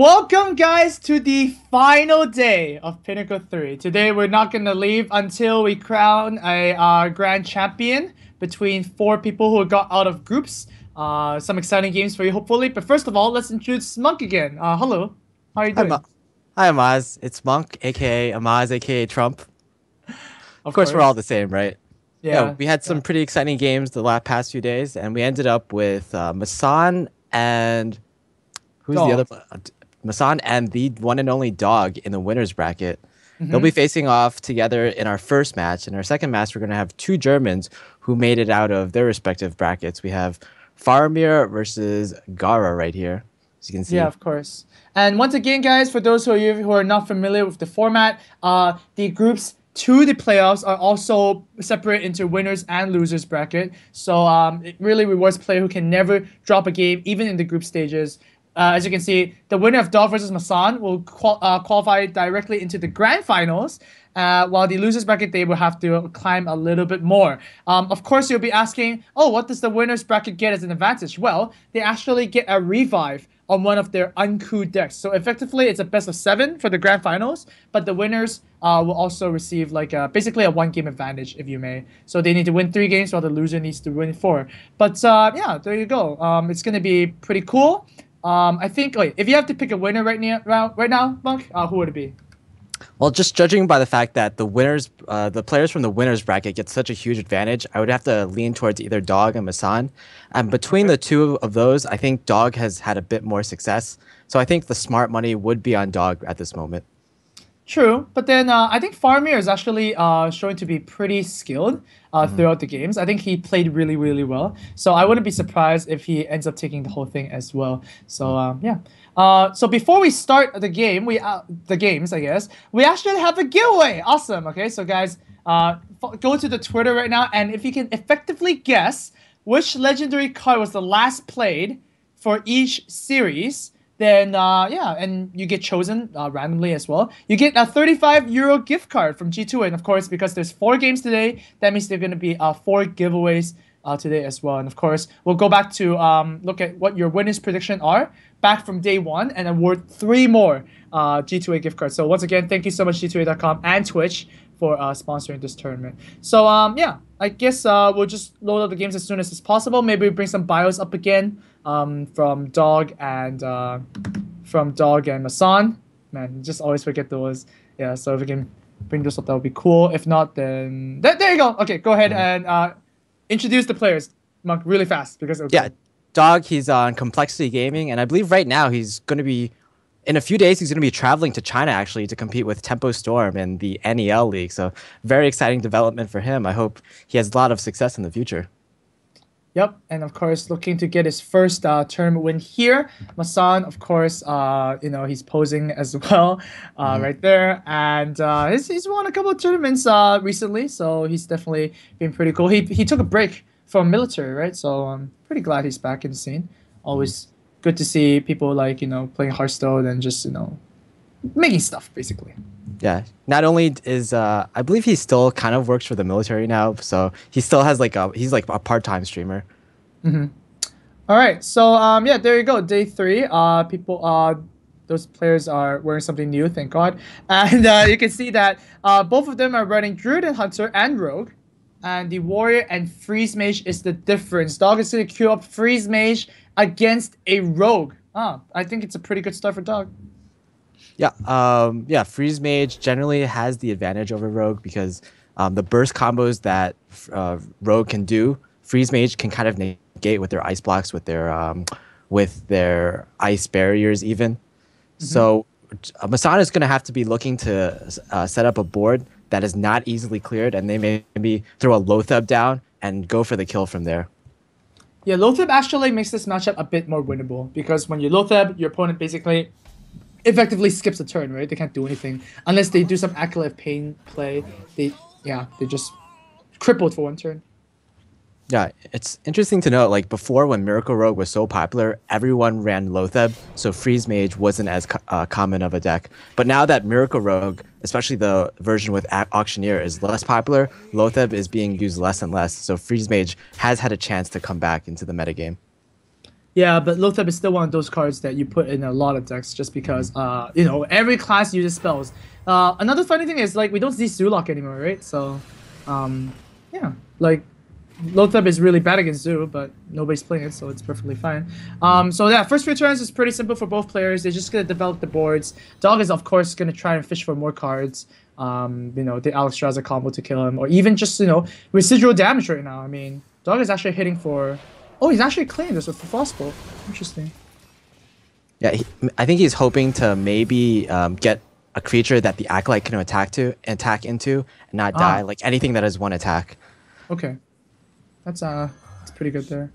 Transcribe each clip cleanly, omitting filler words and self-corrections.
Welcome, guys, to the final day of Pinnacle 3. Today, we're not going to leave until we crown a grand champion between 4 people who got out of groups. Some exciting games for you, hopefully. But first of all, let's introduce Monk again. Hello. How are you doing? Hi, Amaz. It's Monk, aka Amaz, aka Trump. Of course, we're course. all the same, right? Yeah. We had some pretty exciting games the past few days, and we ended up with MASSAN and who's the other? MASSAN and the one and only Dog in the winners bracket. They'll be facing off together in our first match. In our second match, we're going to have 2 Germans who made it out of their respective brackets. We have FARAMIR versus GAARA right here, as you can see. Yeah, of course. And once again, guys, for those of you who are not familiar with the format, the groups to the playoffs are also separated into winners and losers bracket. So it really rewards player who can never drop a game, even in the group stages. As you can see, the winner of Dog versus MASSAN will qualify directly into the grand finals, while the losers bracket, they will have to climb a little bit more. Of course, you'll be asking, oh, what does the winners bracket get as an advantage? Well, they actually get a revive on one of their uncrewed decks. So effectively, it's a best of 7 for the grand finals, but the winners will also receive like basically a 1-game advantage, if you may. So they need to win 3 games while the loser needs to win 4. But yeah, there you go. It's going to be pretty cool. I think, if you have to pick a winner right now, Monk, who would it be? Well, just judging by the fact that the winners, the players from the winners bracket get such a huge advantage, I would have to lean towards either Dog and MASSAN. And between the two of those, I think Dog has had a bit more success. So I think the smart money would be on Dog at this moment. True, but then I think FARAMIR is actually showing to be pretty skilled throughout the games. I think he played really, really well. So I wouldn't be surprised if he ends up taking the whole thing as well. So yeah. So before we start the game, the games, I guess, we actually have a giveaway. Awesome. Okay, so guys, go to the Twitter right now, and if you can effectively guess which legendary card was the last played for each series, then yeah, and you get chosen randomly as well. You get a €35 gift card from G2A, and of course, because there's 4 games today, that means there are going to be 4 giveaways today as well. And of course, we'll go back to look at what your winners prediction are back from day 1 and award 3 more G2A gift cards. So once again, thank you so much G2A.com and Twitch for sponsoring this tournament. So yeah, I guess we'll just load up the games as soon as possible. Maybe we bring some bios up again from Dog and MASSAN. Man, just always forget those. Yeah, so if we can bring those up, that would be cool. If not, then there you go. Okay, go ahead and introduce the players, Monk, really fast because Dog, he's on Complexity Gaming, and I believe right now he's going to be, in a few days, he's going to be traveling to China, actually, to compete with Tempo Storm in the NEL League. So very exciting development for him. I hope he has a lot of success in the future. Yep, and of course, looking to get his first tournament win here. MASSAN, of course, he's posing as well right there. And he's won a couple of tournaments recently, so he's definitely been pretty cool. He took a break from military, right? So I'm pretty glad he's back in the scene. Always good to see people like, playing Hearthstone and just, making stuff, basically. Yeah, not only is I believe he still kind of works for the military now, so he still has he's like a part-time streamer. All right, so yeah, there you go, day 3. Those players are wearing something new, thank God, and you can see that both of them are running Druid and Hunter and Rogue, and the Warrior and Freeze Mage is the difference. Dog is going to queue up Freeze Mage against a Rogue. I think it's a pretty good start for Dog. Yeah, Freeze Mage generally has the advantage over Rogue because the burst combos that Rogue can do, Freeze Mage can kind of negate with their ice blocks, with their ice barriers even. So MASSAN is going to have to be looking to set up a board that is not easily cleared, and they maybe throw a Lotheb down and go for the kill from there. Yeah, Lotheb actually makes this matchup a bit more winnable because when you Lotheb, your opponent basically effectively skips a turn, right? They can't do anything unless they do some Acolyte of Pain play. They just crippled for 1 turn. Yeah, it's interesting to note, like before when Miracle Rogue was so popular, everyone ran Lotheb, so Freeze Mage wasn't as common of a deck. But now that Miracle Rogue, especially the version with Auctioneer, is less popular, Lotheb is being used less and less, so Freeze Mage has had a chance to come back into the metagame. Yeah, but Lothep is still one of those cards that you put in a lot of decks just because, you know, every class uses spells. Another funny thing is, like, we don't see Zoolock anymore, right? So, yeah, like, Lothep is really bad against Zoo, but nobody's playing it, so it's perfectly fine. So yeah, first few turns is pretty simple for both players. They're just gonna develop the boards. Dog is, of course, gonna try and fish for more cards. You know, the Alex Straza combo to kill him, or even just, you know, residual damage right now. I mean, Dog is actually hitting for... Oh, he's actually clearing this with Frostbolt. Interesting. Yeah, I think he's hoping to maybe get a creature that the Acolyte can attack into, and not die. Like anything that has one attack. Okay. That's pretty good there.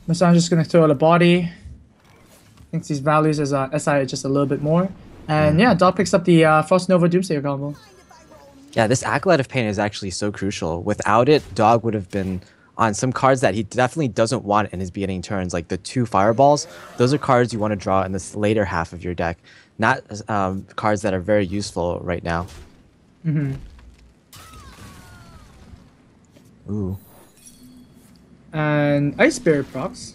Massan's just gonna throw out a body. Thinks these values as SI just a little bit more. And yeah, Dog picks up the Frost Nova Doomsayer combo. Yeah, this Acolyte of Pain is actually so crucial. Without it, Dog would have been on some cards that he definitely doesn't want in his beginning turns, like the 2 Fireballs. Those are cards you want to draw in this later half of your deck, not cards that are very useful right now. Ooh. And Ice Spirit procs.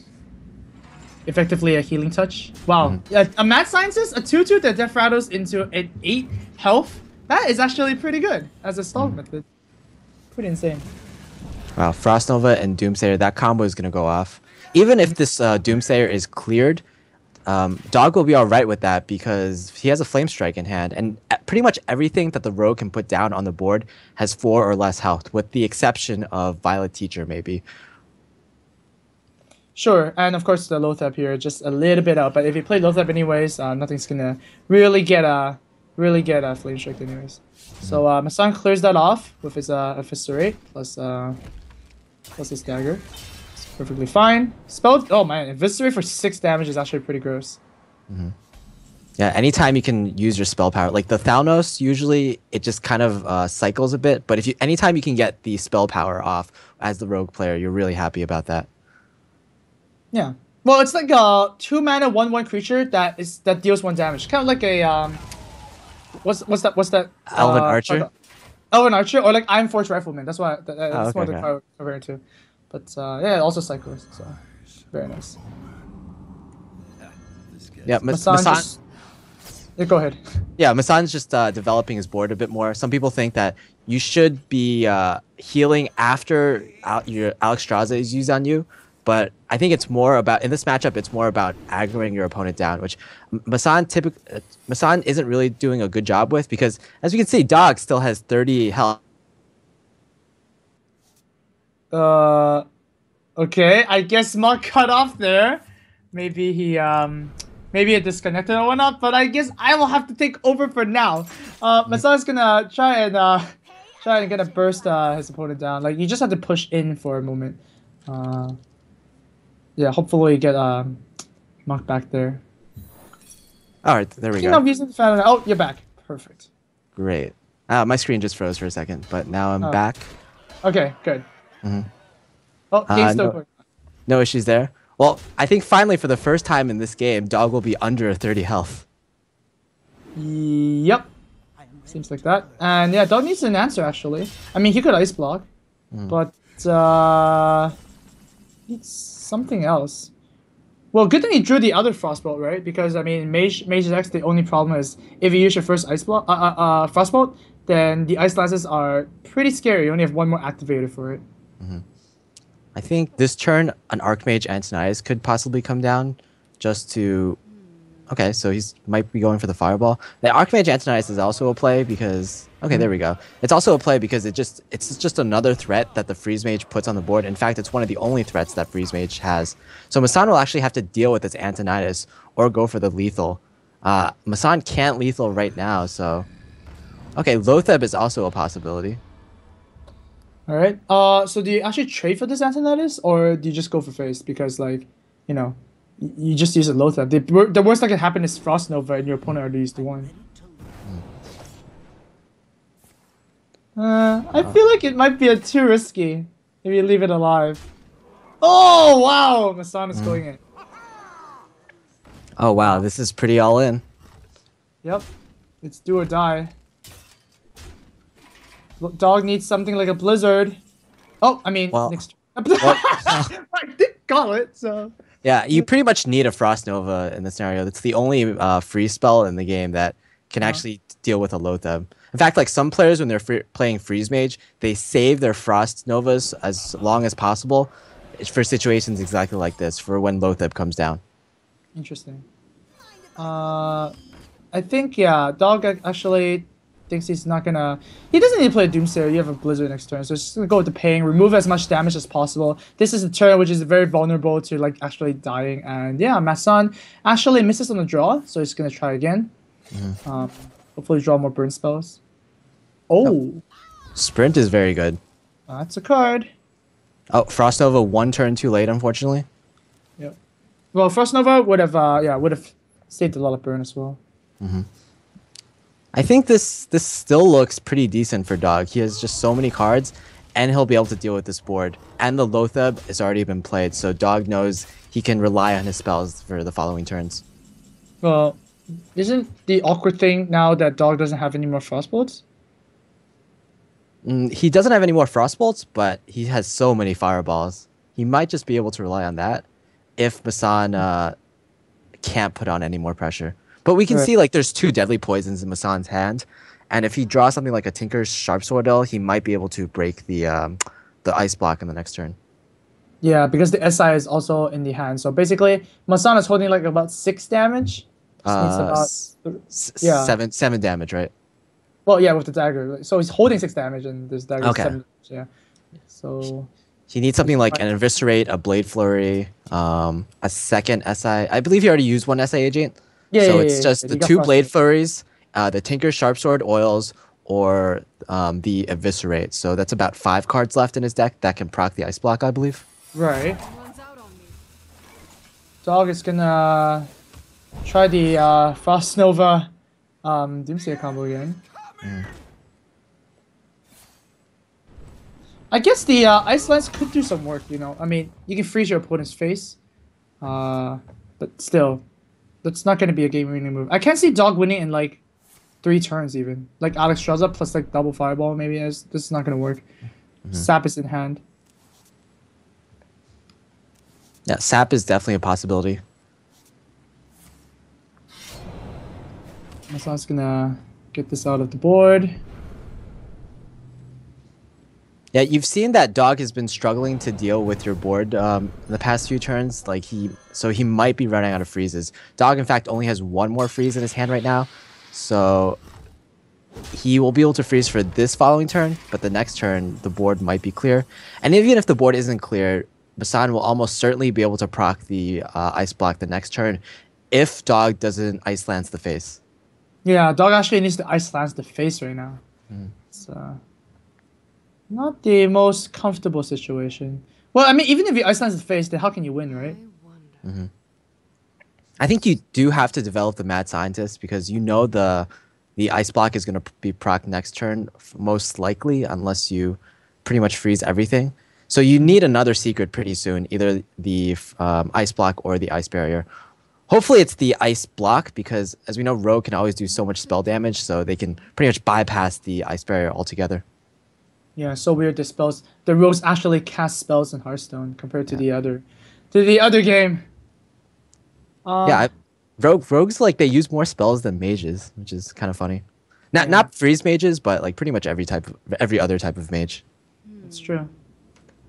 Effectively a healing touch. Wow. A Mad Scientist, a 2/2 that Death Rattles into an 8 health. That is actually pretty good as a stall method. Pretty insane. Wow, Frost Nova and Doomsayer, that combo is going to go off. Even if this Doomsayer is cleared, Dog will be alright with that because he has a Flame Strike in hand, and pretty much everything that the Rogue can put down on the board has 4 or less health, with the exception of Violet Teacher, maybe. Sure, and of course the Lothep here, just a little bit out, but if you play Lothep anyways, nothing's gonna really get a Flame Strike anyways. So Massan clears that off with his Eviscerate plus his dagger. It's perfectly fine. Spell. Oh man, Eviscerate for 6 damage is actually pretty gross. Yeah, anytime you can use your spell power, like the Thalnos, usually it just kind of cycles a bit, but anytime you can get the spell power off as the Rogue player, you're really happy about that. Yeah. Well, it's like a 2-mana 1/1 creature that deals 1 damage. Kind of like a what's that? Elven Archer. Elven Archer, or like Iron Forge Rifleman. That's what that's okay, what they're comparing to. But yeah, it also cycles. So very nice. Yeah, Massan. Yeah, go ahead. Yeah, Massan's just developing his board a bit more. Some people think that you should be healing after your Alex Straza is used on you, but I think it's more about, in this matchup, it's more about aggroing your opponent down, which Massan isn't really doing a good job with, because as we can see, Dog still has 30 health. Okay, I guess Mark cut off there. Maybe he maybe it disconnected or whatnot, but I guess I will have to take over for now. Massan's gonna try and get a burst his opponent down. Like, you just have to push in for a moment. Yeah, hopefully you get Mark back there. Alright, there we go. Oh, you're back. Perfect. Great. My screen just froze for a second, but now I'm back. Okay, good. Oh, game's still going. No issues there. Well, I think finally for the first time in this game, Dog will be under 30 health. Yep. Seems like that. And yeah, Dog needs an answer, actually. I mean, he could Ice Block, but needs something else. Well, good thing he drew the other Frostbolt, right? Because, I mean, Mage X, the only problem is if you use your first Frostbolt, then the Ice Lances are pretty scary. You only have 1 more activator for it. I think this turn, an Archmage Antonius could possibly come down just to... Okay, so he might be going for the Fireball. The Archmage Antonius is also a play because... Okay, there we go. It's also a play because it's just another threat that the Freeze Mage puts on the board. In fact, it's one of the only threats that Freeze Mage has. So Massan will actually have to deal with this Antonius or go for the lethal. Massan can't lethal right now, so... Okay, Lothep is also a possibility. Alright, so do you actually trade for this Antonius, or do you just go for face? Because, like, you know, you just use a Lothep. The worst that can happen is Frost Nova and your opponent already used the 1. I feel like it might be too risky if you leave it alive. Oh, wow! Massan is going in. Oh, wow, this is pretty all in. Yep, it's do or die. Dog needs something like a Blizzard. Oh, I mean, next. Gauntlet, so... Yeah, you pretty much need a Frost Nova in this scenario. That's the only freeze spell in the game that can actually deal with a Loatheb. In fact, like some players, when they're playing Freeze Mage, they save their Frost Novas as long as possible for situations exactly like this, for when Loatheb comes down. Interesting. I think, yeah, Dog actually thinks he's not gonna... He doesn't need to play a Doomsayer. You have a Blizzard next turn, so he's just gonna go with the Ping, remove as much damage as possible. This is a turn which is very vulnerable to, like, actually dying. And, yeah, MASSAN actually misses on the draw, so he's gonna try again. Hopefully draw more burn spells. Oh! Sprint is very good. That's a card. Oh, Frost Nova 1 turn too late, unfortunately. Yep. Well, Frost Nova would have saved a lot of burn as well. I think this still looks pretty decent for Dog. He has just so many cards, and he'll be able to deal with this board. And the Loatheb has already been played, so Dog knows he can rely on his spells for the following turns. Well, isn't the awkward thing now that Dog doesn't have any more Frostbolts? He doesn't have any more Frostbolts, but he has so many Fireballs. He might just be able to rely on that if MASSAN can't put on any more pressure. But we can see, like, there's 2 Deadly Poisons in MASSAN's hand, and if he draws something like a Tinker's Sharpsword, he might be able to break the Ice Block in the next turn. Yeah, because the SI is also in the hand. So basically, MASSAN is holding like about 6 damage. Seven damage, right? Well, yeah, with the dagger. So he's holding 6 damage, and this dagger is 7 damage. Yeah. So he needs something like an Eviscerate, a Blade Flurry, a second SI. I believe he already used 1 SI agent. Yeah, so it's just the 2 Blade Flurries, the Tinker's Sharpsword Oils, or the Eviscerate. So that's about 5 cards left in his deck that can proc the Ice Block, I believe. Right. Dog is gonna try the Frost Nova Doomsayer combo again. I guess the Ice Lance could do some work, you know. I mean, you can freeze your opponent's face. But still, that's not going to be a game-winning move. I can't see Dog winning in, like, 3 turns even. Like, Alex draws up plus, like, double Fireball maybe. This is not going to work. Sap is in hand. Yeah, Sap is definitely a possibility. MASSAN's going to get this out of the board. Yeah, you've seen that Dog has been struggling to deal with your board in the past few turns. Like so he might be running out of freezes. Dog, in fact, only has 1 more freeze in his hand right now, so he will be able to freeze for this following turn. But the next turn, the board might be clear. And even if the board isn't clear, MASSAN will almost certainly be able to proc the Ice Block the next turn if Dog doesn't Ice Lance the face. Yeah, Dog actually needs to Ice Lance the face right now. It's not the most comfortable situation. Well, I mean, even if you Ice Lance the face, then how can you win, right? I think you do have to develop the Mad Scientist because you know the Ice Block is going to be proc next turn, most likely, unless you pretty much freeze everything. So you need another secret pretty soon, either the Ice Block or the Ice Barrier. Hopefully it's the Ice Block because, as we know, Rogue can always do so much spell damage, so they can pretty much bypass the Ice Barrier altogether. Yeah, so weird the spells. The rogues actually cast spells in Hearthstone compared to the other game. Rogues, like, they use more spells than mages, which is kind of funny. Not freeze mages, but like pretty much every other type of mage. That's true.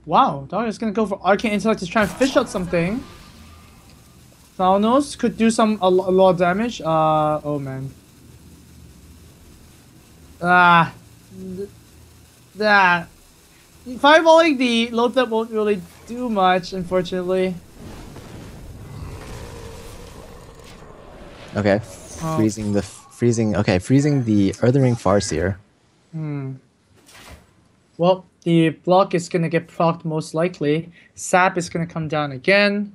Wow, Dog is gonna go for Arcane Intellect to try and fish out something. Thanos could do a lot of damage. Oh man. That fireballing the Loatheb won't really do much, unfortunately. Okay, freezing the Earthring Farseer. Well, the block is gonna get procced most likely. Sap is gonna come down again.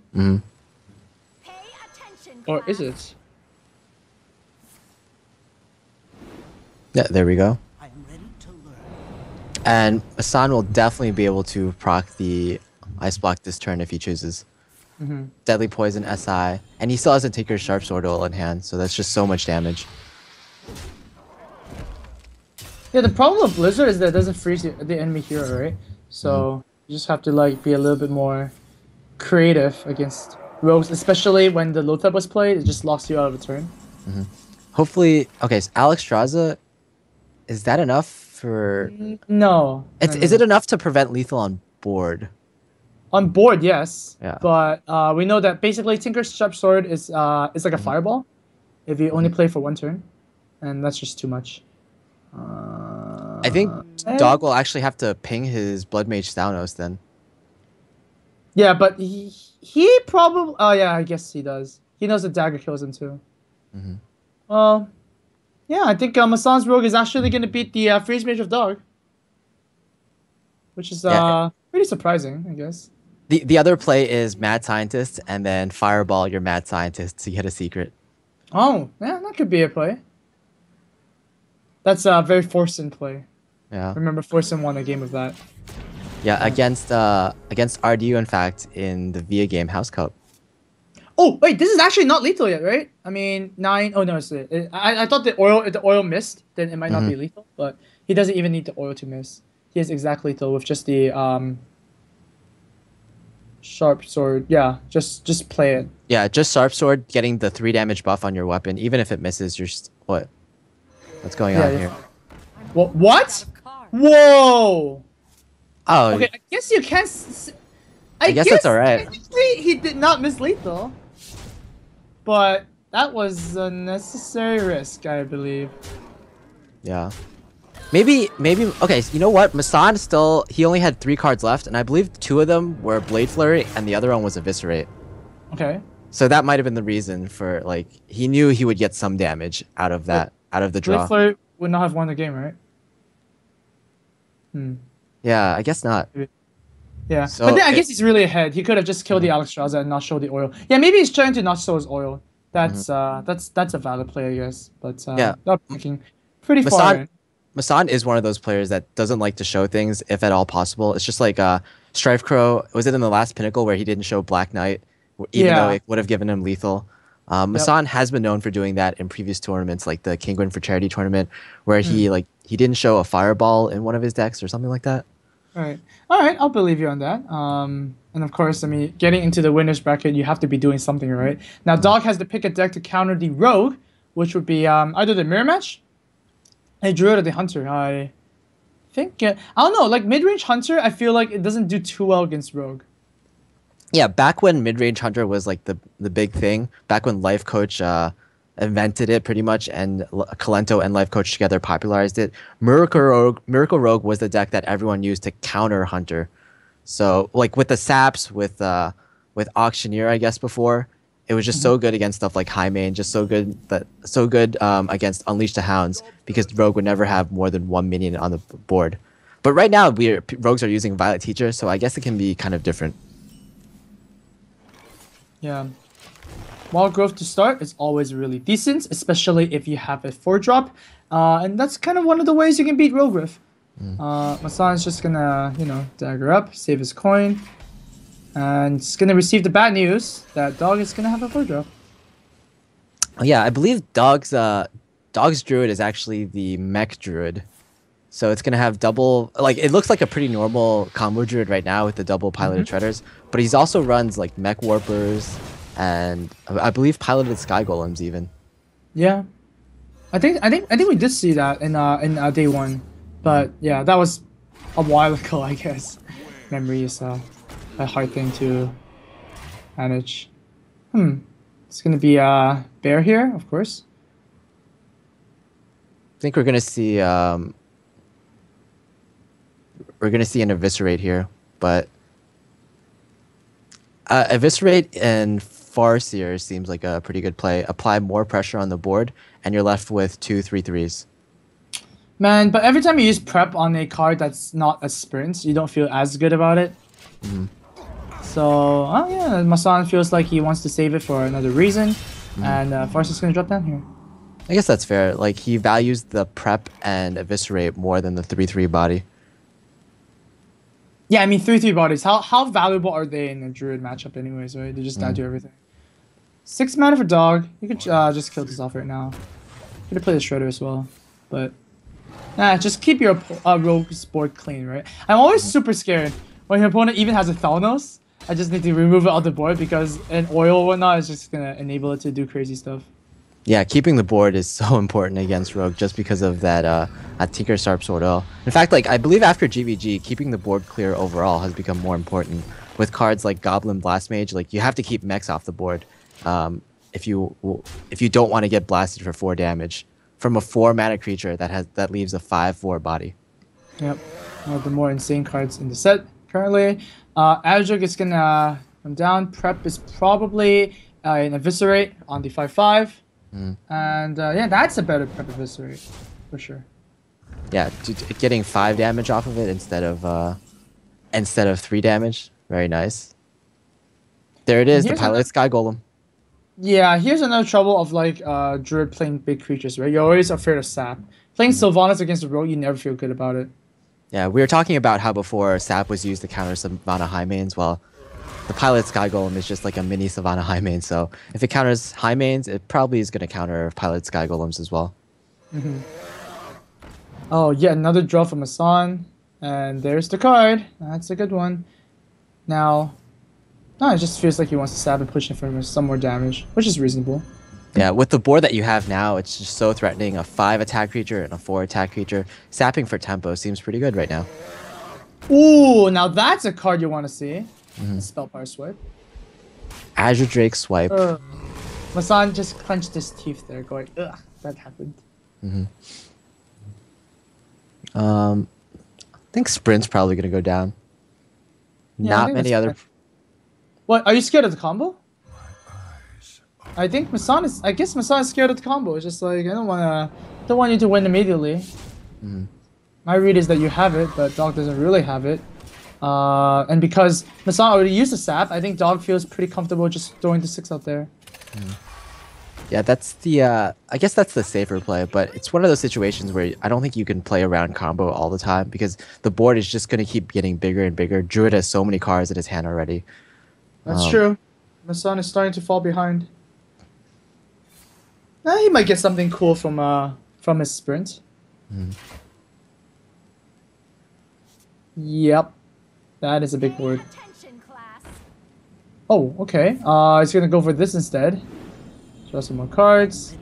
Or is it? Yeah, there we go. And MASSAN will definitely be able to proc the Ice Block this turn if he chooses. Deadly Poison, SI, and he still has a Tinker's Sharpsword in hand, so that's just so much damage. Yeah, the problem with Blizzard is that it doesn't freeze the enemy hero, right? So you just have to like be a little bit more creative against rogues, especially when the Lothar was played. It just locks you out of a turn. Hopefully, okay. So Alex Straza, is that enough for? No, no, It's no, is it no. enough to prevent lethal on board? On board, yes, Yeah. but we know that basically Tinker's Sharp Sword is like a Mhm. fireball if you only Mhm. play for one turn, and that's just too much. I think Eh. Dog will actually have to ping his Blood Mage Thanos then. Yeah, but he probably. Oh yeah, I guess he does. He knows the dagger kills him too. Mhm. Well, yeah, I think Massan's Rogue is actually going to beat the Freeze Mage of Dog, which is Yeah. pretty surprising, I guess. The other play is Mad Scientist and then Fireball your Mad Scientist to get a secret. Oh, yeah, that could be a play. That's a very Forsen play. Yeah. Remember, Forsen won a game of that. Yeah, against RDU in fact in the VIA game House Cup. Oh, wait, this is actually not lethal yet, right? I mean, 9. Oh, no, I thought if the oil missed, then it might not be lethal, but he doesn't even need the oil to miss. He is exactly lethal with just the sharp sword. Yeah, just play it. Yeah, just Sharp Sword getting the 3 damage buff on your weapon. Even if it misses, you're what? What's going on here? What? Whoa! Oh, Okay, I guess you can't. I guess that's alright. Technically, he did not miss lethal, but that was a necessary risk, I believe. Yeah. Maybe, okay, so you know what? Massan he only had 3 cards left, and I believe 2 of them were Blade Flurry, and the other one was Eviscerate. Okay. So that might have been the reason for, like, he knew he would get some damage out of that, out of the draw. Blade Flurry would not have won the game, right? Yeah, I guess not. Yeah, So, but then I guess he's really ahead. He could have just killed the Alex Straza and not show the oil. Yeah, maybe he's trying to not show his oil. That's a valid play, I guess. But yeah, not thinking pretty far in. Massan is one of those players that doesn't like to show things if at all possible. It's just like Strife Crow. Was it in the last Pinnacle where he didn't show Black Knight, even though it would have given him lethal? Massan has been known for doing that in previous tournaments, like the King Win for Charity tournament, where he didn't show a fireball in one of his decks or something like that. All right, I'll believe you on that. And of course, I mean, getting into the winners bracket, you have to be doing something, right? Now, Dog has to pick a deck to counter the Rogue, which would be either the Mirror Match, a Druid, or the Hunter. I think I don't know, like mid-range Hunter, I feel like it doesn't do too well against Rogue. Yeah, back when mid-range Hunter was like the big thing, back when Life Coach invented it pretty much, and Kalento and Life Coach together popularized it. Miracle Rogue was the deck that everyone used to counter Hunter. So like with the Saps, with Auctioneer, I guess before, it was just so good against stuff like High Main, just so good against Unleash the Hounds, because Rogue would never have more than 1 minion on the board. But right now, Rogues are using Violet Teacher, so I guess it can be kind of different. Yeah. Wild Growth to start is always really decent, especially if you have a 4-drop. And that's kind of one of the ways you can beat Rogue with. Massan's just gonna, dagger up, save his coin. And he's gonna receive the bad news that Dog is gonna have a 4-drop. Yeah, I believe Dog's Druid is actually the Mech Druid. So it's gonna have double, like it looks like a pretty normal combo Druid right now with the double piloted Treaders, but he's also runs like Mech Warpers and I believe piloted Sky Golems even. Yeah, I think we did see that in day 1, but yeah, that was a while ago, I guess. Memory is a hard thing to manage. It's gonna be Bear here, of course. I think we're gonna see an Eviscerate here, but Eviscerate and Farseer seems like a pretty good play. Apply more pressure on the board, and you're left with 2 3/3s. Man, but every time you use Prep on a card that's not a sprint, you don't feel as good about it. So, yeah, Massan feels like he wants to save it for another reason, and Farseer's gonna drop down here. I guess that's fair. Like, he values the Prep and Eviscerate more than the 3/3 body. Yeah, I mean 3/3 bodies. How valuable are they in a Druid matchup, anyways? Right? They just die to everything. 6 mana for Dog. You could just kill this off right now. Could have played the Shredder as well, but just keep your Rogue's board clean, right? I'm always super scared when your opponent even has a Thalnos. I just need to remove it off the board because an oil or whatnot is just gonna enable it to do crazy stuff. Yeah, keeping the board is so important against Rogue just because of that Tinker Sharp Sword Oil. In fact, like I believe after GVG, keeping the board clear overall has become more important. With cards like Goblin Blast Mage, like you have to keep mechs off the board if you don't want to get blasted for 4 damage from a 4 mana creature that leaves a 5/4 body. Yep, one of the more insane cards in the set currently. Azure is gonna come down. Prep is probably an Eviscerate on the 5/5. And yeah, that's a better prep Eviscerate for sure. Yeah, getting 5 damage off of it instead of 3 damage. Very nice. There it is, the Pilot Sky Golem. Yeah, here's another trouble of like Druid playing big creatures, right? You're always afraid of Sap. Playing Sylvanas against the Rogue, you never feel good about it. Yeah, we were talking about how before Sap was used to counter Savannah High Mains. Well, the Pilot Sky Golem is just like a mini Savannah High Main, so if it counters High Mains, it probably is going to counter Pilot Sky Golems as well. Oh, yeah, another draw from MASSAN. And there's the card. That's a good one. Now, no, it just feels like he wants to stab and push in for some more damage, which is reasonable. Yeah, with the board that you have now, it's just so threatening. A 5 attack creature and a 4 attack creature. Sapping for tempo seems pretty good right now. Ooh, now that's a card you want to see. Spellpower Swipe. Azure Drake Swipe. MASSAN just clenched his teeth there, going, ugh, that happened. I think Sprint's probably going to go down. Yeah, Not many other... What, are you scared of the combo? I think MASSAN is... I guess MASSAN is scared of the combo. It's just like, I don't want you to win immediately. My read is that you have it, but Dog doesn't really have it. And because MASSAN already used the Sap, I think Dog feels pretty comfortable just throwing the 6 out there. Yeah, that's the... I guess that's the safer play, but it's one of those situations where I don't think you can play around combo all the time because the board is just going to keep getting bigger and bigger. Druid has so many cards in his hand already. That's true. MASSAN is starting to fall behind. He might get something cool from his sprint. Yep. That is a big word. Oh, okay. He's gonna go for this instead. Draw some more cards.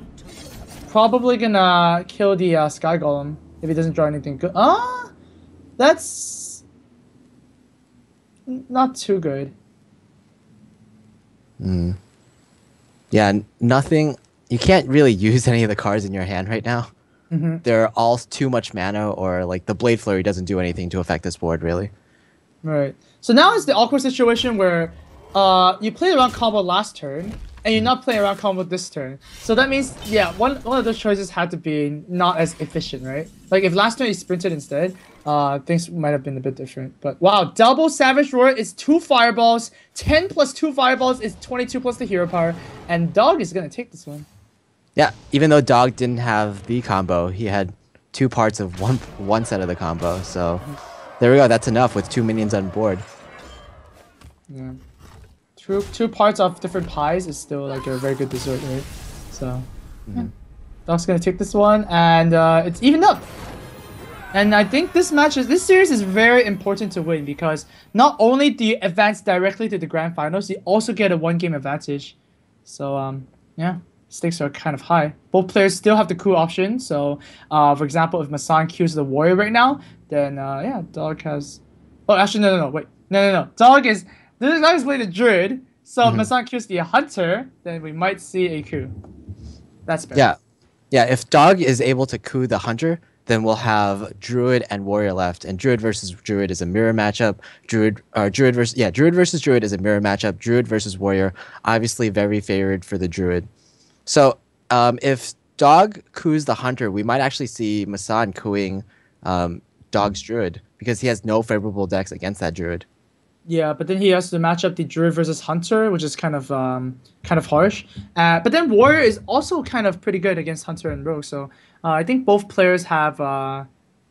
Probably gonna kill the Sky Golem if he doesn't draw anything good. That's not too good. Yeah, nothing... You can't really use any of the cards in your hand right now. They're all too much mana, or like the Blade Flurry doesn't do anything to affect this board, really. Right. So now it's the awkward situation where you played around combo last turn, and you're not playing around combo this turn. So that means, yeah, one of those choices had to be not as efficient, right? Like if last turn you sprinted instead, things might have been a bit different. But wow, double Savage Roar is 2 fireballs. 10 plus 2 fireballs is 22 plus the hero power. And Dog is going to take this one. Yeah, even though Dog didn't have the combo, he had 2 parts of one set of the combo. So there we go. That's enough with 2 minions on board. Yeah. Two parts of different pies is still like a very good dessert, right? So yeah. Dog's gonna take this one, and it's evened up. And I think this series is very important to win because not only do you advance directly to the grand finals, you also get a 1-game advantage. So yeah, stakes are kind of high. Both players still have the coup option. So for example, if MASSAN queues the warrior right now, then yeah, Dog has. Oh, actually no, wait, no. Dog is playing the druid. So if MASSAN queues the hunter, then we might see a coup. That's better. Yeah. If Dog is able to coup the hunter, then we'll have Druid and Warrior left, and Druid versus Druid is a mirror matchup. Druid versus Druid is a mirror matchup. Druid versus Warrior, obviously very favored for the Druid. So if Dog coups the Hunter, we might actually see MASSAN couing Dog's Druid because he has no favorable decks against that Druid. Yeah, but then he has to match up the Druid versus Hunter, which is kind of harsh. But then Warrior is also kind of pretty good against Hunter and Rogue. So I think both players have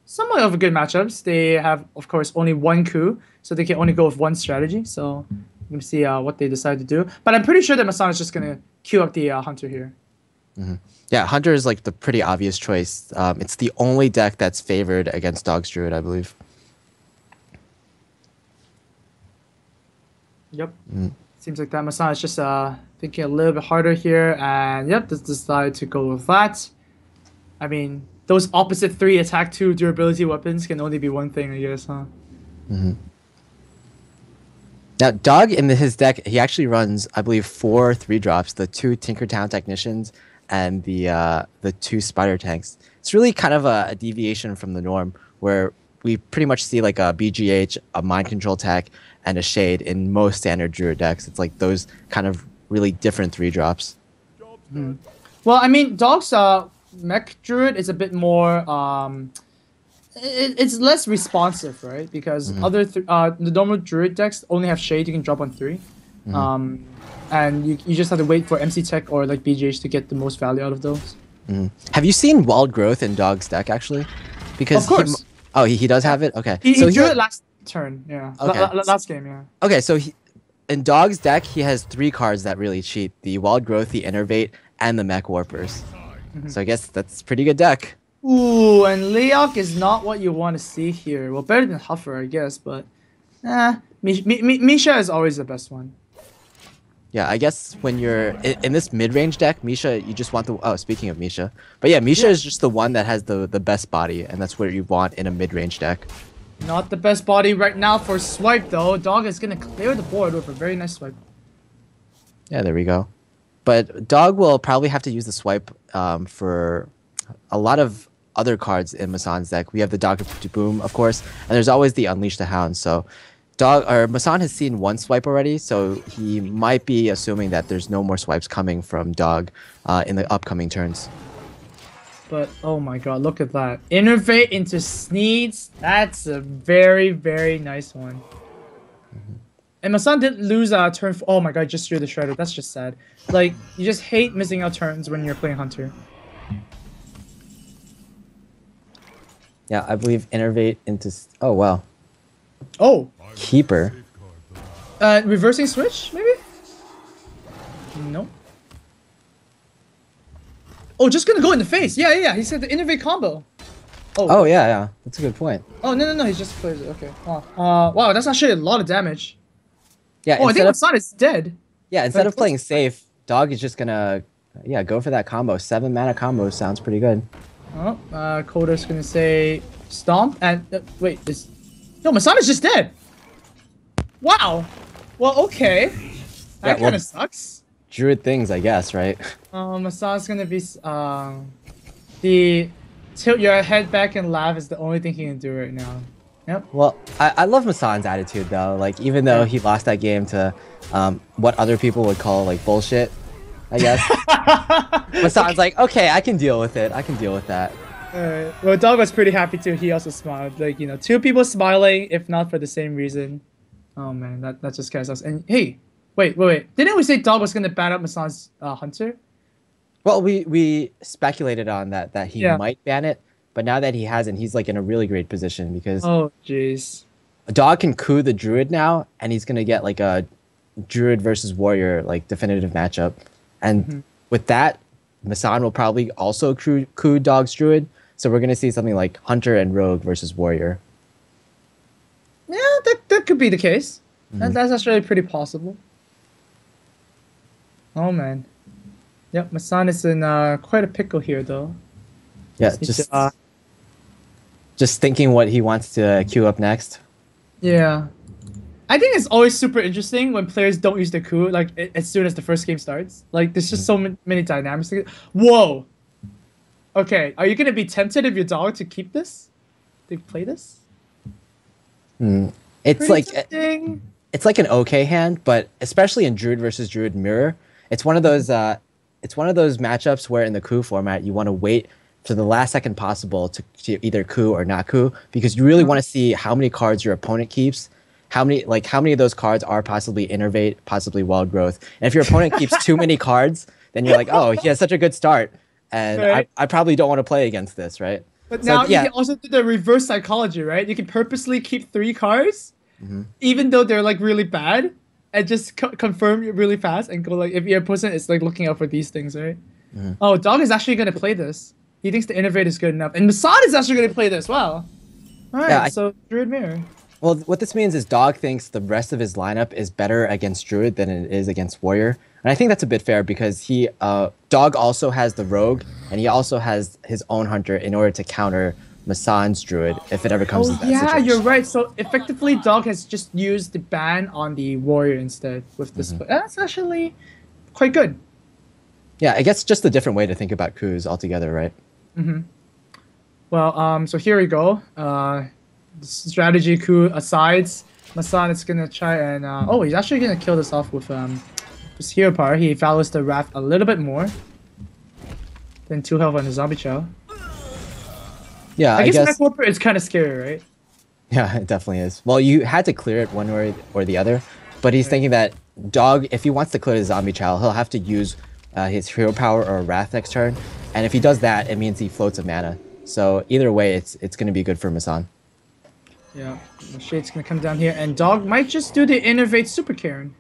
somewhat of a good matchups. They have, of course, only 1 coup, so they can only go with 1 strategy. So I'm gonna see what they decide to do. But I'm pretty sure that MASSAN is just gonna queue up the Hunter here. Yeah, Hunter is like the pretty obvious choice. It's the only deck that's favored against Dog's Druid, I believe. Yep. Seems like that MASSAN is just thinking a little bit harder here, and yep, just decided to go with that. I mean, those opposite 3 attack 2 durability weapons can only be one thing, I guess, huh? Now, Dog in his deck, he actually runs, I believe, 4 3-drops, the 2 Tinkertown Technicians and the 2 Spider Tanks. It's really kind of a deviation from the norm, where we pretty much see like a BGH, a Mind Control Tech, and a Shade in most standard Druid decks. It's like those kind of really different 3-drops. Well, I mean, Dog's Mech Druid is a bit more... it's less responsive, right? Because the normal Druid decks only have Shade you can drop on 3. And you just have to wait for MC Tech or like BGH to get the most value out of those. Have you seen Wild Growth in Dog's deck, actually? Because of course. He does have it? Okay. He drew it last turn, yeah. Okay. Last game, yeah. Okay, so in Dog's deck, he has 3 cards that really cheat. The Wild Growth, the Innervate, and the Mech Warpers. So I guess that's a pretty good deck. Ooh, and Leok is not what you want to see here. Well, better than Huffer, I guess, but... Misha is always the best one. Yeah, I guess when you're in this mid-range deck, Misha, you just want the... Oh, speaking of Misha. But yeah, Misha is just the one that has the best body, and that's what you want in a mid-range deck. Not the best body right now for Swipe, though. Dog is going to clear the board with a very nice Swipe. Yeah, there we go. But Dog will probably have to use the Swipe for a lot of other cards in MASSAN's deck. We have the Dog of Boom, of course, and there's always the Unleash the Hound, so... MASSAN has seen 1 swipe already, so he might be assuming that there's no more swipes coming from Dog in the upcoming turns. But, oh my god, look at that. Innervate into Sneeds. That's a very, very nice one. And MASSAN didn't lose a turn. Oh my god, just drew the Shredder. That's just sad. Like, you just hate missing out turns when you're playing Hunter. Yeah, I believe Innervate into... Oh, wow. Oh! Keeper. Reversing switch, maybe? No. Oh, just gonna go in the face. Yeah. He said the Innervate combo. Oh, yeah. That's a good point. Oh, no. He just plays it. Okay. Wow, that's actually a lot of damage. Yeah. Oh, I think MASSAN is dead. Yeah, instead of playing safe, Dog is just gonna, go for that combo. 7 mana combo sounds pretty good. Oh, Coder's gonna say Stomp and... wait, no, MASSAN is just dead. Wow. Well, okay. That kind of sucks. Druid things, I guess, right? MASSAN's gonna be... the tilt your head back and laugh is the only thing he can do right now. Yep. Well, I love MASSAN's attitude, though. Like, even though he lost that game to what other people would call, like, bullshit, I guess. MASSAN's like, okay, I can deal with it. I can deal with that. Well, Dog was pretty happy too. He also smiled. Like, 2 people smiling, if not for the same reason. Oh man, that just kind of sucks. And hey, wait. Didn't we say Dog was gonna ban up MASSAN's Hunter? Well, we speculated on that he might ban it, but now that he hasn't, he's like in a really great position because oh jeez, Dog can coup the Druid now, and he's gonna get like a Druid versus Warrior like definitive matchup, and with that, MASSAN will probably also coup Dog's Druid. So we're gonna see something like Hunter and Rogue versus Warrior. Yeah, that could be the case. That's actually pretty possible. Oh man. Yep, MASSAN is in quite a pickle here though. Yeah, just thinking what he wants to queue up next. Yeah. I think it's always super interesting when players don't use the coup like as soon as the first game starts. Like there's just so many dynamics. Whoa! Okay, are you gonna be tempted if your Dog to keep this? To play this? It's like an okay hand, but especially in Druid versus Druid Mirror, it's one of those matchups where in the coup format you want to wait to the last second possible to either coup or not coup because you really want to see how many cards your opponent keeps, how many of those cards are possibly Innervate, possibly Wild Growth, and if your opponent keeps too many cards, then you're like, oh, he has such a good start, and I probably don't want to play against this, right? But now you can also do the reverse psychology, right? You can purposely keep 3 cards, even though they're like really bad, and just confirm really fast and go like if your opponent is like looking out for these things, right? Oh, Dog is actually gonna play this. He thinks the Innervate is good enough, and MASSAN is actually gonna play this. Wow. All right, so Druid Mirror. Well, what this means is Dog thinks the rest of his lineup is better against Druid than it is against Warrior. And I think that's a bit fair because Dog also has the Rogue and he also has his own Hunter in order to counter MASSAN's Druid if it ever comes to that situation. You're right. So effectively, Dog has just used the ban on the Warrior instead with this. That's actually quite good. Yeah, I guess just a different way to think about coups altogether, right? Well, so here we go. Strategy coup aside, MASSAN is gonna try and he's actually gonna kill this off with his hero power. He values the Wrath a little bit more than 2 health on the zombie chow. Yeah, I guess Warper is kind of scary, right? Yeah, it definitely is. Well, you had to clear it one way or the other, but he's thinking that Dog, if he wants to clear the zombie chow, he'll have to use his hero power or Wrath next turn, and if he does that, it means he floats a mana. So either way, it's gonna be good for MASSAN. Yeah, the Shade's gonna come down here, and Dog might just do the Innervate Super Karen.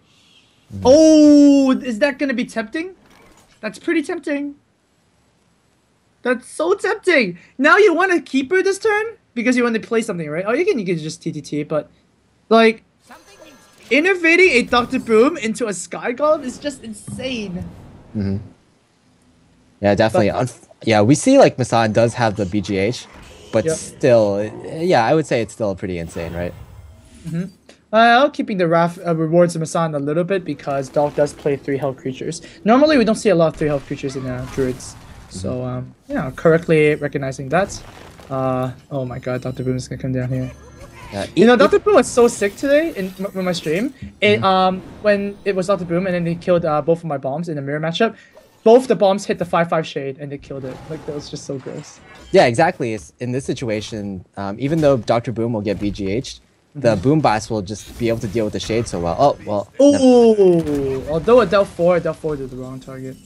Oh, is that gonna be tempting? That's pretty tempting. That's so tempting. Now you want to keep her this turn because you want to play something, right? Oh, you can just TTT, but like innovating a Dr. Boom into a Sky Golem is just insane. Yeah, definitely. Yeah, we see like MASSAN does have the BGH. But still, yeah, I would say it's still pretty insane, right? I'll keeping the Wrath rewards MASSAN a little bit because Dog does play 3 health creatures. Normally, we don't see a lot of 3 health creatures in Druids. So, yeah, correctly recognizing that. Oh my god, Dr. Boom is going to come down here. You know, Dr. Boom was so sick today in my stream. When it was Dr. Boom and then he killed both of my bombs in the mirror matchup, both the bombs hit the 5/5 Shade and they killed it. Like, that was just so gross. Yeah, exactly. It's, in this situation, even though Dr. Boom will get BGH'd, the Boom Blast will just be able to deal with the Shade so well. Oh, well. Oh, although it dealt 4 did the wrong target.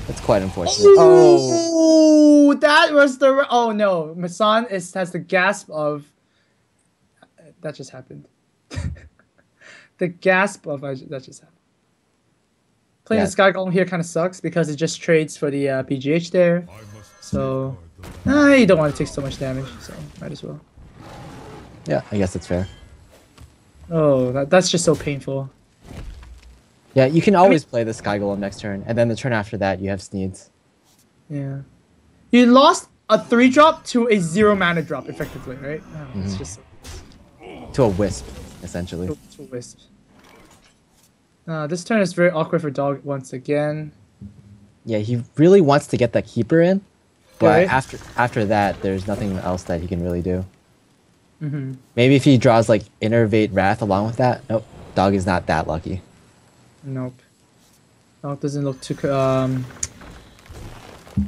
That's quite unfortunate. Oh, that was the... Oh, no. MASSAN has the gasp of... That just happened. The gasp of... That just happened. Playing the Sky Golem here kind of sucks because it just trades for the BGH there. So, you don't want to take so much damage, so might as well. Yeah, I guess that's fair. Oh, that's just so painful. Yeah, you can always play the Sky Golem next turn, and then the turn after that, you have Sneeds. Yeah. You lost a 3-drop to a 0 mana drop, effectively, right? Oh, it's just... To a Wisp, essentially. To a Wisp. This turn is very awkward for Dog once again. Yeah, he really wants to get that Keeper in, but after that, there's nothing else that he can really do. Maybe if he draws like Innervate Wrath along with that. Nope, Dog is not that lucky. Nope. Dog doesn't look too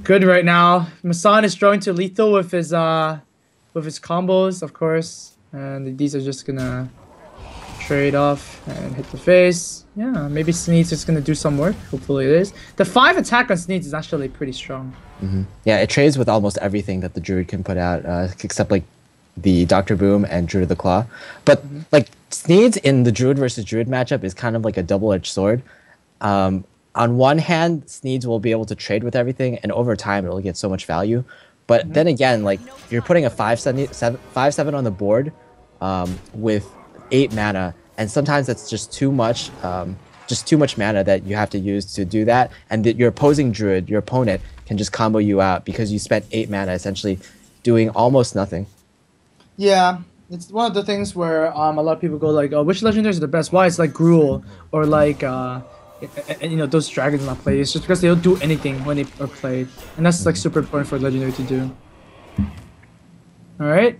good right now. MASSAN is drawing to lethal with his combos, of course, and these are just gonna trade off and hit the face. Yeah, maybe Sneeds is gonna do some work. Hopefully it is. The 5 attack on Sneeds is actually pretty strong. Yeah, it trades with almost everything that the Druid can put out, except like the Dr. Boom and Druid of the Claw. But like Sneeds in the Druid versus Druid matchup is kind of like a double-edged sword. On one hand, Sneeds will be able to trade with everything, and over time it will get so much value. But then again, like you're putting a 5/7 on the board with 8 mana, and sometimes that's just too much mana that you have to use to do that, and that your opposing Druid, your opponent, can just combo you out because you spent 8 mana essentially doing almost nothing. Yeah, it's one of the things where a lot of people go like, "Oh, which legendaries are the best?" Why? It's like Gruul or like you know, those dragons not played. It's just because they don't do anything when they are played, and that's like super important for a legendary to do. All right,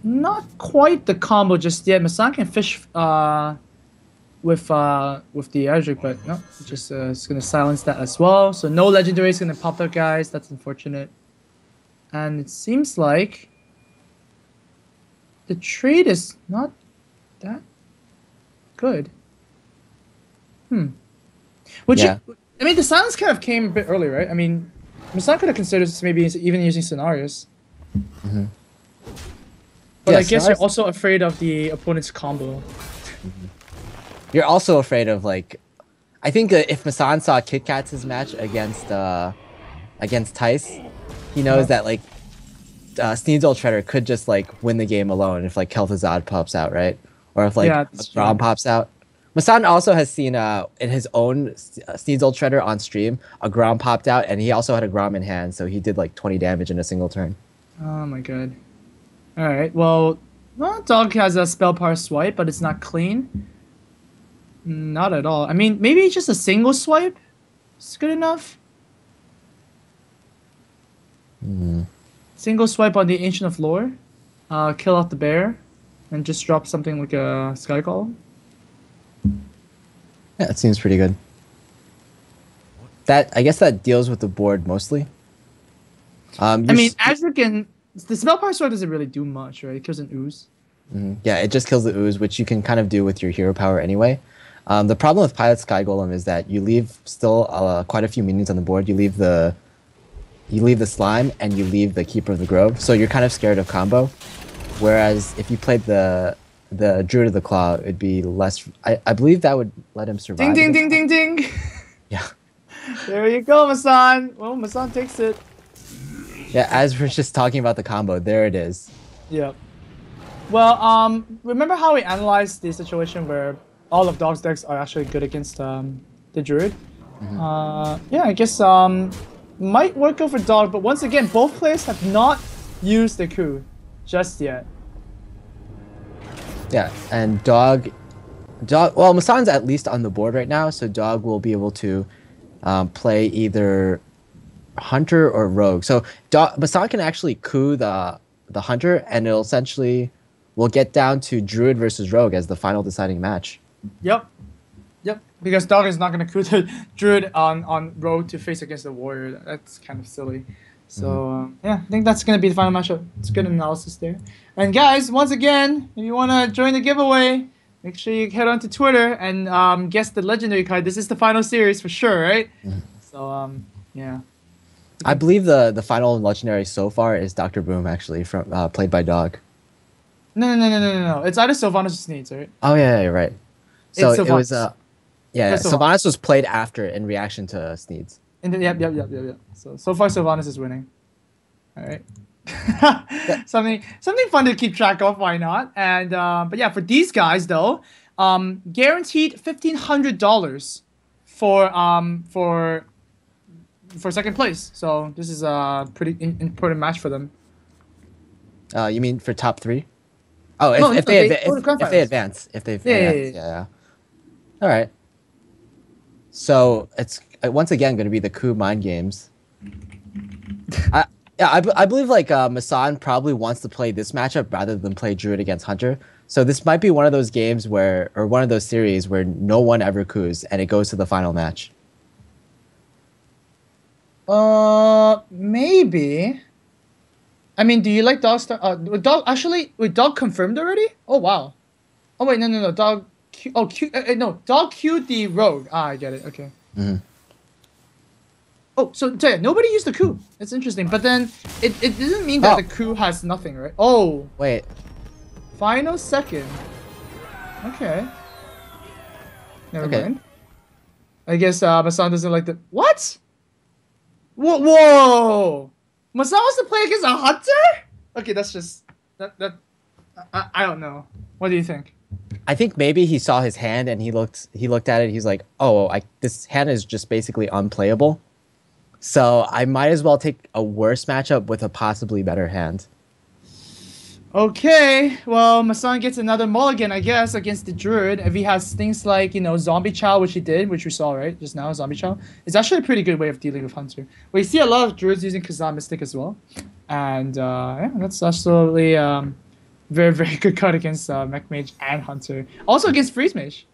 not quite the combo just yet. MASSAN can fish with the Edric, but no, just it's gonna silence that as well. So no legendary is gonna pop up, guys. That's unfortunate, and it seems like the trade is not that good. Would you? I mean, the silence kind of came a bit early, right? I mean, MASSAN could have considered maybe even using scenarios. But I guess you're also afraid of the opponent's combo. You're also afraid of like, I think if MASSAN saw Kit Kat's match against Tice, he knows that like Sneasel Shredder could just like win the game alone if like Kel'Thuzad pops out, right? Or if like Yeah, that's true. Rom pops out. MASSAN also has seen in his own Sneasel Shredder on stream, a Grom popped out, and he also had a Grom in hand, so he did like 20 damage in a single turn. Oh my god. Alright, well, Dog has a spell power swipe, but it's not clean. Not at all. I mean, maybe just a single swipe is good enough. Single swipe on the Ancient of Lore. Kill off the bear. And just drop something like a Sky Column. Yeah, it seems pretty good. I guess that deals with the board mostly. I mean, the spell power sword doesn't really do much, right? It kills an ooze. Yeah, it just kills the ooze, which you can kind of do with your hero power anyway. The problem with Pilot Sky Golem is that you leave still quite a few minions on the board. You leave the slime and you leave the Keeper of the Grove, so you're kind of scared of combo. Whereas if you played the Druid of the Claw, it'd be less. I believe that would let him survive. Ding ding ding ding ding. Yeah. There you go, MASSAN. Well, MASSAN takes it. Yeah, as we're just talking about the combo, there it is. Yep. Well, remember how we analyzed the situation where all of Dog's decks are actually good against the Druid? Yeah, I guess might work out for Dog, but once again, both players have not used the coup just yet. Yeah, and Dog. Well, MASSAN's at least on the board right now, so Dog will be able to play either Hunter or Rogue. So MASSAN can actually coup the Hunter, and it'll essentially will get down to Druid versus Rogue as the final deciding match. Yep. Because Dog is not going to coup the Druid on Rogue to face against the Warrior. That's kind of silly. So yeah, I think that's going to be the final matchup. It's good analysis there. And guys, once again, if you want to join the giveaway, make sure you head on to Twitter and guess the legendary card. This is the final series for sure, right? So yeah. I believe the final legendary so far is Dr. Boom, actually, from played by Dog. No. It's either Sylvanas or Sneeds, right? Oh yeah, you're right. So it's it was yeah, Sylvanas was played after in reaction to Sneeds. Yep. So far Sylvanas is winning. All right. something fun to keep track of. Why not? And but yeah, for these guys though, guaranteed $1,500 for second place. So this is a pretty important match for them. You mean for top 3? Oh, if they advance. Yeah. All right. So it's once again going to be the coup mind games. I believe like MASSAN probably wants to play this matchup rather than play Druid against Hunter. So this might be one of those games or one of those series where no one ever coups and it goes to the final match. Maybe. I mean, do you like Dog Star? Dog actually. Wait, Dog confirmed already? Oh wow. Oh wait, no. Dog. No. Dog queued the Rogue. I get it. Okay. Oh, so yeah, nobody used the coup. It's interesting, but then it doesn't mean that the coup has nothing, right? Oh. Wait. Final second. Okay. Never mind. I guess MASSAN doesn't like the what? Whoa! MASSAN wants to play against a Hunter? Okay, that's just that. I don't know. What do you think? I think maybe he saw his hand and he looked at it. He's like, oh, this hand is just basically unplayable. So I might as well take a worse matchup with a possibly better hand. Okay, well, MASSAN gets another mulligan, I guess, against the Druid. If he has things like, Zombie Chow, which he did, which we saw, right, just now, Zombie Chow. It's actually a pretty good way of dealing with Hunter. We see a lot of Druids using Kazan Mystic as well. And, yeah, that's absolutely very, very good card against Mech Mage and Hunter. Also against Freeze Mage.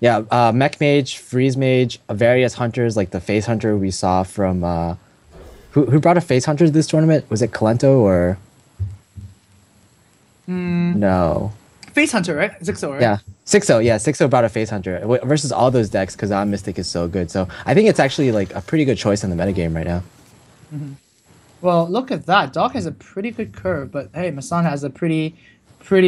Yeah, Mech Mage, Freeze Mage, various Hunters, like the Face Hunter we saw from... who brought a Face Hunter to this tournament? Was it Kalento or... No. Face Hunter, right? 6-0, right? Yeah. 6-0, yeah. 6-0 brought a Face Hunter. Versus all those decks, Kazan Mystic is so good. So I think it's actually like a pretty good choice in the metagame right now. Well, look at that. Dog has a pretty good curve, but hey, MASSAN has a pretty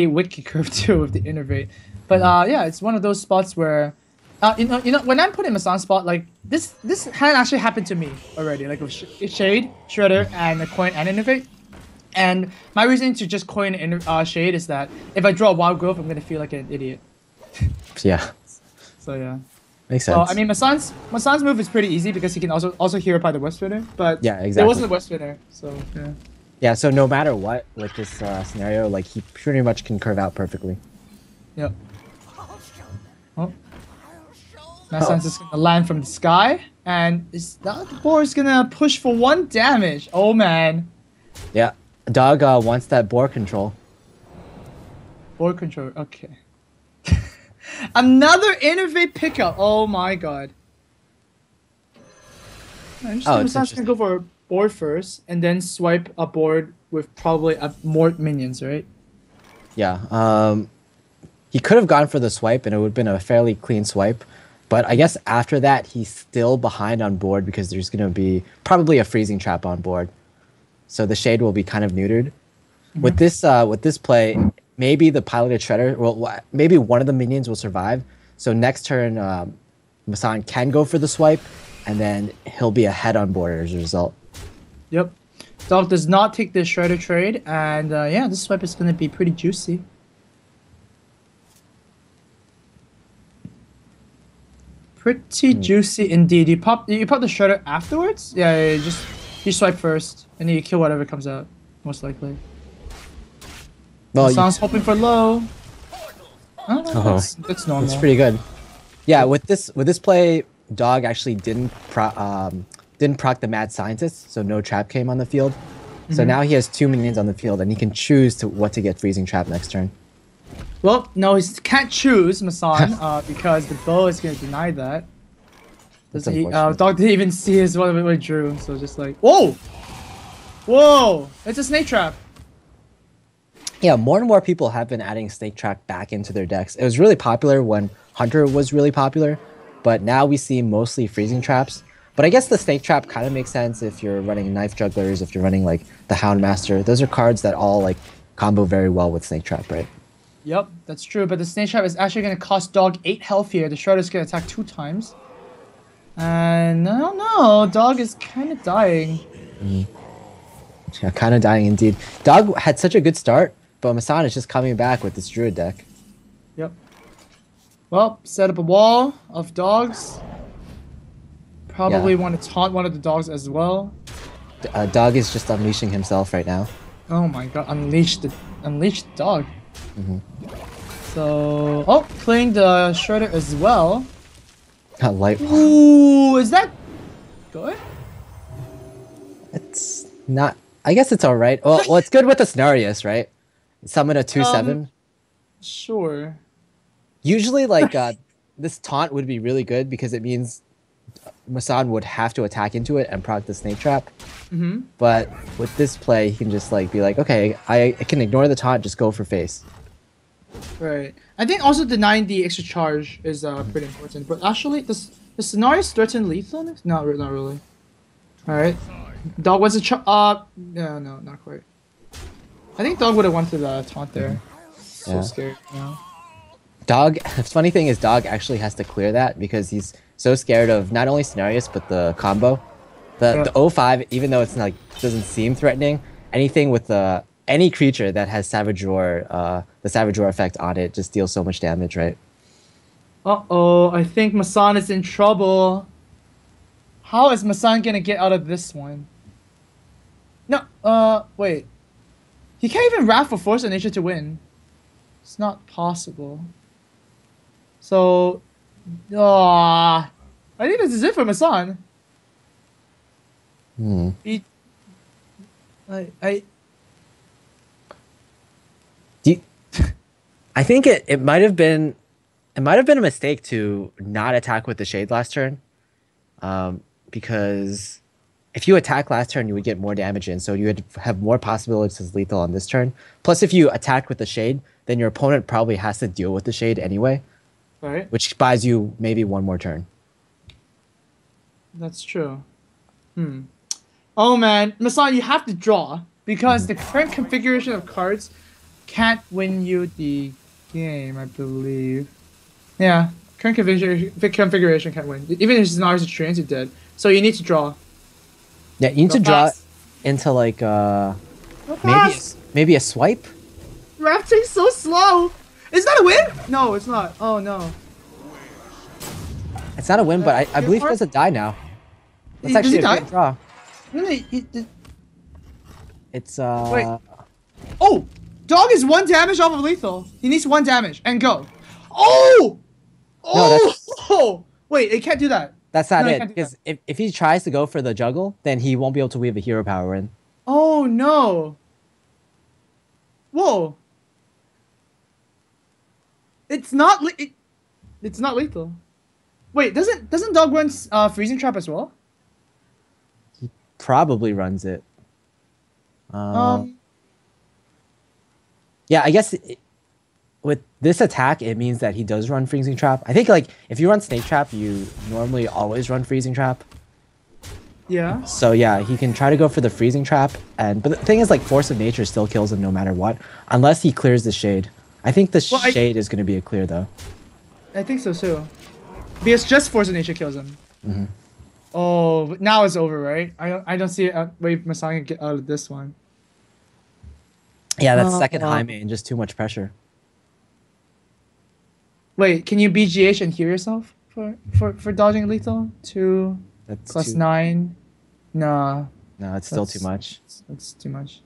wicked curve too with the Innervate. But yeah, it's one of those spots where when I'm put in Massan's spot, like this hand actually happened to me already, like with Shade, Shredder, and a coin and Innovate. And my reasoning to just coin Shade is that if I draw a Wild Growth, I'm gonna feel like an idiot. Yeah. So yeah. Makes sense. Well, I mean, Massan's move is pretty easy because he can also hero by the West Winner, but yeah, exactly. It wasn't the West Winner, so yeah. Yeah, so no matter what with this scenario, like he pretty much can curve out perfectly. Yep. Oh. MASSAN's just gonna land from the sky, and the boar is gonna push for 1 damage. Oh man. Yeah, Dog wants that boar control. Boar control, okay. Another Innovate pickup. Oh my god. MASSAN's gonna go for a board first, and then swipe a board with probably more minions, right? Yeah. He could have gone for the swipe, and it would have been a fairly clean swipe. But I guess after that, he's still behind on board because there's going to be probably a freezing trap on board. So the Shade will be kind of neutered. With this play, maybe the piloted Shredder, well, maybe one of the minions will survive. So next turn, MASSAN can go for the swipe, and then he'll be ahead on board as a result. Yep. Dog does not take the Shredder trade, and yeah, this swipe is going to be pretty juicy. Pretty juicy indeed. You pop the Shredder afterwards? Yeah, you swipe first, and then you kill whatever comes out, most likely. Well, Massan's hoping for low. Oh, that's normal. That's pretty good. Yeah, with this play, Dog actually didn't proc the Mad Scientist, so no trap came on the field. So now he has 2 minions on the field, and he can choose what to get freezing trap next turn. Well, no, he can't choose MASSAN because the bow is going to deny that. Dog didn't even see his what he drew, so just like, whoa! Whoa! It's a snake trap! Yeah, more and more people have been adding snake trap back into their decks. It was really popular when Hunter was really popular, but now we see mostly freezing traps. But I guess the snake trap kind of makes sense if you're running Knife Jugglers, if you're running like the Houndmaster. Those are cards that all like combo very well with snake trap, right? Yep, that's true, but the snake trap is actually going to cost Dog 8 health here. The Shredder's going to attack 2 times. And I don't know, Dog is kind of dying. Yeah, kind of dying indeed. Dog had such a good start, but MASSAN is just coming back with this Druid deck. Yep. Well, set up a wall of dogs. Probably want to taunt one of the dogs as well. Dog is just unleashing himself right now. Oh my god, unleash the dog. So, playing the Shredder as well. Light. Ooh, is that good? It's not. I guess it's all right. Well, it's good with the Scenarios, right? Summon a 2/7. Sure. Usually, like this taunt would be really good because it means MASSAN would have to attack into it and proc the snake trap. But with this play, he can just like be like, okay, I can ignore the taunt, just go for face. Right. I think also denying the extra charge is pretty important. But actually, the scenarios threaten lethal? Not really. All right. Dog was a no, not quite. I think Dog would have wanted the taunt there. So scared now. Dog. The funny thing is, Dog actually has to clear that because he's so scared of not only Scenarios but the combo. The 05, even though it's like doesn't seem threatening, anything with any creature that has Savage Roar, the Savage Roar effect on it just deals so much damage, right? Uh-oh, I think MASSAN is in trouble. How is MASSAN gonna get out of this one? No, wait. He can't even Wrath for Force of Nature to win. It's not possible. So, I think this is it for MASSAN. I think it might have been a mistake to not attack with the Shade last turn, because if you attack last turn, you would get more damage in, so you would have more possibilities as lethal on this turn. Plus, if you attack with the Shade, then your opponent probably has to deal with the Shade anyway, right? Which buys you maybe one more turn. That's true. Oh man, MASSAN, you have to draw because the current configuration of cards can't win you the game, I believe. Yeah, Current configuration can't win. Even if it's not as experience, it did. So you need to draw. Yeah, you need to draw into like maybe a swipe. Rafting's so slow. Is that a win? No, it's not. Oh no. It's not a win, but I believe he doesn't die now. That's actually a good draw. No, It's Wait. Oh! Dog is 1 damage off of lethal. He needs 1 damage and go. Oh! Oh! No, wait, it can't do that. That's not it. Because if he tries to go for the juggle, then he won't be able to weave a hero power in. Oh no. Whoa. It's not it's not lethal. Wait, doesn't Dog run freezing trap as well? He probably runs it. Yeah, I guess with this attack, it means that he does run freezing trap. I think like if you run snake trap, you normally always run freezing trap. Yeah. So yeah, he can try to go for the freezing trap, but the thing is like force of nature still kills him no matter what, unless he clears the shade. I think the shade is going to be a clear though. I think so too. Because just force of nature kills him. Mm-hmm. Oh, but now it's over, right? I don't see a way MASSAN can get out of this one. Yeah, that's second high main, just too much pressure. Wait, can you BGH and heal yourself for dodging lethal? 2 that's plus 9. Nah. No, it's still too much. That's too much.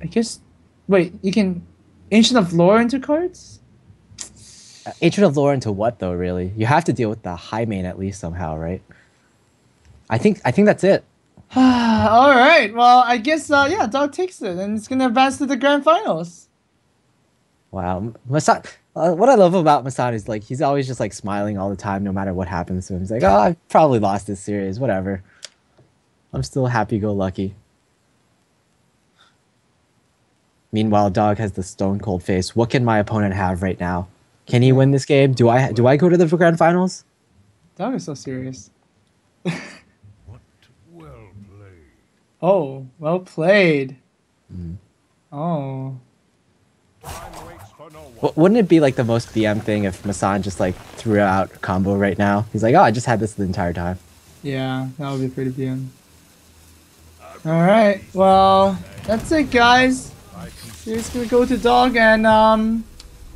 I guess. Wait, you can Ancient of Lore into cards? Ancient of Lore into what though? Really, you have to deal with the high main at least somehow, right? I think that's it. All right. Well, I guess yeah, Dog takes it, and it's gonna advance to the grand finals. Wow, MASSAN. What I love about MASSAN is like he's always just like smiling all the time, no matter what happens to him. He's like, oh, I probably lost this series, whatever. I'm still happy-go-lucky. Meanwhile, Dog has the stone cold face. What can my opponent have right now? Can he win this game? Do I go to the grand finals? Dog is so serious. What well played. Oh, well played. Mm. Oh. Time waits for no one. Wouldn't it be like the most BM thing if MASSAN just like threw out a combo right now? He's like, oh, I just had this the entire time. Yeah, that would be pretty BM. All right. Well, that's it, guys. He's gonna go to Dog, and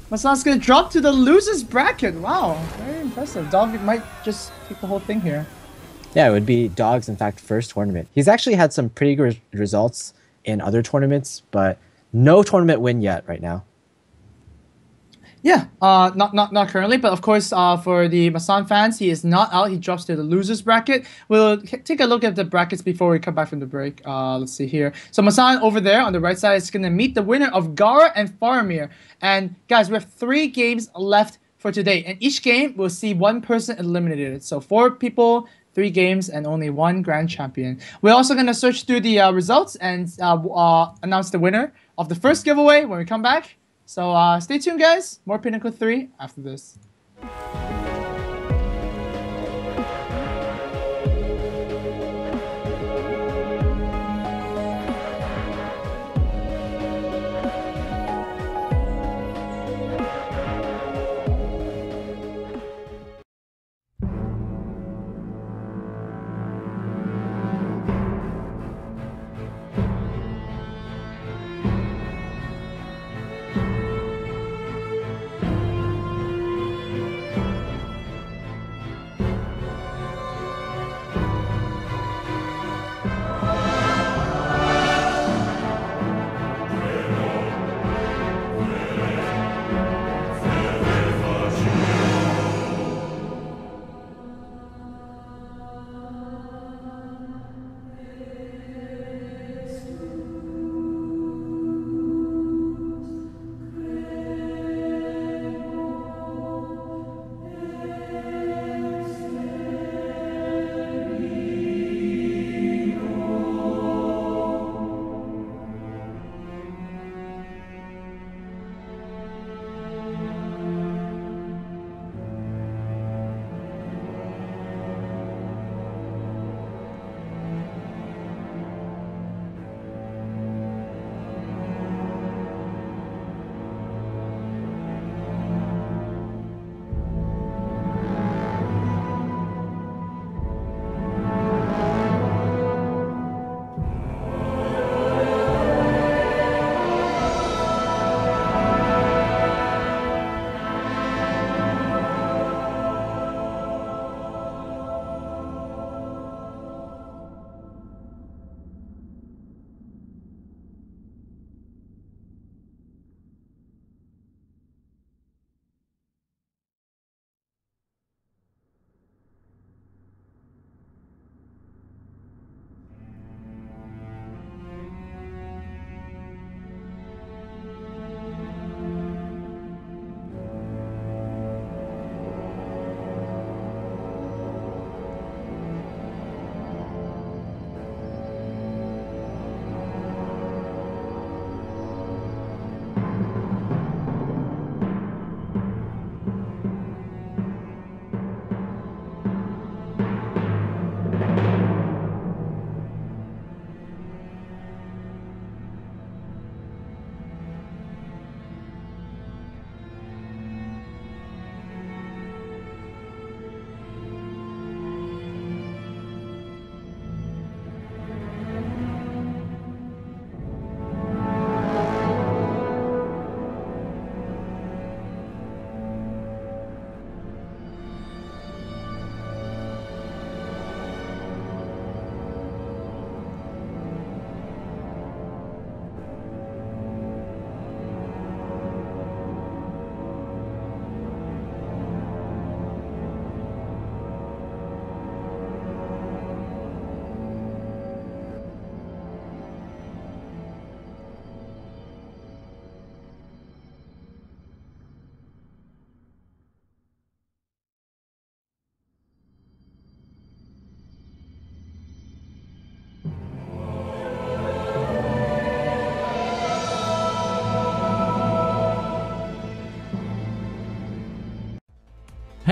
MASSAN's gonna drop to the losers bracket. Wow, very impressive. Dog might just take the whole thing here. Yeah, it would be Dog's, in fact, first tournament. He's actually had some pretty good results in other tournaments, but no tournament win yet right now. Yeah, not currently, but of course, for the MASSAN fans, he is not out. He drops to the losers bracket. We'll take a look at the brackets before we come back from the break. Let's see here. So MASSAN over there on the right side is gonna meet the winner of GAARA and FARAMIR. And guys, we have 3 games left for today, and each game will see 1 person eliminated. So 4 people, 3 games, and only 1 grand champion. We're also gonna search through the results and announce the winner of the first giveaway when we come back. So stay tuned, guys. More Pinnacle 3 after this.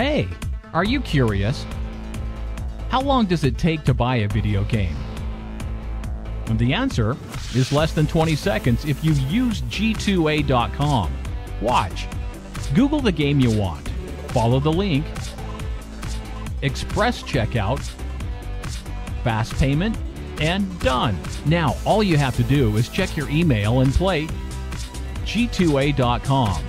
Hey, are you curious? How long does it take to buy a video game? And the answer is less than 20 seconds if you use G2A.com. Watch. Google the game you want. Follow the link. Express checkout. Fast payment. And done. Now, all you have to do is check your email and play. G2A.com.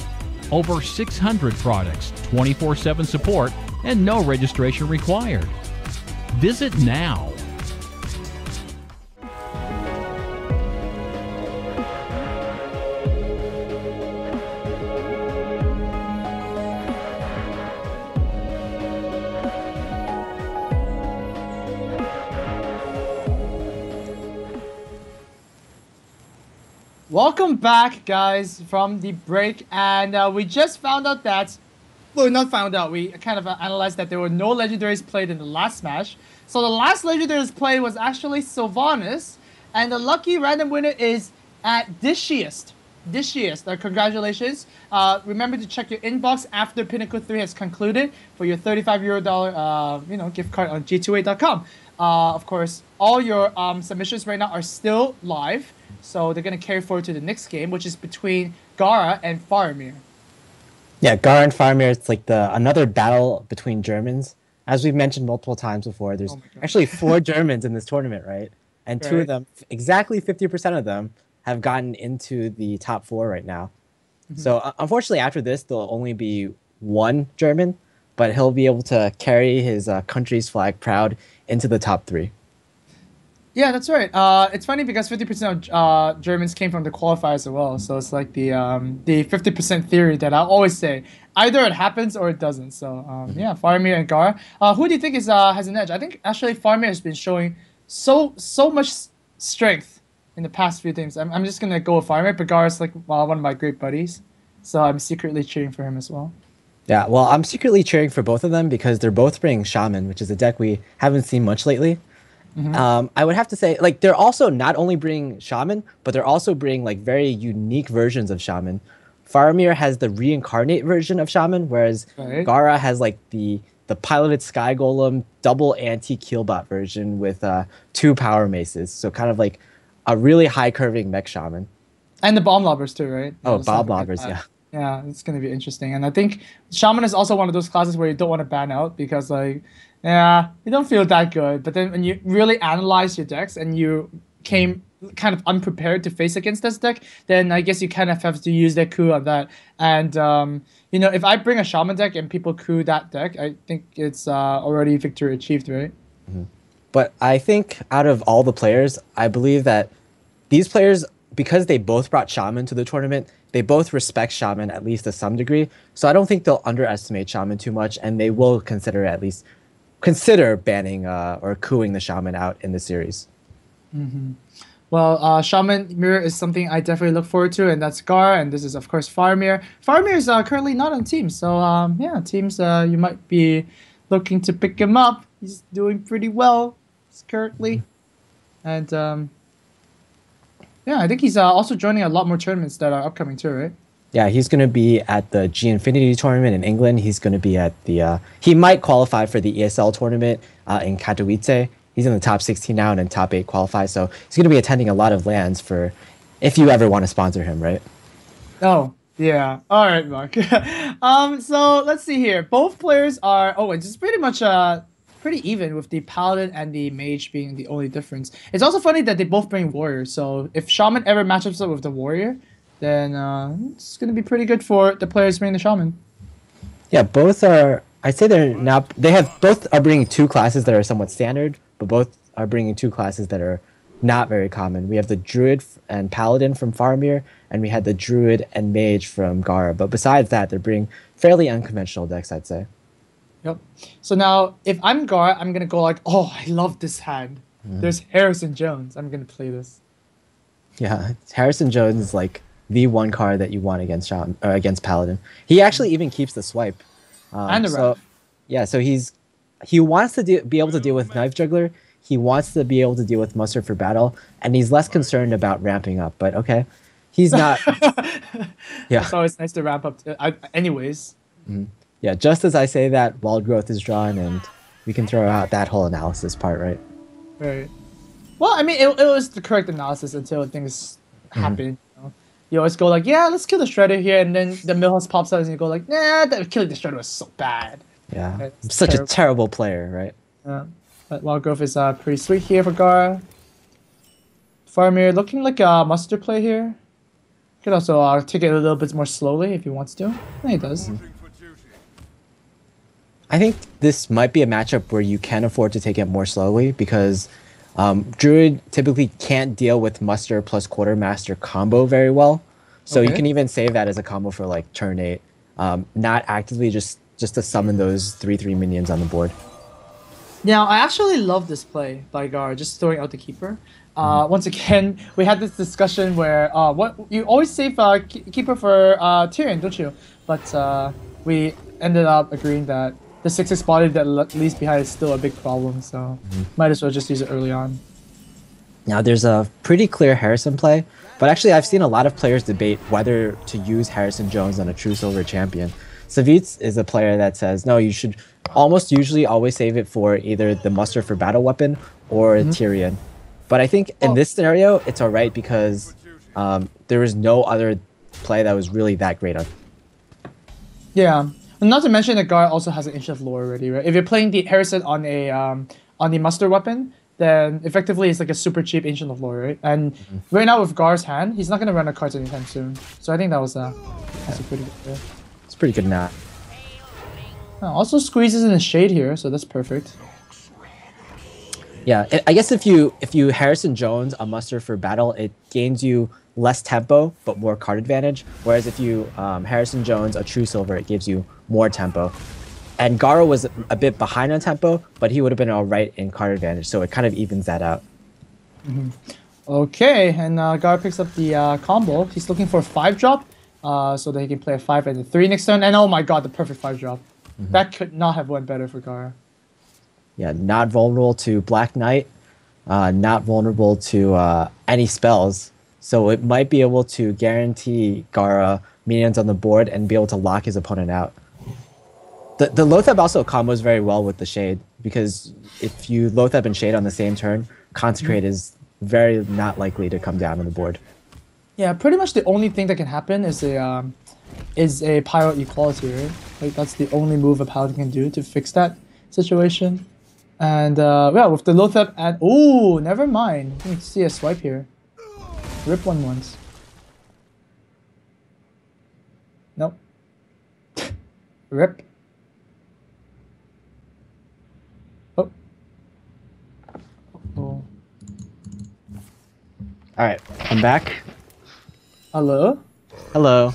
Over 600 products, 24/7 support, and no registration required. Visit now. Welcome back, guys, from the break, and we just found out that, well, not found out, we kind of analyzed that there were no legendaries played in the last Smash. So the last legendaries played was actually Sylvanas, and the lucky random winner is at Dishiest. Congratulations. Remember to check your inbox after Pinnacle 3 has concluded for your $35 gift card on G2A.com. Of course, all your submissions right now are still live. So they're going to carry forward to the next game, which is between GAARA and FARAMIR. Yeah, GAARA and FARAMIR, it's like another battle between Germans. As we've mentioned multiple times before, there's actually 4 Germans in this tournament, right? And 2 of them, exactly 50% of them, have gotten into the top 4 right now. So unfortunately, after this, there'll only be 1 German, but he'll be able to carry his country's flag proud into the top 3. Yeah, that's right. It's funny because 50% of Germans came from the qualifiers as well. So it's like the 50% theory that I always say. Either it happens or it doesn't. So yeah, FARAMIR and GAARA. Who do you think has an edge? I think actually FARAMIR has been showing so much strength in the past few things. I'm just gonna go with FARAMIR, but GAARA is like one of my great buddies. So I'm secretly cheering for him as well. Yeah, well, I'm secretly cheering for both of them because they're both bringing Shaman, which is a deck we haven't seen much lately. I would have to say, like, they're also not only bringing Shaman, but they're also bringing like very unique versions of Shaman. FARAMIR has the reincarnate version of Shaman, whereas GAARA has like the piloted Sky Golem double anti-Keelbot version with 2 power maces. So kind of like a really high curving mech Shaman. And the bomb lobbers too, right? Oh, bomb lobbers, yeah. Yeah, it's gonna be interesting. And I think Shaman is also one of those classes where you don't want to ban out because like, yeah, you don't feel that good. But then when you really analyze your decks and you came kind of unprepared to face against this deck, then I guess you kind of have to use that coup on that. And if I bring a Shaman deck and people coup that deck, I think it's already victory achieved, right? But I think out of all the players, I believe that these players, because they both brought Shaman to the tournament, they both respect Shaman at least to some degree. So I don't think they'll underestimate Shaman too much, and they will consider banning or cooing the Shaman out in the series. Well, Shaman Mirror is something I definitely look forward to, and that's GAARA, and this is, of course, FARAMIR. FARAMIR is currently not on Teams, so yeah, Teams, you might be looking to pick him up. He's doing pretty well currently. And yeah, I think he's also joining a lot more tournaments that are upcoming too, right? Yeah, he's going to be at the G Infinity tournament in England. He's going to be at the... he might qualify for the ESL tournament in Katowice. He's in the top 16 now and in top 8 qualify. So he's going to be attending a lot of LANs for if you ever want to sponsor him, right? Oh, yeah. All right, Mark. So let's see here. Both players are... Oh, it's just pretty much pretty even with the Paladin and the Mage being the only difference. It's also funny that they both bring Warrior. So if Shaman ever matches up with the Warrior, then it's going to be pretty good for the players bringing the Shaman. Yeah, both are... I'd say they're now... both are bringing 2 classes that are somewhat standard, but both are bringing 2 classes that are not very common. We have the Druid and Paladin from FARAMIR, and we had the Druid and Mage from GAARA. But besides that, they're bringing fairly unconventional decks, I'd say. Yep. So now, if I'm GAARA, I'm going to go like, oh, I love this hand. There's Harrison Jones. I'm going to play this. Yeah, Harrison Jones is like the one card that you want against against Paladin. He actually even keeps the swipe. And the ref. Yeah, so he wants to be able to deal with Knife Juggler. He wants to be able to deal with Muster for Battle, and he's less concerned about ramping up. But okay, he's not. Yeah, it's always nice to ramp up. Anyways. Yeah, just as I say that, wild growth is drawn, and we can throw out that whole analysis part, right? Right. Well, I mean, it was the correct analysis until things happen. You know? You always go like, yeah, let's kill the Shredder here, and then the Millhouse pops out, and you go like, nah, killing the Shredder was so bad. Yeah, Right, I'm such a terrible player, right? Yeah. But wild growth is pretty sweet here for GAARA. FARAMIR looking like a mustard play here. Could also take it a little bit more slowly if he wants to. Yeah, he does. I think this might be a matchup where you can afford to take it more slowly because Druid typically can't deal with Muster plus Quartermaster combo very well. So you can even save that as a combo for like turn 8. Not actively, just to summon those 3/3 minions on the board. Now, I actually love this play by GAARA, just throwing out the Keeper. Once again, we had this discussion where what you always save Keeper for Tyrion, don't you? But we ended up agreeing that the 6/6 body that leaves behind is still a big problem, so might as well just use it early on. Now, there's a pretty clear Harrison play, but actually I've seen a lot of players debate whether to use Harrison Jones on a true silver champion. Savitz is a player that says, no, you should almost usually always save it for either the muster for battle weapon or Tyrion. But I think in this scenario, it's all right because there was no other play that was really that great on. Yeah, and not to mention that GAARA also has an Inch of Lore already, right? If you're playing the Harrison on the muster weapon, then effectively it's like a super cheap Ancient of Lore, right? And right now with GAARA's hand, he's not gonna run out of cards anytime soon. So I think that was also pretty good play. It's pretty good now. Also squeezes in the shade here, so that's perfect. Yeah, I guess if you Harrison Jones a muster for battle, it gains you less tempo but more card advantage. Whereas if you Harrison Jones a true silver, it gives you more tempo. And GAARA was a bit behind on tempo, but he would have been all right in card advantage, so it kind of evens that out. Okay, and GAARA picks up the combo. He's looking for a 5-drop, so that he can play a 5 and a 3 next turn. And oh my god, the perfect 5-drop. That could not have went better for GAARA. Yeah, not vulnerable to Black Knight, not vulnerable to any spells. So it might be able to guarantee GAARA minions on the board and be able to lock his opponent out. The Lothab also combos very well with the Shade, because if you Lothab and Shade on the same turn, Consecrate is very not likely to come down on the board. Yeah, pretty much the only thing that can happen is a Pyro Equality, right? Like that's the only move a Paladin can do to fix that situation. And yeah, with the Lothab and ooh, never mind. You can see a swipe here. Rip one once. Nope. Rip. Oh. Oh. All right, I'm back. Hello? Hello.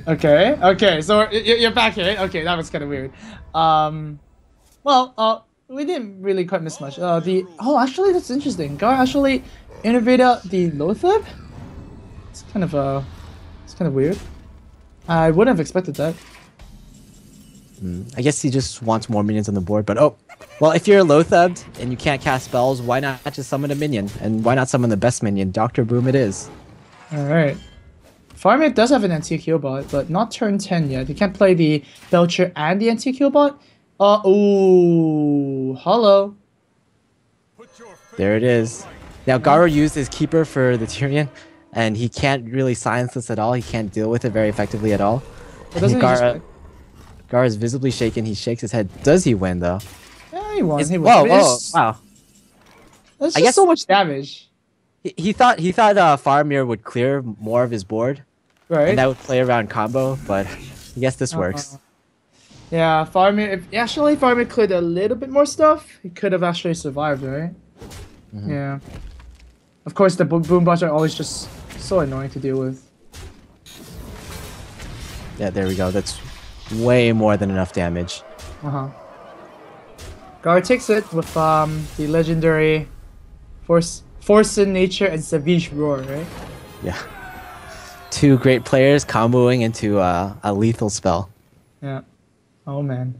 Okay, okay, so you're back here. Okay, that was kind of weird. Well, we didn't really quite miss much. Oh, actually, that's interesting. GAARA actually innovated the Lothab. It's kind of weird. I wouldn't have expected that. I guess he just wants more minions on the board, but oh, well, if you're Lothabbed and you can't cast spells, why not just summon a minion? And why not summon the best minion? Dr. Boom it is. Alright. FARAMIR does have an anti-Q bot, but not turn 10 yet. He can't play the Belcher and the anti-Q bot. Ooh, hello. There it is. Now, GAARA used his Keeper for the Tyrion, and he can't really silence this at all. He can't deal with it very effectively at all. GAARA is visibly shaken. He shakes his head. Does he win, though? Yeah, he won. Whoa, wow. That's just so much damage. He thought FARAMIR would clear more of his board, right? And that would play around combo, but I guess this works. Yeah, FARAMIR. If actually FARAMIR cleared a little bit more stuff, he could have actually survived, right? Yeah. Of course, the boom bots are always just so annoying to deal with. Yeah, there we go. That's way more than enough damage. GAARA takes it with the legendary Force in Nature and Savage Roar, right? Yeah. Two great players comboing into a lethal spell. Yeah. Oh man.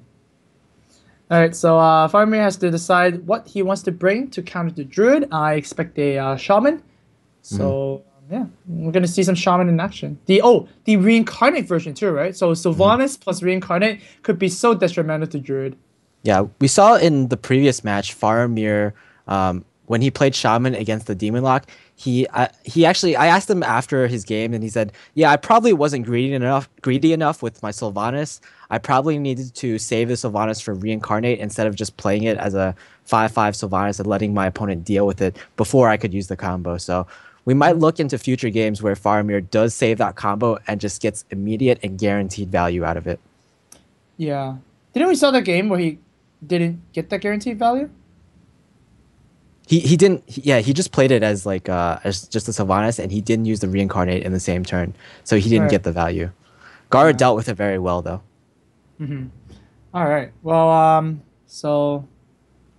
Alright, so FARAMIR has to decide what he wants to bring to counter the Druid. I expect a Shaman. So Yeah, we're gonna see some Shaman in action. The reincarnate version too, right? So Sylvanas plus reincarnate could be so detrimental to Druid. Yeah, we saw in the previous match, Faramir, when he played Shaman against the Demon Lock, he actually, I asked him after his game, and he said, "Yeah, I probably wasn't greedy enough with my Sylvanas. I probably needed to save the Sylvanas for reincarnate instead of just playing it as a 5/5 Sylvanas and letting my opponent deal with it before I could use the combo." So we might look into future games where Faramir does save that combo and just gets immediate and guaranteed value out of it. Yeah, didn't we saw that game where he didn't get that guaranteed value? He didn't. Yeah, he just played it as like as just a Sylvanas, and he didn't use the reincarnate in the same turn, so he didn't Right. get the value. GAARA dealt with it very well, though. All right. Well, so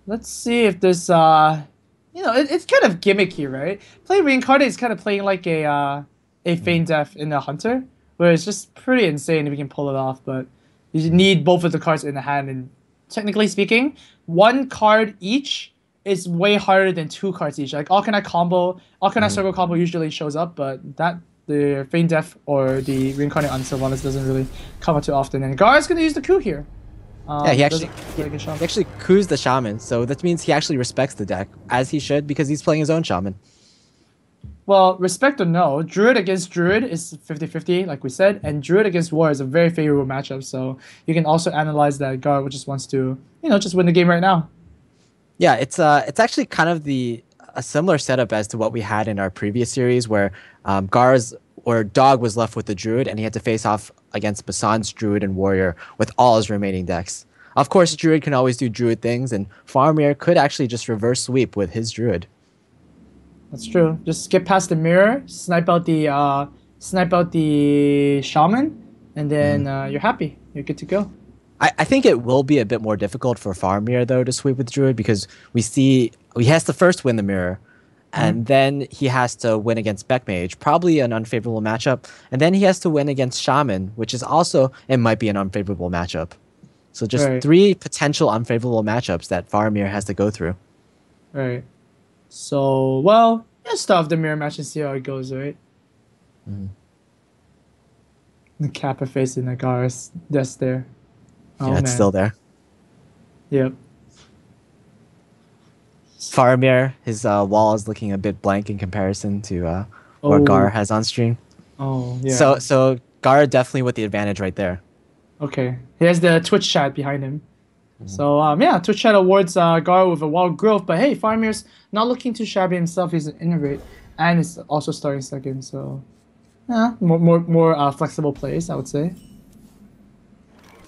let's see if this it's kind of gimmicky, right? Play reincarnate is kind of playing like a feign death in the hunter, where it's just pretty insane if you can pull it off, but you need both of the cards in the hand, and technically speaking, one card each is way harder than two cards each. Like Alkanite circle combo usually shows up, but the feign death or the reincarnate on Sylvanas doesn't really come up too often. And GAARA's gonna use the coup here. Yeah, he actually Shaman. he actually coups the Shaman, so that means he actually respects the deck, as he should, because he's playing his own Shaman. Well, respect or no, Druid against Druid is 50-50, like we said, and Druid against War is a very favorable matchup, so you can also analyze that GAARA just wants to, just win the game right now. Yeah, it's actually kind of a similar setup as to what we had in our previous series, where GAARA's or Dog was left with the Druid, and he had to face off against MASSAN's Druid and Warrior with all his remaining decks. Of course, Druid can always do Druid things, and Faramir could actually just reverse sweep with his Druid. That's true. Just get past the mirror, snipe out the Shaman, and then you're happy. You're good to go. I think it will be a bit more difficult for Faramir, though, to sweep with Druid, because he has to first win the mirror, and then he has to win against Beckmage, probably an unfavorable matchup, and then he has to win against Shaman, which is also, it might be an unfavorable matchup. So just Right. 3 potential unfavorable matchups that Faramir has to go through. Right. So, well, let's start off the mirror match and see how it goes, right? The Kappa facing the GAARA's desk there. Oh, Yeah, it's man. still there. Yep. Faramir, his wall is looking a bit blank in comparison to what Oh. GAARA has on stream. Oh, yeah. So GAARA definitely with the advantage right there. Okay. He has the Twitch chat behind him. So, yeah, Twitch chat awards GAARA with a wild growth, but hey, Faramir's not looking too shabby himself. He's an innovate, and is also starting second, so yeah, more flexible plays, I would say.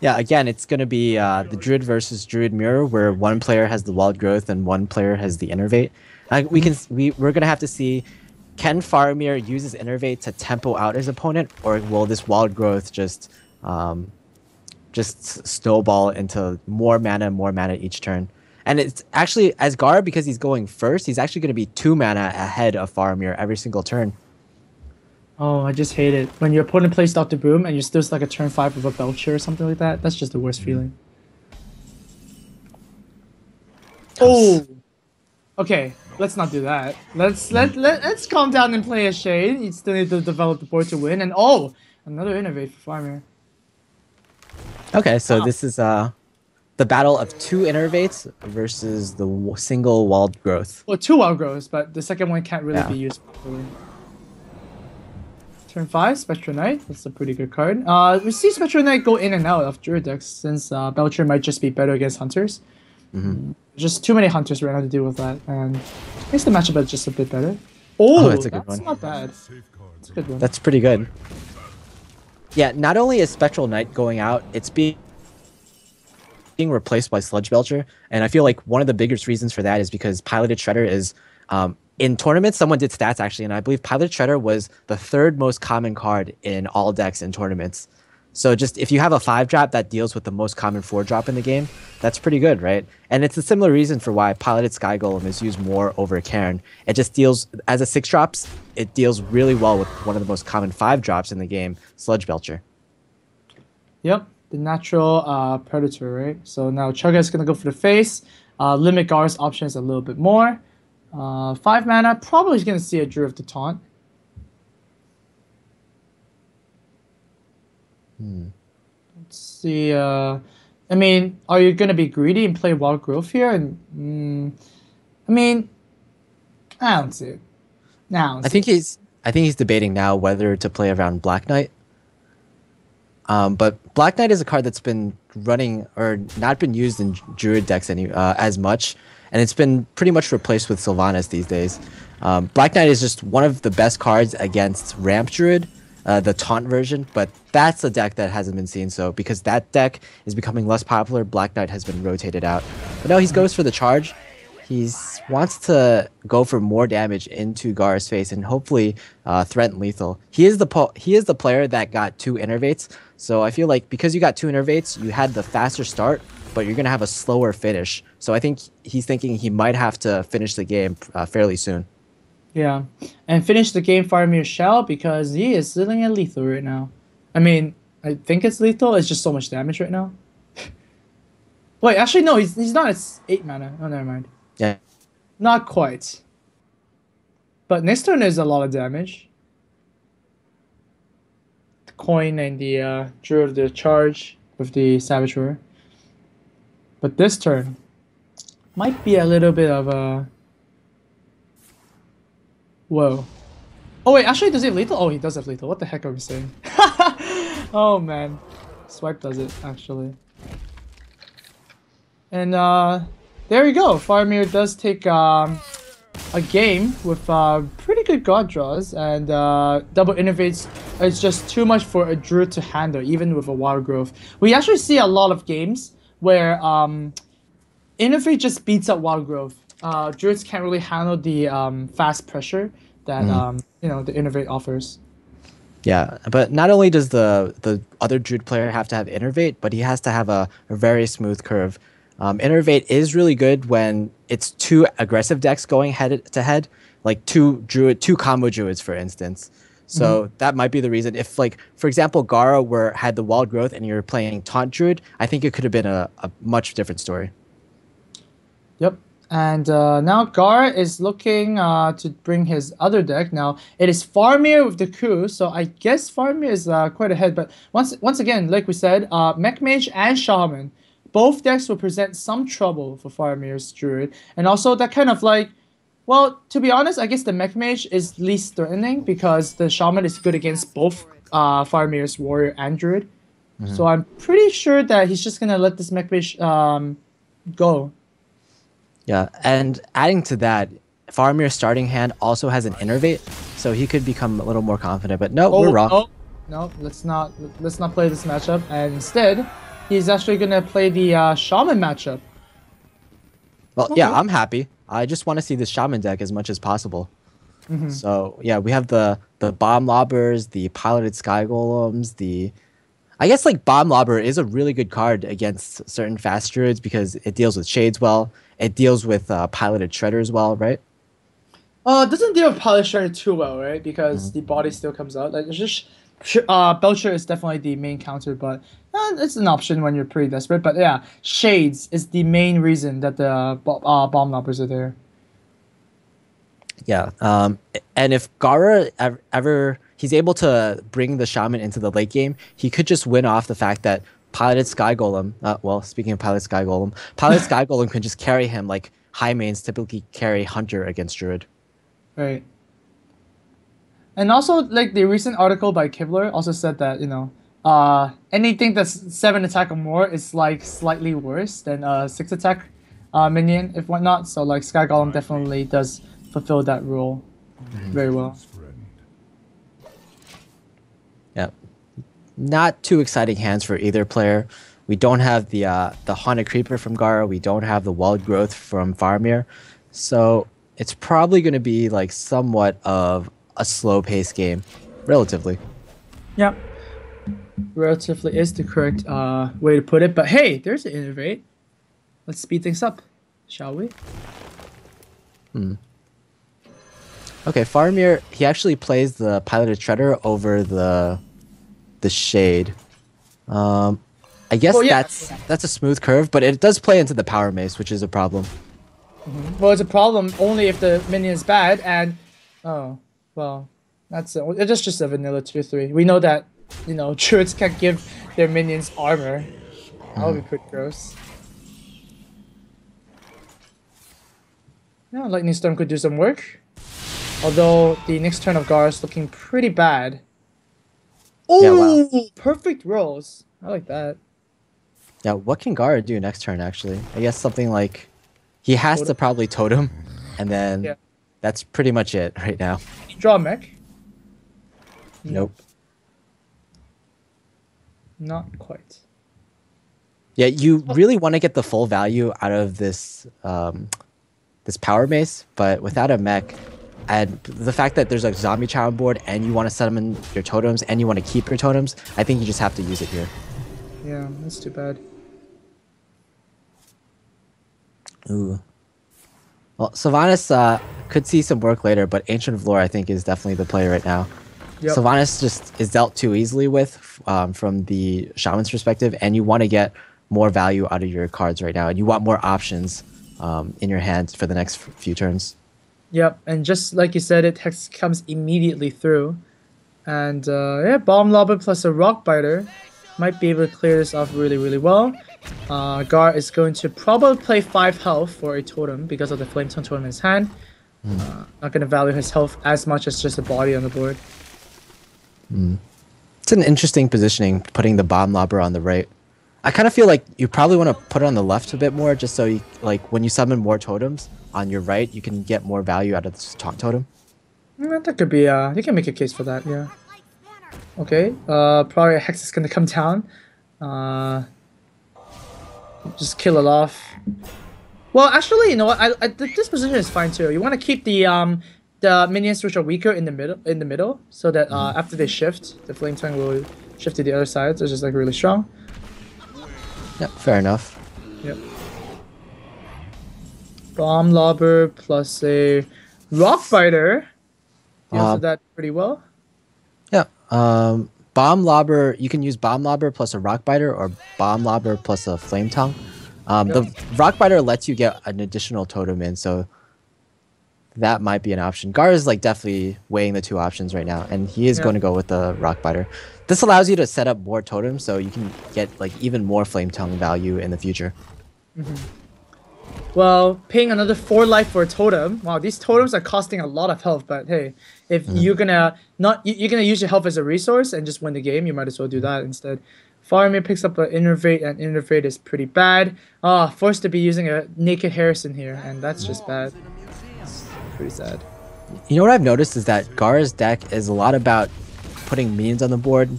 Yeah, again, it's going to be the Druid versus Druid mirror, where one player has the wild growth and one player has the innervate. We're going to have to see, can Faramir use his innervate to tempo out his opponent, or will this wild growth just snowball into more mana each turn? And it's actually, as GAARA, because he's going first, he's actually going to be 2 mana ahead of Faramir every single turn. Oh, I just hate it. When your opponent plays Dr. Boom and you're still like a turn 5 of a Belcher or something like that, that's just the worst feeling. Oh! Okay, let's not do that. Let's calm down and play a Shade. You still need to develop the board to win. And another innovate for Faramir. Okay, so this is the battle of 2 innervates versus the single wild growth. Well, 2 wild growths, but the second one can't really be used properly. Turn 5, Spectral Knight. That's a pretty good card. We see Spectral Knight go in and out of Druid decks since Belcher might just be better against Hunters. Just too many Hunters right now to deal with that, and makes the matchup just a bit better. Oh, that's a good one. Not bad. That's a good one. That's pretty good. Yeah, not only is Spectral Knight going out, it's being replaced by Sludge Belcher, and I feel like one of the biggest reasons for that is because Piloted Shredder is in tournaments. Someone did stats actually, and I believe Piloted Shredder was the 3rd most common card in all decks in tournaments. So just if you have a 5-drop that deals with the most common 4-drop in the game, that's pretty good, right? And it's a similar reason for why Piloted Sky Golem is used more over Cairn. It just deals, as a 6-drops, it deals really well with one of the most common 5-drops in the game, Sludge Belcher. Yep, the natural Predator, right? So now Chugga is going to go for the face. Limit GAARA's options a little bit more. 5 mana, probably going to see a Druid of the Taunt. Let's see. I mean, are you gonna be greedy and play Wild Growth here? And I mean, I don't see it. Now I think he's debating now whether to play around Black Knight. But Black Knight is a card that's been running or not been used in Druid decks as much, and it's been pretty much replaced with Sylvanas these days. Black Knight is just one of the best cards against Ramp Druid, the taunt version, but that's a deck that hasn't been seen. So because that deck is becoming less popular, Black Knight has been rotated out. But no, he goes for the charge. He wants to go for more damage into GAARA's face and hopefully threaten lethal. He is the player that got 2 innervates. So I feel like because you got 2 innervates, you had the faster start, but you're gonna have a slower finish. So I think he's thinking he might have to finish the game fairly soon. Yeah, and finish the game Faramir shall because he is sitting at lethal right now. I mean, I think it's lethal. It's just so much damage right now. Wait, actually no, he's not. It's 8 mana. Oh, never mind. Yeah. Not quite. But next turn is a lot of damage. The coin and the Druid the charge with the Savage Roar. But this turn might be a little bit of a... Whoa. Oh wait, actually does he have lethal? Oh, he does have lethal. What the heck are we saying? Oh man. Swipe does it, actually. And there you go. Faramir does take a game with pretty good god draws, and double innervates is just too much for a druid to handle, even with a wild growth. We actually see a lot of games where innervate just beats up wild growth. Druids can't really handle the fast pressure that you know, the innervate offers. Yeah, but not only does the other druid player have to have innervate, but he has to have a very smooth curve. Innervate is really good when it's 2 aggressive decks going head to head, like 2 combo druids, for instance. So that might be the reason. If, like, for example, GAARA had the wild growth and you're playing taunt druid, I think it could have been a much different story. Yep. And now GAARA is looking to bring his other deck. Now it is Faramir with the coup, so I guess Faramir is quite ahead. But once again, like we said, Mech Mage and Shaman, both decks will present some trouble for Faramir's Druid. And also that kind of like, well, to be honest, I guess the Mech Mage is least threatening because the Shaman is good against both Faramir's Warrior and Druid. So I'm pretty sure that he's just gonna let this Mech Mage go. Yeah, and adding to that, Faramir's starting hand also has an innervate, so he could become a little more confident. But no, we're wrong. No, let's not play this matchup. And instead, he's actually gonna play the Shaman matchup. Well, yeah, I'm happy. I just want to see the Shaman deck as much as possible. So yeah, we have the Bomb Lobbers, the Piloted Sky Golems, I guess like Bomb Lobber is a really good card against certain fast druids because it deals with shades well. It deals with Piloted Shredder as well, right? It doesn't deal with Piloted Shredder too well, right? Because the body still comes out. Like, it's just Belcher is definitely the main counter, but it's an option when you're pretty desperate. But yeah, shades is the main reason that the Bomb Lobbers are there. Yeah, and if GAARA ever he's able to bring the Shaman into the late game, he could just win off the fact that Piloted Sky Golem, well, speaking of Piloted Sky Golem, Piloted Sky Golem can just carry him like high mains typically carry Hunter against Druid. Right. And also, like, the recent article by Kibler also said that, you know, anything that's 7 attack or more is, like, slightly worse than 6 attack minion, if whatnot. So, like, Sky Golem definitely does fulfill that role very well. Yeah. Not too exciting hands for either player. We don't have the Haunted Creeper from GAARA. We don't have the Wild Growth from Faramir. So it's probably going to be like somewhat of a slow-paced game, relatively. Yeah. Relatively is the correct way to put it. But hey, there's an innervate. Let's speed things up, shall we? Okay, Faramir, he actually plays the Piloted Shredder over the Shade. I guess that's a smooth curve, but it does play into the Power Mace, which is a problem. Well, it's a problem only if the minion is bad, and oh, well, that's just a vanilla 2-3. We know that druids can't give their minions armor. That would be pretty gross. Yeah, Lightning Storm could do some work. Although the next turn of GAARA is looking pretty bad. Oh, Yeah, wow. perfect rolls. I like that. Yeah, what can GAARA do next turn, actually? I guess something like... He has to probably totem, and then that's pretty much it right now. Draw a mech. Nope. Not quite. Yeah, you really want to get the full value out of this this power mace, but without a mech, and the fact that there's a zombie chow on board, and you want to summon your totems, and you want to keep your totems, I think you just have to use it here. Yeah, that's too bad. Ooh. Well, Sylvanas could see some work later, but Ancient of Lore, I think, is definitely the play right now. Yep. Sylvanas just is dealt too easily with from the Shaman's perspective, and you want to get more value out of your cards right now, and you want more options in your hand for the next few turns. Yep, and just like you said, it Hex comes immediately through. And yeah, Bomb Lobber plus a Rock Biter might be able to clear this off really, really well. GAARA is going to probably play 5 health for a totem because of the Flame Tongue totem in his hand. Not going to value his health as much as just a body on the board. It's an interesting positioning, putting the Bomb Lobber on the right. I kind of feel like you probably want to put it on the left a bit more, just so you, like, when you summon more totems on your right, you can get more value out of this top totem. That could be, you can make a case for that, yeah. Okay, probably a Hex is going to come down. Just kill it off. Well, actually, you know what? This position is fine too. You want to keep the minions which are weaker in the middle, so that after they shift, the Flame Tongue will shift to the other side. So it's just like really strong. Yep, fair enough. Yep. Bomb Lobber plus a Rock Biter. Deals with that pretty well. Yeah. Bomb Lobber, you can use Bomb Lobber plus a Rock Biter or Bomb Lobber plus a Flame Tongue. The Rock Biter lets you get an additional totem in, so that might be an option. GAARA is like definitely weighing the two options right now, and he is going to go with the Rock Biter. This allows you to set up more totems, so you can get like even more Flame Tongue value in the future. Well, paying another 4 life for a totem. Wow, these totems are costing a lot of health. But hey, if you're gonna you're gonna use your health as a resource and just win the game, you might as well do that instead. Faramir picks up an Innervate, and Innervate is pretty bad. Forced to be using a Naked Harrison here, and that's just bad. It's pretty sad. You know what I've noticed is that GAARA's deck is a lot about putting minions on the board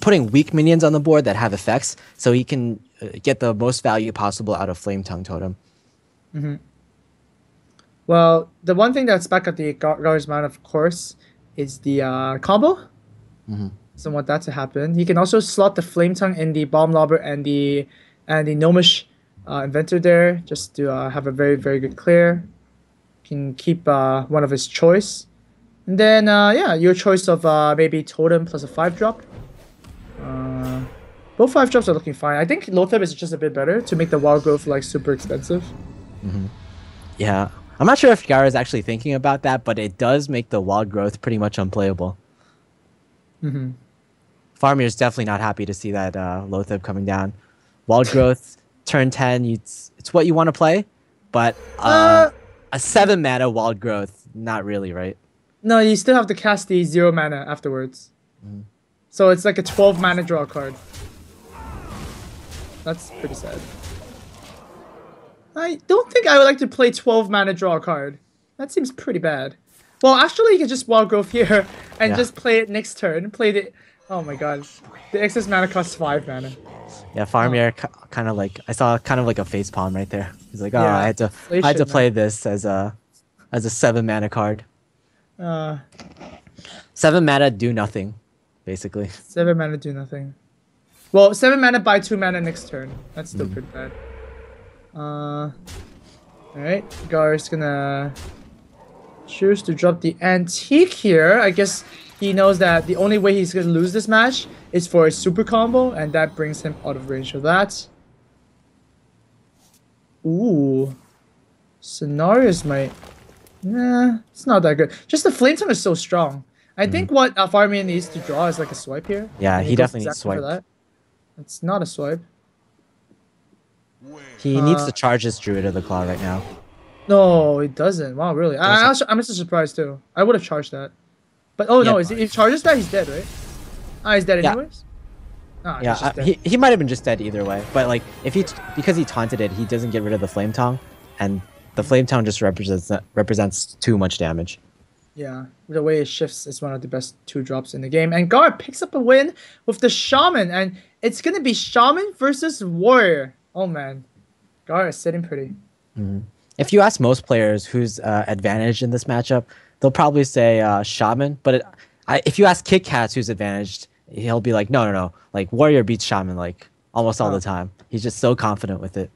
putting weak minions on the board that have effects, so he can get the most value possible out of Flame Tongue Totem. Well, the one thing that's back at the GAARA's mind, of course, is the combo. Doesn't want that to happen. He can also slot the Flame Tongue in the Bomb Lobber and the Gnomish Inventor there, just to have a very, very good clear. Can keep one of his choice. And then, yeah, your choice of maybe Totem plus a 5-drop. Both 5-drops are looking fine. I think Lotheb is just a bit better to make the Wild Growth like super expensive. Yeah, I'm not sure if GAARA is actually thinking about that, but it does make the Wild Growth pretty much unplayable. Faramir is definitely not happy to see that Lotheb coming down. Wild Growth, turn 10, it's what you want to play, but a 7 mana Wild Growth, not really, right? No, you still have to cast the 0 mana afterwards. So it's like a 12 mana draw card. That's pretty sad. I don't think I would like to play 12 mana draw a card. That seems pretty bad. Well, actually, you can just Wild Growth here and just play it next turn. Play the... Oh my god. The excess mana costs 5 mana. Yeah, Faramir kind of like... I saw kind of like a facepalm right there. He's like, oh, Yeah, I had to play this as a 7 mana card. 7 mana do nothing, basically. 7 mana do nothing. Well, 7 mana buy 2 mana next turn. That's still pretty bad. Alright, GAARA's gonna choose to drop the Antique here. I guess he knows that the only way he's gonna lose this match is for a super combo, and that brings him out of range of that. Ooh. Scenarios might... Nah, it's not that good. Just the Flame Tongue is so strong. I think what Faramir needs to draw is like a swipe here. Yeah, And he goes definitely needs exactly for swipe. that. It's not a swipe. He needs to charge his Druid of the Claw right now. No, it doesn't. Wow, really? I'm just surprised too. I would have charged that. But oh no, Yeah. if he charges that, he's dead, right? Ah, he's dead Yeah. anyways? Ah, he's Yeah, just dead. he might have been just dead either way. But like, if because he taunted it, he doesn't get rid of the Flame Tongue, and the Flame Tongue just represents too much damage. Yeah, the way it shifts is one of the best 2-drops in the game. And GAARA picks up a win with the Shaman, and it's gonna be Shaman versus Warrior. Oh man, GAARA is sitting pretty. If you ask most players who's advantaged in this matchup, they'll probably say Shaman. But if you ask Kit Kats who's advantaged, he'll be like, no. Like, Warrior beats Shaman like almost all the time. He's just so confident with it.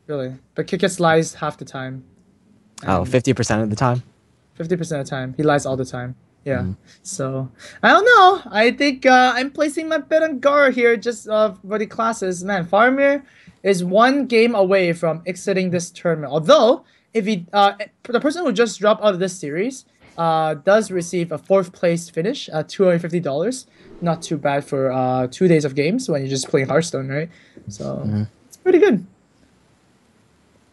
Really, but Kikis lies half the time. Oh, 50% of the time? 50% of the time. He lies all the time. Yeah. So, I don't know. I think I'm placing my bet on GAARA here just for the classes. Man, Faramir is 1 game away from exiting this tournament. Although, if he, the person who just dropped out of this series does receive a 4th place finish, $250. Not too bad for 2 days of games when you're just playing Hearthstone, right? So, it's pretty good.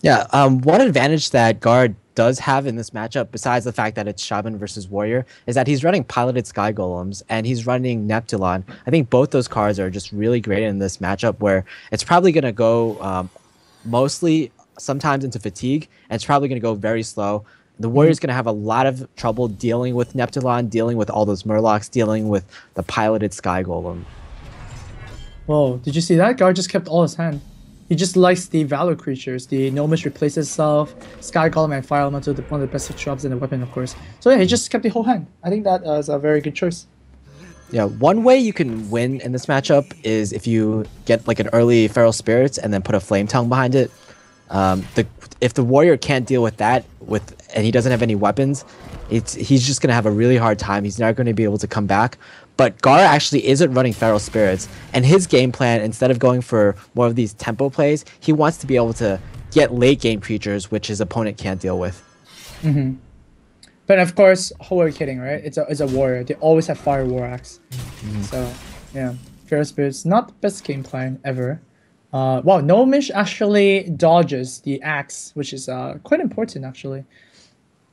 Yeah, one advantage that GAARA does have in this matchup, besides the fact that it's Shaman versus Warrior, is that he's running Piloted Sky Golems and he's running Neptulon. I think both those cards are just really great in this matchup where it's probably going to go mostly sometimes into fatigue, and it's probably going to go very slow. The Warrior's going to have a lot of trouble dealing with Neptulon, dealing with all those Murlocs, dealing with the Piloted Sky Golem. Whoa, did you see that? GAARA just kept all his hand. He just likes the Valor creatures. The Gnomish replaces itself, Sky Golem and Fire Elemental, one of the best drops in the weapon, of course. So yeah, he just kept the whole hand. I think that is a very good choice. Yeah, one way you can win in this matchup is if you get like an early Feral Spirits and then put a Flame Tongue behind it. If the Warrior can't deal with that, and he doesn't have any weapons, he's just gonna have a really hard time. He's not going to be able to come back. But GAARA actually isn't running Feral Spirits, and his game plan, instead of going for more of these tempo plays, he wants to be able to get late game creatures which his opponent can't deal with. But of course, who are you kidding, right? It's a Warrior. They always have Fire War Axe. So yeah, Feral Spirits, not the best game plan ever. Wow, Gnomish actually dodges the axe, which is quite important actually.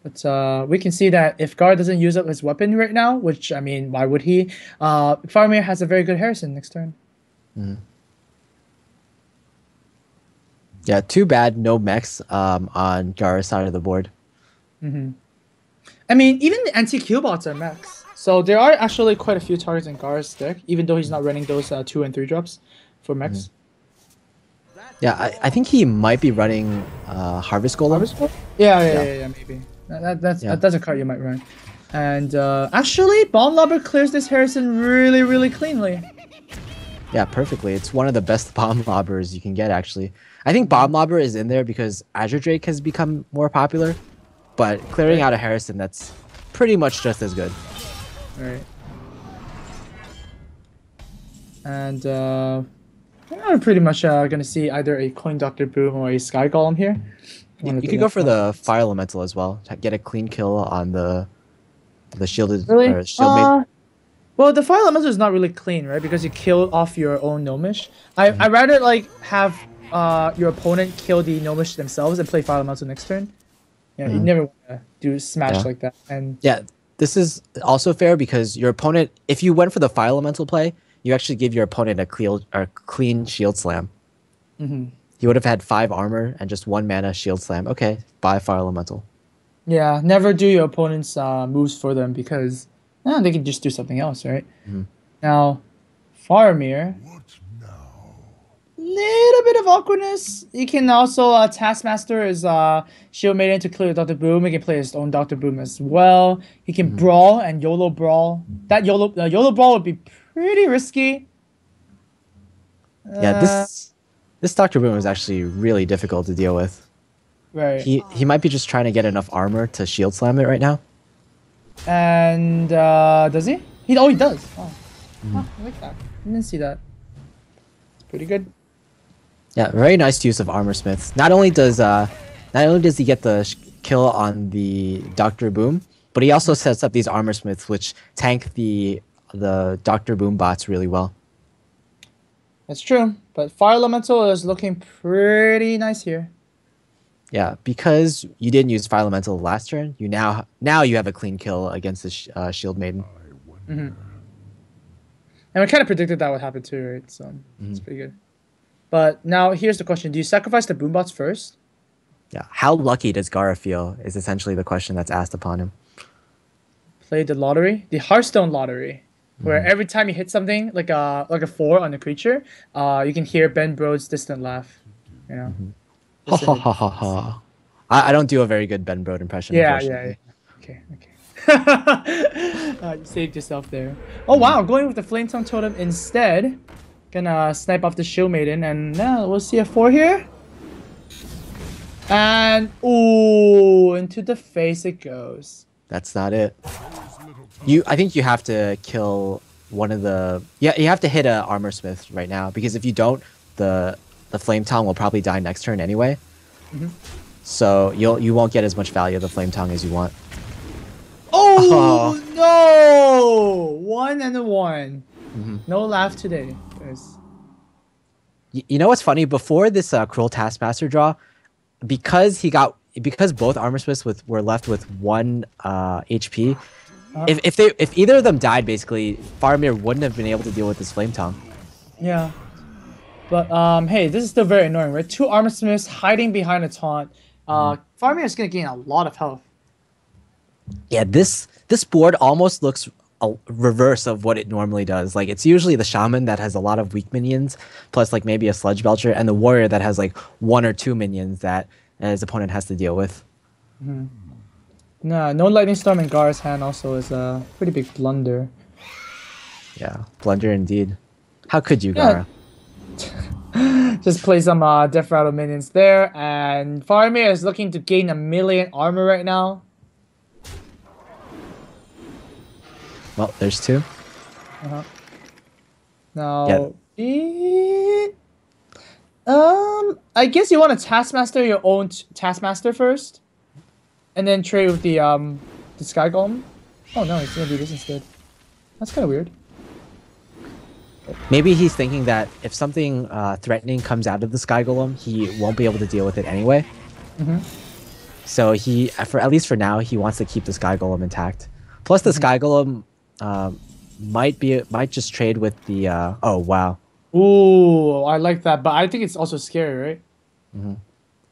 But we can see that if GAARA doesn't use up his weapon right now, which, I mean, why would he? Faramir has a very good Harrison next turn. Yeah, too bad no mechs on GAARA's side of the board. I mean, even the anti-Q bots are mechs. So there are actually quite a few targets in GAARA's deck, even though he's not running those 2 and 3 drops for mechs. Yeah, I think he might be running Harvest Golem. Harvest Golem? Yeah, maybe. That's a card you might run. And actually, Bomb Lobber clears this Harrison really, really cleanly. Yeah, perfectly. It's one of the best Bomb Lobbers you can get, actually. I think Bomb Lobber is in there because Azure Drake has become more popular, but clearing out a Harrison, that's pretty much just as good. Right. And I'm pretty much gonna see either a Coin Doctor Boom or a Sky Golem here. You could go for the Fire Elemental as well. Get a clean kill on the shielded Really? shield mate. Well, the Fire Elemental is not really clean, right? Because you kill off your own Gnomish. I'd rather like have your opponent kill the Gnomish themselves and play Fire Elemental next turn. Yeah, you never want to do smash like that. And yeah, this is also fair because your opponent, if you went for the Fire Elemental play, you actually give your opponent a clean Shield Slam. He would have had 5 armor and just 1 mana Shield Slam. Okay, 5 Fire Elemental. yeah, never do your opponent's moves for them because they can just do something else, right? Now, Faramir. Little bit of awkwardness. He can also Taskmaster his Shield Maiden to clear Dr. Boom. He can play his own Dr. Boom as well. He can Brawl and YOLO Brawl. That YOLO Brawl would be pretty risky. Yeah, this Dr. Boom is actually really difficult to deal with. Right. He might be just trying to get enough armor to Shield Slam it right now. And does he? He does. Oh, I like that. I didn't see that. It's pretty good. Yeah, very nice use of Armor Smiths. Not only does he get the kill on the Dr. Boom, But he also sets up these armor smiths, which tank the Dr. Boom bots really well. That's true, but Fire Elemental is looking pretty nice here. Yeah, because you didn't use Fire Elemental last turn, you now you have a clean kill against the Shield Maiden. And we kind of predicted that would happen too, right? So it's pretty good. But now here's the question: do you sacrifice the Boombots first? Yeah, how lucky does GAARA feel? Is essentially the question that's asked upon him. Play the lottery, the Hearthstone lottery, where every time you hit something like a 4 on a creature, you can hear Ben Brode's distant laugh. You know. Ha ha ha ha ha. I don't do a very good Ben Brode impression. Yeah. Unfortunately. Okay. You saved yourself there. Oh wow, going with the Flame Tongue Totem instead. Gonna snipe off the Shield Maiden, and now we'll see a 4 here. And ooh, into the face it goes. That's not it. I think you have to kill one of the. Yeah, you have to hit a armor smith right now, because if you don't, the Flame Tongue will probably die next turn anyway. So you won't get as much value of the Flame Tongue as you want. Oh no! 1 and a 1. No laugh today, guys. You know what's funny? Before this Cruel Taskmaster draw, because both armor smiths were left with 1 HP. If either of them died, basically FARAMIR wouldn't have been able to deal with this Flame Tongue. Yeah. But hey, this is still very annoying, right? 2 armor smiths hiding behind a taunt. FARAMIR is gonna gain a lot of health. Yeah, this board almost looks a reverse of what it normally does. Like, it's usually the Shaman that has a lot of weak minions, plus like maybe a Sludge Belcher, and the Warrior that has like 1 or 2 minions that his opponent has to deal with. No Lightning Storm in GAARA's hand also is a pretty big blunder. Yeah, blunder indeed. How could you, GAARA? Just play some Death Rattle minions there, and FARAMIR is looking to gain 1 million armor right now. Well, there's 2. Now, I guess you want to Taskmaster your own Taskmaster first, and then trade with the Sky Golem. Oh no, he's gonna do this instead. That's kind of weird. Maybe he's thinking that if something threatening comes out of the Sky Golem, he won't be able to deal with it anyway. So at least for now, he wants to keep the Sky Golem intact. Plus, the Sky Golem might just trade with the. Oh wow. Ooh, I like that, but I think it's also scary, right?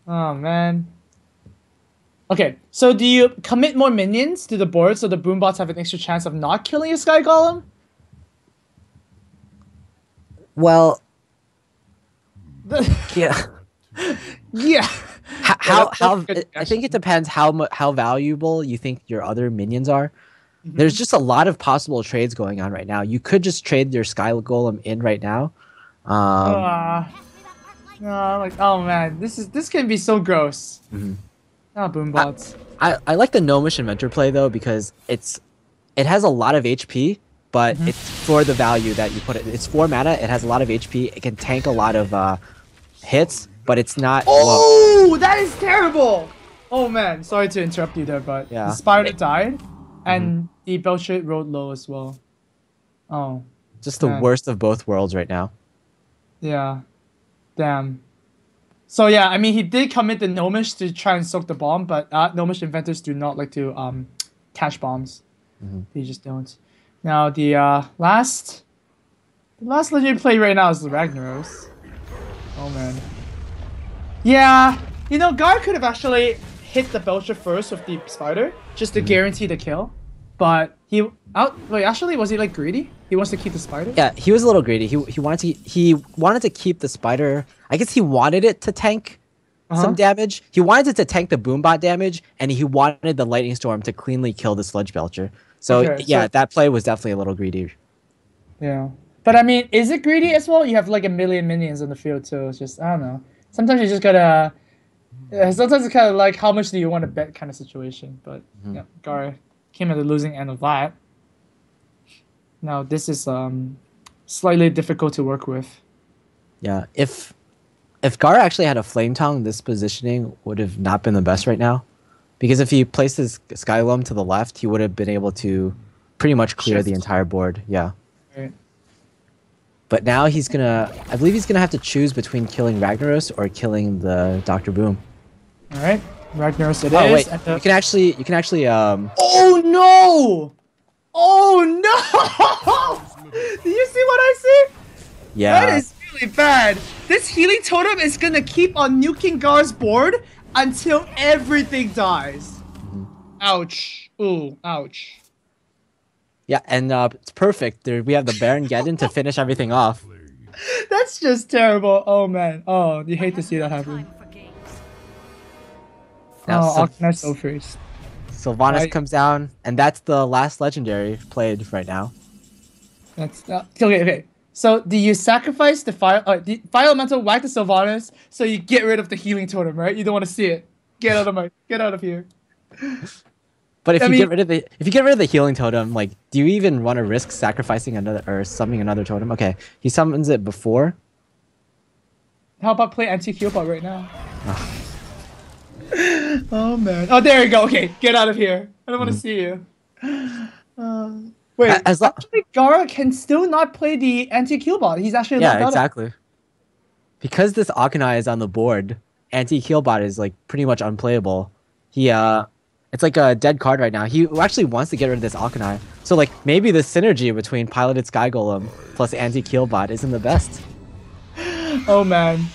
Oh man. Okay, so do you commit more minions to the board so the Boombots have an extra chance of not killing a Sky Golem? Well, yeah. Yeah. How I think it depends how valuable you think your other minions are. There's just a lot of possible trades going on right now. You could just trade your Sky Golem in right now. Like, oh man, this can be so gross. Boombots. I like the Gnomish Inventor play though, because it has a lot of HP, but it's for the value that you put it. It's 4 mana. It has a lot of HP. It can tank a lot of hits, but it's not. Oh, that is terrible! Oh man, sorry to interrupt you there, but the Spider died, and the Belcher rode low as well. Oh, just the worst of both worlds right now. Yeah, damn. So yeah, I mean, he did commit the Gnomish to try and soak the bomb, but Gnomish Inventors do not like to catch bombs. They just don't. Now the last legendary play right now is the Ragnaros. Oh man. Yeah, you know, GAARA could have actually hit the Belcher first with the Spider just to guarantee the kill, but wait, actually, was he like greedy? He wants to keep the Spider? Yeah, he was a little greedy. He wanted to keep the Spider. I guess he wanted it to tank some damage. He wanted it to tank the Boombot damage, and he wanted the Lightning Storm to cleanly kill the Sludge Belcher. So yeah, that play was definitely a little greedy. Yeah, but I mean, is it greedy as well? You have like 1 million minions on the field, so it's just, I don't know. Sometimes you just gotta. Sometimes it's kind of like, how much do you want to bet kind of situation. But yeah, GAARA came at the losing end of that. Now this is slightly difficult to work with. Yeah, if GAARA actually had a Flame Tongue, this positioning would have not been the best right now. Because if he placed his Skylum to the left, he would have been able to pretty much clear Shift. the entire board. Yeah. Right. But now he's gonna, I believe he's gonna have to choose between killing Ragnaros or killing the Dr. Boom. All right, Ragnaros it Oh is. wait, At the- you can actually Oh no! Oh no! Do you see what I see? yeah. That is really bad. This healing totem is gonna keep on nuking GAARA's board until everything dies. Ouch. Ooh, ouch. Yeah, and it's perfect. There we have the Baron Geddon to finish everything off. That's just terrible. Oh man. Oh, you hate to see that happen. Now Oh, Octana's so freeze. Sylvanas Right. comes down, and that's the last legendary played right now. That's okay. So do you sacrifice the fire elemental, whack the Sylvanas, so you get rid of the healing totem, right? You don't want to see it. Get out of here. But if I you mean- get rid of the healing totem, like, do you even want to risk sacrificing another or summoning another totem? Okay, he summons it before. How about play anti-Cupid right now? Oh man. Oh, there you go. Okay, get out of here. I don't want to see you. Wait, As lo- actually, GAARA can still not play the anti-Killbot. He's actually Yeah, locked out of- exactly. Because this Akanai is on the board, anti-Keelbot is like pretty much unplayable. It's like a dead card right now. He actually wants to get rid of this Akanai. So like maybe the synergy between piloted Sky Golem plus anti-Keelbot isn't the best. Oh man,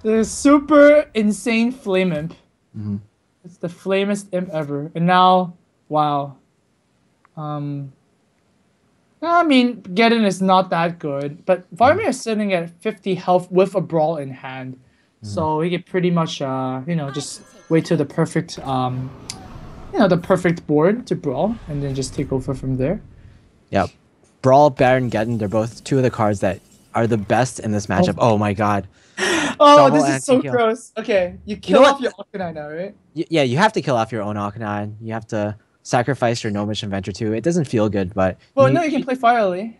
the super insane Flame Imp. Mhm. It's the flamest imp ever. And now, wow. I mean, Geddon is not that good, but Faramir is sitting at 50 health with a brawl in hand, so he could pretty much, just wait till the perfect, the perfect board to brawl, and then just take over from there. Yep. Brawl, Baron, Geddon, they're both two of the cards that are the best in this matchup. Oh my god. Oh, Double this is so anti-kill. gross. Okay, you kill know off your Akanai now, right? Yeah, you have to kill off your own Akanai. You have to sacrifice your Gnomish Inventor too. It doesn't feel good, but Well, no, you can play Fire Lily.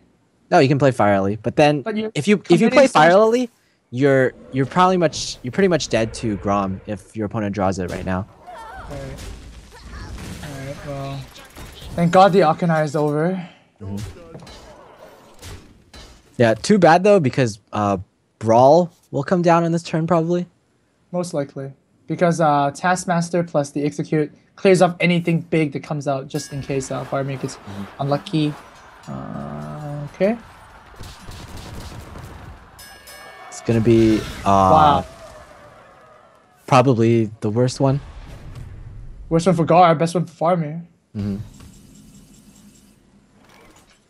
No, you can play Fire Lily, but then But you're if you committing play Fire so much- Lily, you're pretty much dead to Grom if your opponent draws it right now. Alright, well, thank God the Akanai is over. Yeah, too bad though because Brawl will come down on this turn probably. Most likely. Because Taskmaster plus the Execute clears off anything big that comes out just in case Faramir gets unlucky. Okay. It's gonna be Wow. probably the worst one. Worst one for GAARA, best one for Faramir. Mhm.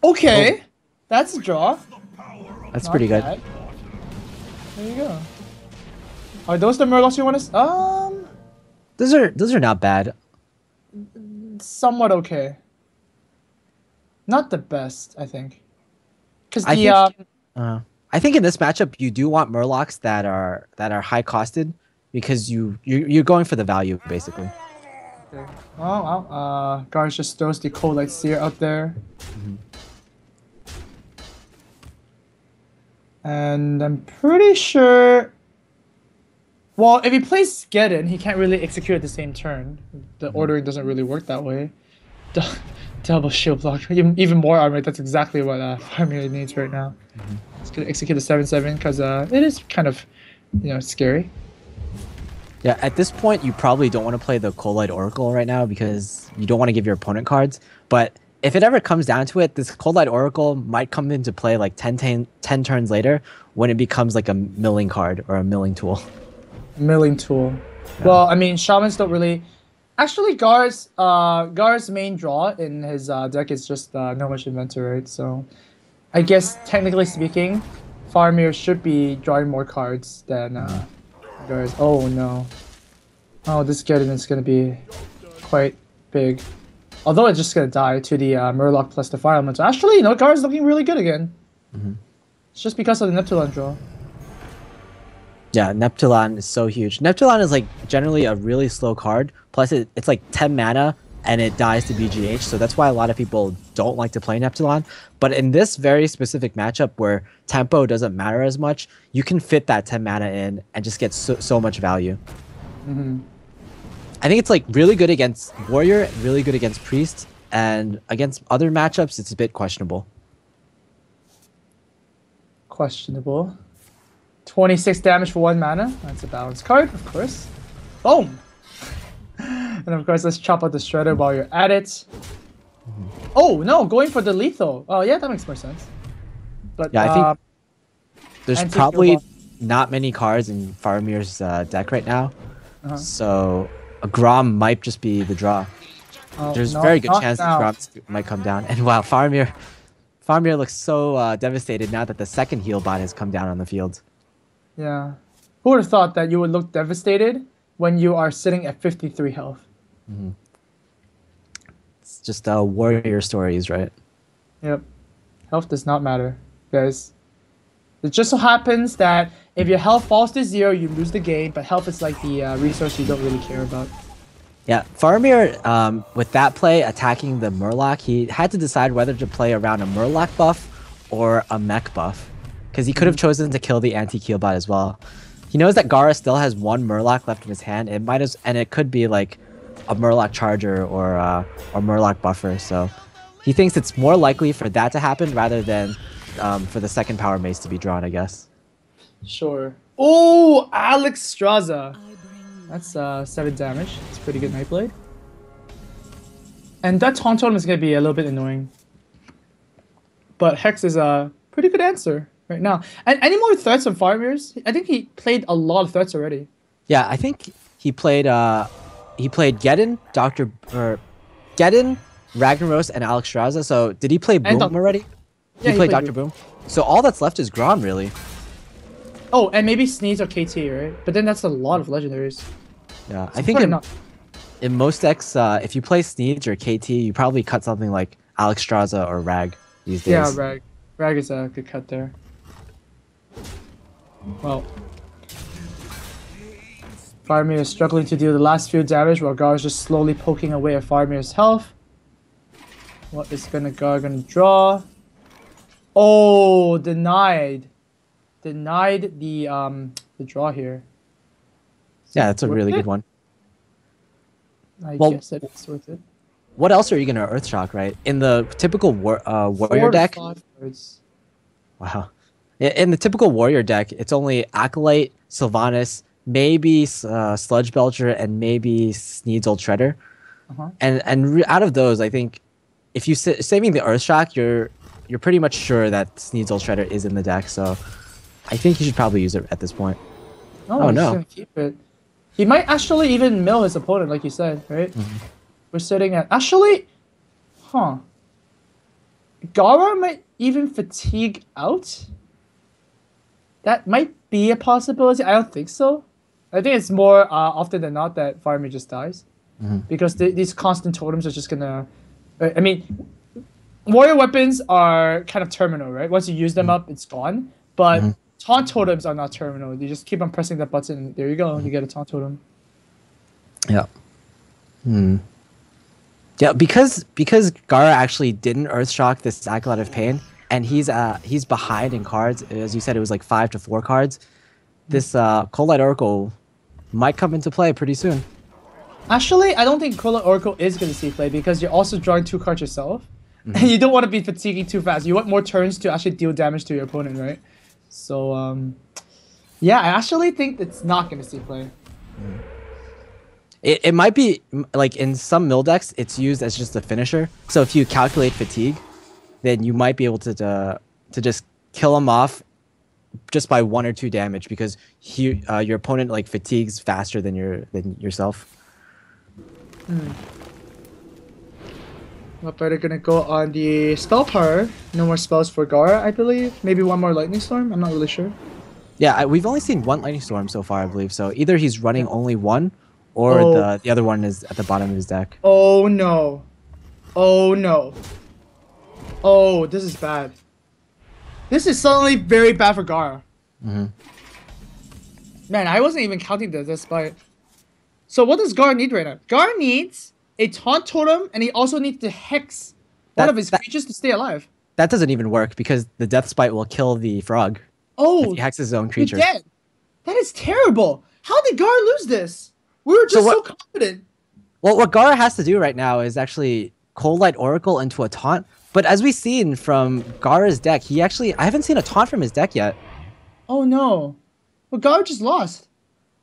Okay. That's a draw. That's Not pretty good. bad. There you go. Are those the Murlocs you want to... Those are not bad. somewhat okay. Not the best, I think. Because I the... think- I think in this matchup you do want Murlocs that are high costed because you're going for the value basically. Well, GAARA just throws the Cold Light Seer out there. And I'm pretty sure... Well, if he plays Geddon, he can't really execute at the same turn. The ordering doesn't really work that way. Double shield block. Even more armor. That's exactly what Faramir needs right now. It's going to execute the 7/7 because it is kind of, scary. Yeah, at this point you probably don't want to play the Cold-Light Oracle right now because you don't want to give your opponent cards. But if it ever comes down to it, this Cold-Light Oracle might come into play like 10 turns later when it becomes like a milling card or a milling tool. Milling tool. Yeah. Well, I mean, shamans don't really... Actually, GAARA's main draw in his deck is just Gnomish Inventor, right? So, I guess, technically speaking, Faramir should be drawing more cards than GAARA's... Oh, no. Oh, this Geddon is going to be quite big. Although it's just going to die to the Murloc plus the Fire Elemental. Actually, GAARA's looking really good again. It's just because of the Neptulon draw. Yeah, Neptulon is so huge. Neptulon is like generally a really slow card. Plus it's like 10 mana and it dies to BGH. So that's why a lot of people don't like to play Neptulon. But in this very specific matchup where tempo doesn't matter as much, you can fit that 10 mana in and just get so much value. I think it's like really good against Warrior, really good against Priest, and against other matchups, it's a bit questionable. Questionable. 26 damage for 1 mana. That's a balanced card, of course. Boom! And of course, let's chop out the Shredder while you're at it. Oh, no, going for the lethal. Oh, yeah, that makes more sense. But Yeah, I think there's probably anti-kill not many cards in Faramir's deck right now. So a Grom might just be the draw. There's a very good chance that Grom might come down. And wow, Faramir looks so devastated now that the second heal bot has come down on the field. Yeah. Who would have thought that you would look devastated when you are sitting at 53 health? It's just Warrior stories, right? Yep. Health does not matter, guys. It just so happens that if your health falls to 0, you lose the game, but health is like the resource you don't really care about. Yeah, Faramir, with that play attacking the Murloc, he had to decide whether to play around a Murloc buff or a mech buff. Because he could have chosen to kill the anti-Keel bot as well. He knows that GAARA still has 1 Murloc left in his hand. And it could be like a Murloc Charger or Murloc Buffer. So he thinks it's more likely for that to happen rather than for the second Power Mace to be drawn, I guess. Sure. Oh, Alex Straza. That's 7 damage. It's pretty good Nightblade. And that Taunt Totem is going to be a little bit annoying. But Hex is a pretty good answer right now. And any more threats on Faramir's? I think he played a lot of threats already. Yeah, I think he played Geddon, Geddon, Ragnaros, and Alex Straza. So did he play Boom already? Yeah, he played Dr. Boom. So all that's left is Grom, really. Oh, and maybe Sneeze or KT, right? But then that's a lot of legendaries. Yeah, So I think in most decks, if you play Sneeze or KT, you probably cut something like Alex Straza or Rag these days. Yeah, Rag. Rag is a good cut there. Well, Faramir is struggling to deal the last few damage while GAARA is just slowly poking away at Faramir's health. What is GAARA gonna draw? Oh, denied. Denied the draw here. Yeah, that's a really good one. I guess it's worth it. What else are you gonna Earthshock, right? In the typical warrior deck. 4 to 5 cards. Wow. In the typical warrior deck, it's only Acolyte, Sylvanas, maybe Sludge Belcher, and maybe Sneed's Old Shredder. And out of those, I think if you saving the Earthshock, you're pretty much sure that Sneed's Old Shredder is in the deck. So I think you should probably use it at this point. Oh no! Gonna keep it. He might actually even mill his opponent, like you said, right? We're sitting at GAARA might even fatigue out. That might be a possibility. I don't think so. I think it's more often than not that Faramir just dies. Because these constant totems are just gonna... I mean, warrior weapons are kind of terminal, right? Once you use them up, it's gone. But taunt totems are not terminal. You just keep on pressing that button, and there you go. You get a taunt totem. Yeah. Yeah, because GAARA actually didn't Earthshock this Acolyte of Pain, and he's behind in cards. As you said, it was like 5 to 4 cards. This Cold Light Oracle might come into play pretty soon. Actually, I don't think Cold Light Oracle is going to see play because you're also drawing 2 cards yourself. And you don't want to be fatiguing too fast. You want more turns to actually deal damage to your opponent, right? So, yeah, I actually think it's not going to see play. It might be, like, in some mill decks, it's used as just a finisher. So if you calculate fatigue, then you might be able to just kill him off just by 1 or 2 damage because your opponent, like, fatigues faster than yourself. We're better gonna go on the spell power. No more spells for GAARA, I believe. Maybe 1 more Lightning Storm. I'm not really sure. Yeah, we've only seen 1 Lightning Storm so far, I believe. So either he's running only 1, or the other one is at the bottom of his deck. Oh no! Oh no! Oh, this is bad. This is suddenly very bad for GAARA. Man, I wasn't even counting this despite. So what does GAARA need right now? GAARA needs a taunt totem, and he also needs to hex one of his creatures to stay alive. That doesn't even work because the Death Spite will kill the frog. Oh, if he hexes his own creature. Dead. That is terrible. How did GAARA lose this? We were just so confident. Well, what GAARA has to do right now is actually Cold Light Oracle into a taunt. But as we've seen from GAARA's deck, I haven't seen a taunt from his deck yet. Oh no. Well, GAARA just lost.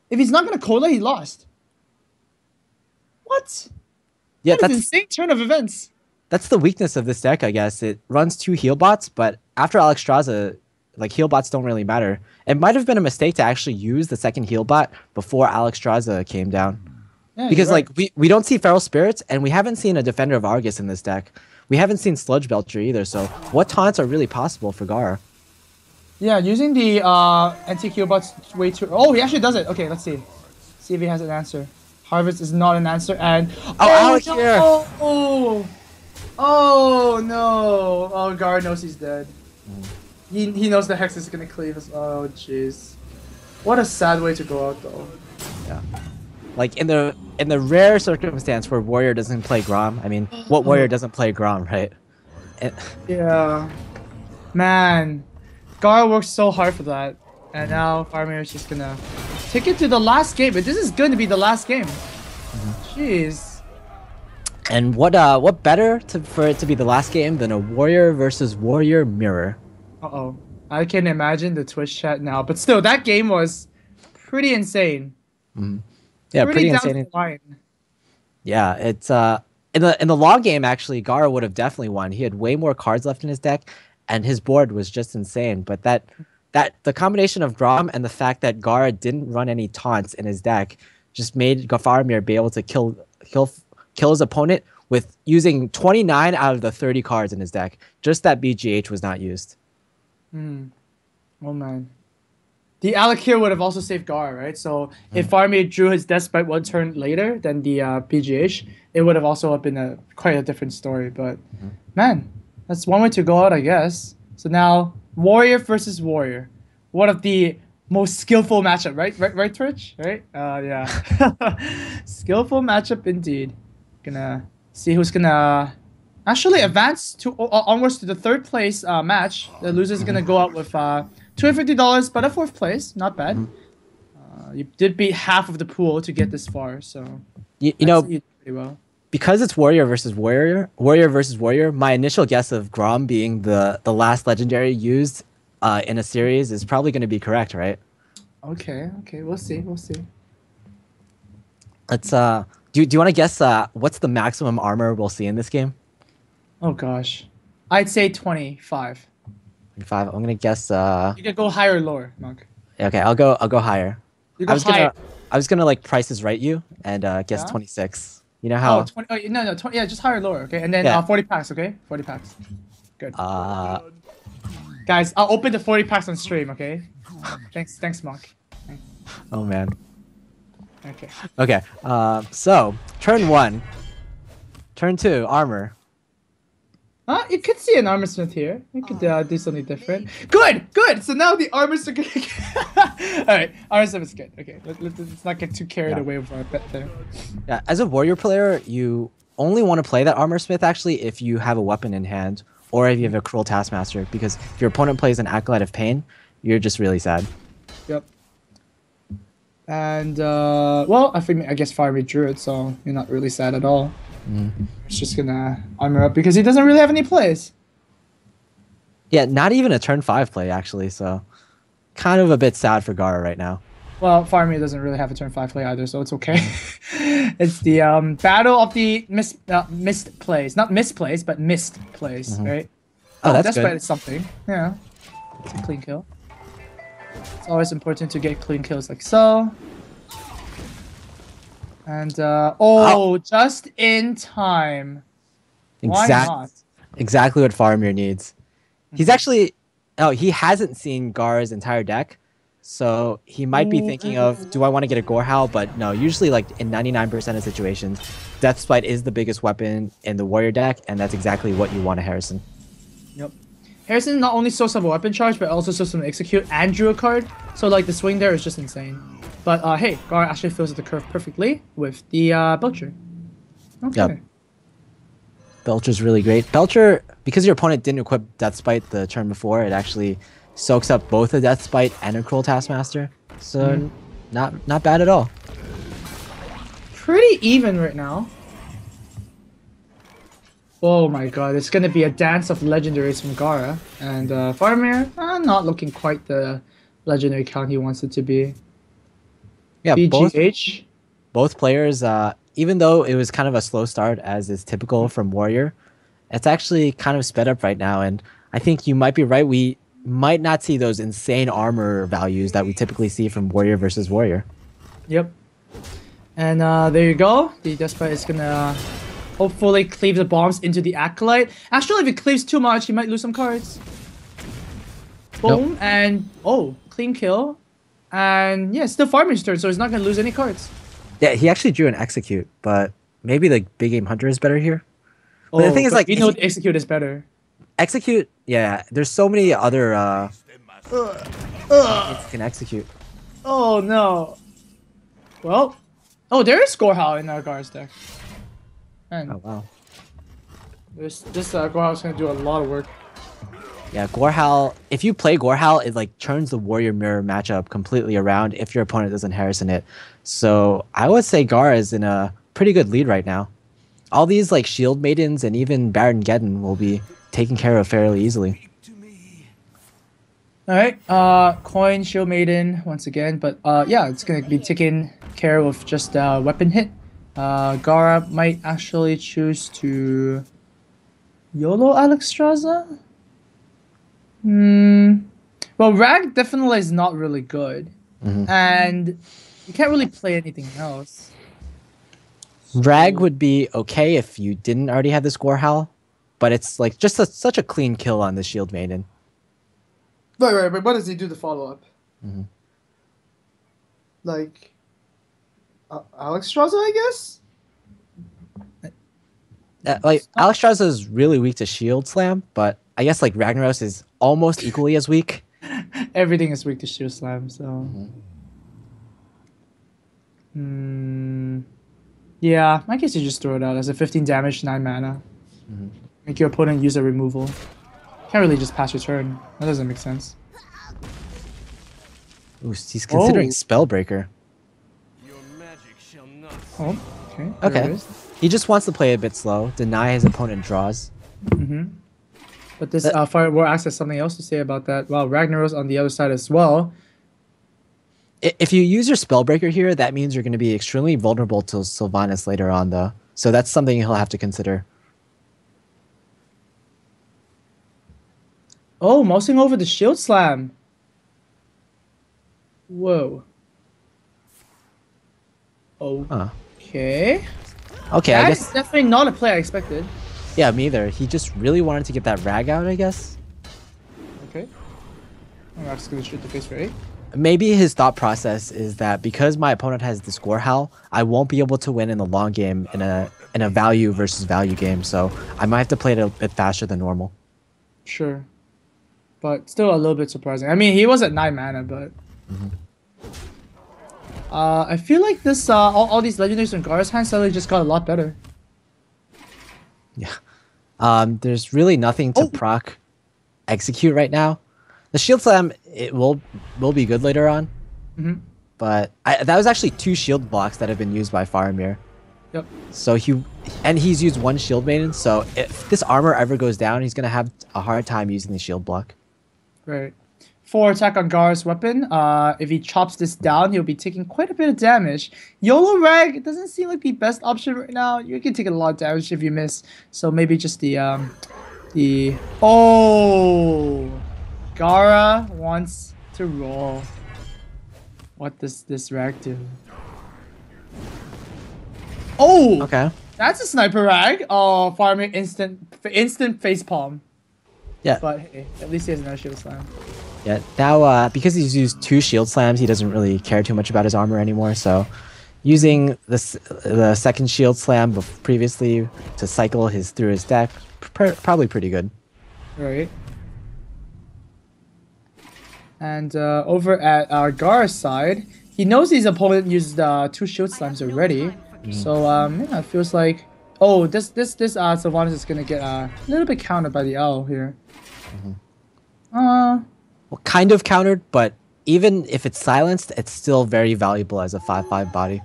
If he's not gonna Cola, he lost. What? Yeah, That is an insane turn of events. That's the weakness of this deck, I guess. It runs 2 heal bots, but after Alexstrasza, like, heal bots don't really matter. It might have been a mistake to actually use the second heal bot before Alexstrasza came down. Yeah, Because right. like we don't see Feral Spirits, and we haven't seen a Defender of Argus in this deck. We haven't seen Sludge Belcher either, so what taunts are really possible for GAARA? Yeah, using the anti-heal bots way too. Oh, he actually does it. Okay, let's see. See if he has an answer. Harvest is not an answer, and Alex no! here. Oh no! Oh, GAARA knows he's dead. He knows the Hex is gonna cleave us. Oh jeez, what a sad way to go out though. Yeah. Like in the rare circumstance where Warrior doesn't play Grom, I mean, what Warrior doesn't play Grom, right? Yeah, man, GAARA worked so hard for that, and now FARAMIR is just gonna take it to the last game. But this is going to be the last game. Jeez. And what better for it to be the last game than a Warrior versus Warrior mirror? Uh-oh. I can imagine the Twitch chat now, but still, that game was pretty insane. Yeah, pretty down to insane. the line. Yeah, it's in the long game actually, GAARA would have definitely won. He had way more cards left in his deck, and his board was just insane. But that the combination of Grom and the fact that GAARA didn't run any taunts in his deck just made FARAMIR be able to kill his opponent with using 29 out of the 30 cards in his deck. Just that BGH was not used. Oh man. The Alec here would have also saved GAARA, right? So if FARAMIR drew his Death Sprite 1 turn later than the BGH, it would have also been quite a different story. But man, that's one way to go out, I guess. So now Warrior versus Warrior. One of the most skillful matchup, right, Twitch? Right? Yeah. Skillful matchup indeed. Gonna see who's gonna actually advance to onwards to the 3rd place match. The loser's gonna go out with $250, but a 4th place, not bad. You did beat half of the pool to get this far, so you know, you did pretty well. Because it's Warrior versus Warrior, my initial guess of Grom being the last legendary used in a series is probably going to be correct, right? Okay, we'll see. Let's do you want to guess what's the maximum armor we'll see in this game? Oh gosh, I'd say 25. 25. I'm gonna guess. You can go higher or lower, Mark. Okay, I'll go higher. You go higher. I was gonna like prices right you and guess 26. You know how? 20, no, 20, yeah, just higher or lower, okay? And then Yeah. 40 packs, okay? 40 packs. Good. Guys, I'll open the 40 packs on stream, okay? Thanks, Mark. Thanks. Oh man. Okay. Okay. So turn 1, turn 2, armor. You could see an armor smith here. You could do something different. Good. So now the armor smith. All right, armor smith is good. Okay, let's not get too carried away with our bet there. Yeah, as a Warrior player, you only want to play that armor smith actually if you have a weapon in hand or if you have a cruel taskmaster, because if your opponent plays an acolyte of pain, you're just really sad. Yep. And well, I guess FARAMIR drew it, so you're not really sad at all. It's just gonna armor up because he doesn't really have any plays. Yeah, not even a turn 5 play actually, so kind of a bit sad for GAARA right now. Well, FARAMIR doesn't really have a turn 5 play either, so it's okay. It's the battle of the missed plays, not misplays, but missed plays, right? Oh, that's good. It's something. Yeah, it's a clean kill. It's always important to get clean kills like so. And just in time. Why not? Exactly what FARAMIR needs. He's actually he hasn't seen GAARA's entire deck, so he might be thinking of, do I want to get a Gorehowl? But no, usually like in 99% of situations, Death Spite is the biggest weapon in the Warrior deck, and that's exactly what you want to Harrison. Yep. Harrison not only saw some weapon charge, but also saw some execute and drew a card. So like the swing there is just insane. But hey, GAARA actually fills the curve perfectly with the Belcher. Okay. Yep. Belcher's really great. Belcher, because your opponent didn't equip Death Spite the turn before, it actually soaks up both a Death Spite and a Cruel Taskmaster. So not bad at all. pretty even right now. Oh my god, it's gonna be a dance of legendaries from GAARA. And FARAMIR, not looking quite the legendary count he wants it to be. Yeah, BGH. both players, even though it was kind of a slow start, as is typical from Warrior, it's actually kind of sped up right now. And I think you might be right. We might not see those insane armor values that we typically see from Warrior versus Warrior. Yep. And there you go. The Despot is gonna hopefully cleave the bombs into the Acolyte. Actually, if it cleaves too much, he might lose some cards. Boom, Nope. and clean kill. And yeah, it's still FARAMIR's turn, so he's not gonna lose any cards. Yeah, he actually drew an Execute, but maybe the Big Game Hunter is better here. But the thing is, like, you know, Execute is better. Execute, yeah, there's so many other things can execute. Oh no. Well, there is Gorehowl in our GAARA's deck. And Oh wow. this Gorehowl is gonna do a lot of work. Yeah, Gorehowl, if you play Gorehowl, it like turns the Warrior Mirror matchup completely around if your opponent doesn't Harrison it. So I would say GAARA is in a pretty good lead right now. All these like Shield Maidens and even Baron Geddon will be taken care of fairly easily. Alright, coin, Shield Maiden once again, but yeah, it's gonna be taken care of just weapon hit. GAARA might actually choose to YOLO Alexstrasza? Well, Rag definitely is not really good. And you can't really play anything else. Rag would be okay if you didn't already have this Gorehowl, but it's like just such a clean kill on the Shield Maiden. Right, but what does he do to follow up? Like, Alexstrasza, I guess? Like Alexstrasza is really weak to Shield Slam, but I guess like Ragnaros is almost equally as weak. Everything is weak to Shield Slam, so... Yeah, I guess you just throw it out as a 15 damage, 9 mana. Make your opponent use a removal. Can't really just pass your turn. That doesn't make sense. Ooh, he's considering Spellbreaker. Your magic shall not. Oh, okay. There it Okay. is. He just wants to play a bit slow, deny his opponent draws. But this Fire War Axe has something else to say about that. Wow, Ragnaros on the other side as well. If you use your Spellbreaker here, that means you're going to be extremely vulnerable to Sylvanas later on, though. So that's something he'll have to consider. Oh, mousing over the Shield Slam. Whoa. Okay. Okay, I That's guess. definitely not a play I expected. Yeah, me either. He just really wanted to get that Rag out, I guess. Okay. I'm actually going to shoot the face for 8. Maybe his thought process is that because my opponent has the Gorehowl, I won't be able to win in the long game in a value versus value game. So I might have to play it a bit faster than normal. Sure. But still a little bit surprising. I mean, he was at 9 mana, but... I feel like this all these legendaries in GAARA's hand suddenly just got a lot better. Yeah. There's really nothing to proc execute right now. The Shield Slam, it will be good later on. But that was actually 2 shield blocks that have been used by Faramir. Yep. So he's used 1 Shield Maiden. So if this armor ever goes down, he's gonna have a hard time using the shield block. Right. 4 attack on GAARA's weapon. If he chops this down, he'll be taking quite a bit of damage. YOLO Rag doesn't seem like the best option right now. You can take a lot of damage if you miss. So maybe just the GAARA wants to roll. What does this Rag do? Oh! Okay. That's a sniper Rag. Oh, Faramir instant facepalm. Yeah. But hey, at least he has another Shield Slam. Yeah. Now, because he's used 2 Shield Slams, he doesn't really care too much about his armor anymore. So, using the second Shield Slam previously to cycle through his deck, probably pretty good. Right. And over at our GAARA's side, he knows his opponent used 2 Shield Slams already. So yeah, it feels like this Sylvanas is gonna get a little bit countered by the owl here. Well, kind of countered, but even if it's silenced, it's still very valuable as a 5/5 body.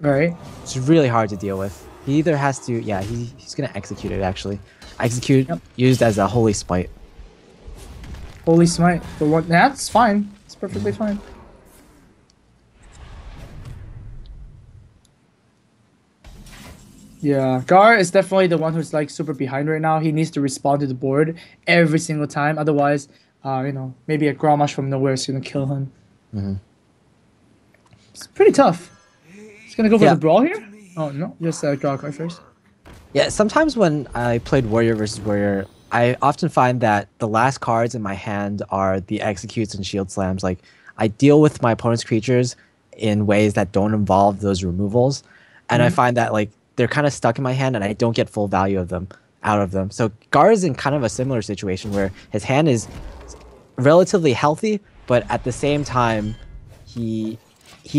Right. It's really hard to deal with. He either has to, yeah, he's gonna execute it actually. Execute used as a holy smite. Holy smite. For what? That's fine. It's perfectly fine. Yeah, GAARA is definitely the one who's like super behind right now. He needs to respond to the board every single time. Otherwise, you know, maybe a Grommash from nowhere is gonna kill him. It's pretty tough. He's gonna go for the brawl here? Oh no, just draw a card first. Yeah, sometimes when I played Warrior versus Warrior, I often find that the last cards in my hand are the executes and shield slams. Like, I deal with my opponent's creatures in ways that don't involve those removals, and I find that like they're kind of stuck in my hand and I don't get full value of them out of them. So GAARA is in kind of a similar situation where his hand is relatively healthy, but at the same time, he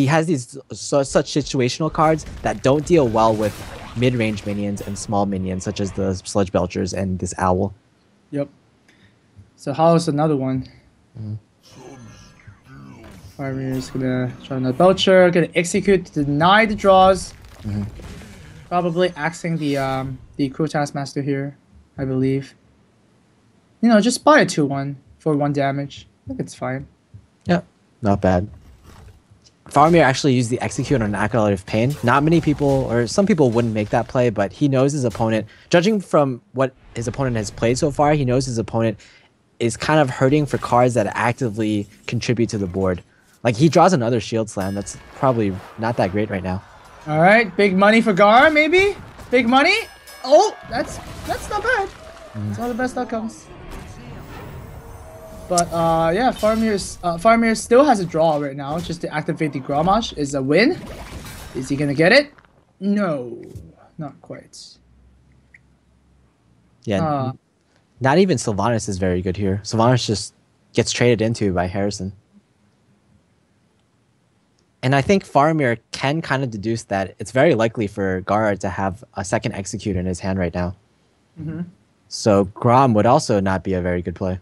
has these such situational cards that don't deal well with mid-range minions and small minions, such as the Sludge Belchers and this Owl. Yep. So how's another one? FARAMIR is gonna try another Belcher, gonna execute to deny the draws. Probably axing the Cruel Taskmaster here, I believe. You know, just buy a 2/1 for 1 damage. I think it's fine. Yeah, not bad. FARAMIR actually used the execute on an Acolyte of Pain. Not many people, or some people wouldn't make that play, but he knows his opponent. Judging from what his opponent has played so far, he knows his opponent is kind of hurting for cards that actively contribute to the board. Like, he draws another Shield Slam. That's probably not that great right now. All right, big money for GAARA, maybe? Big money? Oh, that's not bad. It's one of the best outcomes. But yeah, FARAMIR still has a draw right now. Just to activate the Grommash is a win. Is he gonna get it? No, not quite. Yeah, not even Sylvanas is very good here. Sylvanas just gets traded into by Harrison. And I think FARAMIR can kind of deduce that it's very likely for GAARA to have a second execute in his hand right now. So Grom would also not be a very good play.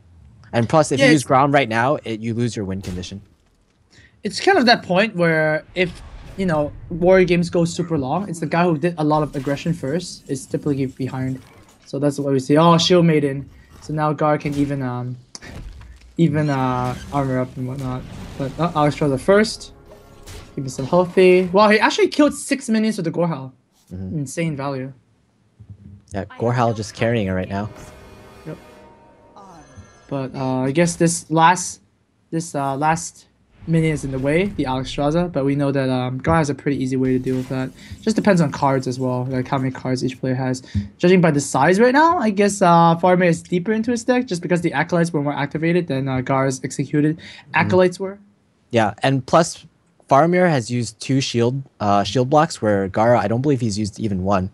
And plus, if you use Grom right now, you lose your win condition. It's kind of that point where if, you know, Warrior games go super long, it's the guy who did a lot of aggression first is typically behind. So that's what we see. Oh, Shield Maiden. So now GAARA can even armor up and whatnot. But Alexstrasza first. Keep himself healthy. Wow, he actually killed 6 minions with the Gorehowl. Insane value. Yeah, Gorehowl just carrying it right now. Yep. But I guess this last minion is in the way, the Alexstrasza, but we know that GAARA has a pretty easy way to deal with that. Just depends on cards as well, like how many cards each player has. Judging by the size right now, I guess FARAMIR is deeper into his deck just because the Acolytes were more activated than GAARA's executed Acolytes were. Yeah, and plus FARAMIR has used 2 shield blocks where GAARA, I don't believe he's used even 1.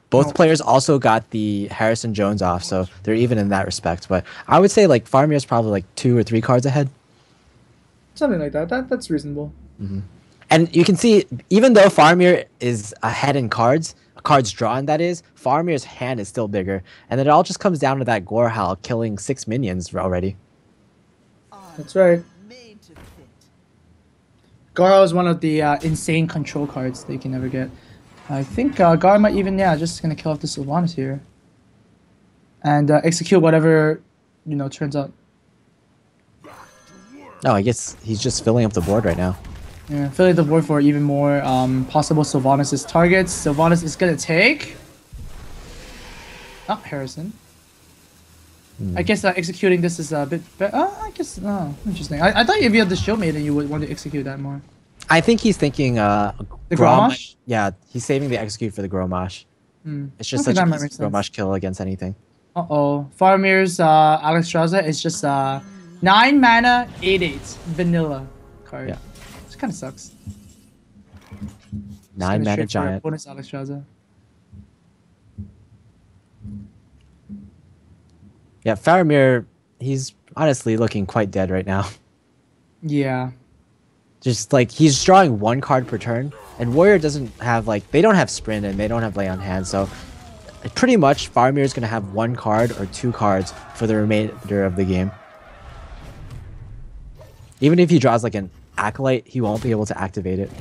Both players also got the Harrison Jones off, so they're even in that respect. But I would say like FARAMIR is probably like 2 or 3 cards ahead. Something like that. That's reasonable. And you can see, even though FARAMIR is ahead in cards drawn, that is, FARAMIR's hand is still bigger. And it all just comes down to that Gorehowl killing 6 minions already. That's right. GAARA is one of the insane control cards that you can never get. I think GAARA might even, just gonna kill off the Sylvanas here. And execute whatever, you know, turns out. No, I guess he's just filling up the board right now. Yeah, filling the board for even more possible Sylvanas' targets. Sylvanas is gonna take... Oh, Harrison. I guess executing this is a bit better. I guess, interesting. I thought if you had the Shield Maiden, you would want to execute that more. I think he's thinking the Grommash? Yeah, he's saving the execute for the Grommash. It's just such a easy Grommash kill against anything. FARAMIR's Alexstrasza is just 9 mana, 8/8 vanilla card. Yeah. Which kind of sucks. 9 mana giant. Bonus Alexstrasza. Yeah, FARAMIR, he's honestly looking quite dead right now. Yeah. Just like, he's drawing 1 card per turn, and Warrior doesn't have, like, they don't have sprint and they don't have lay on hand, so pretty much FARAMIR is going to have 1 card or 2 cards for the remainder of the game. Even if he draws like an Acolyte, he won't be able to activate it.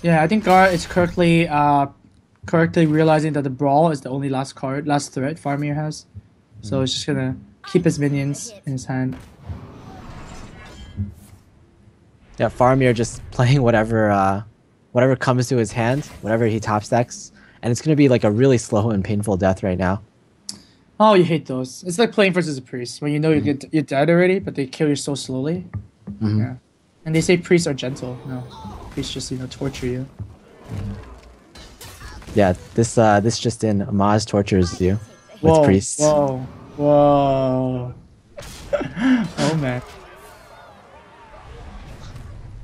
Yeah, I think GAARA is correctly realizing that the Brawl is the only last threat Faramir has. So it's just gonna keep his minions in his hand. Yeah, Faramir just playing whatever comes to his hand, whatever he top stacks, and it's gonna be like a really slow and painful death right now. Oh, you hate those. It's like playing versus a priest when you know you're dead already, but they kill you so slowly. Yeah, and they say priests are gentle. No, priests just torture you. Yeah, this just in, Maz tortures you with Whoa, priests. whoa, whoa. Oh man.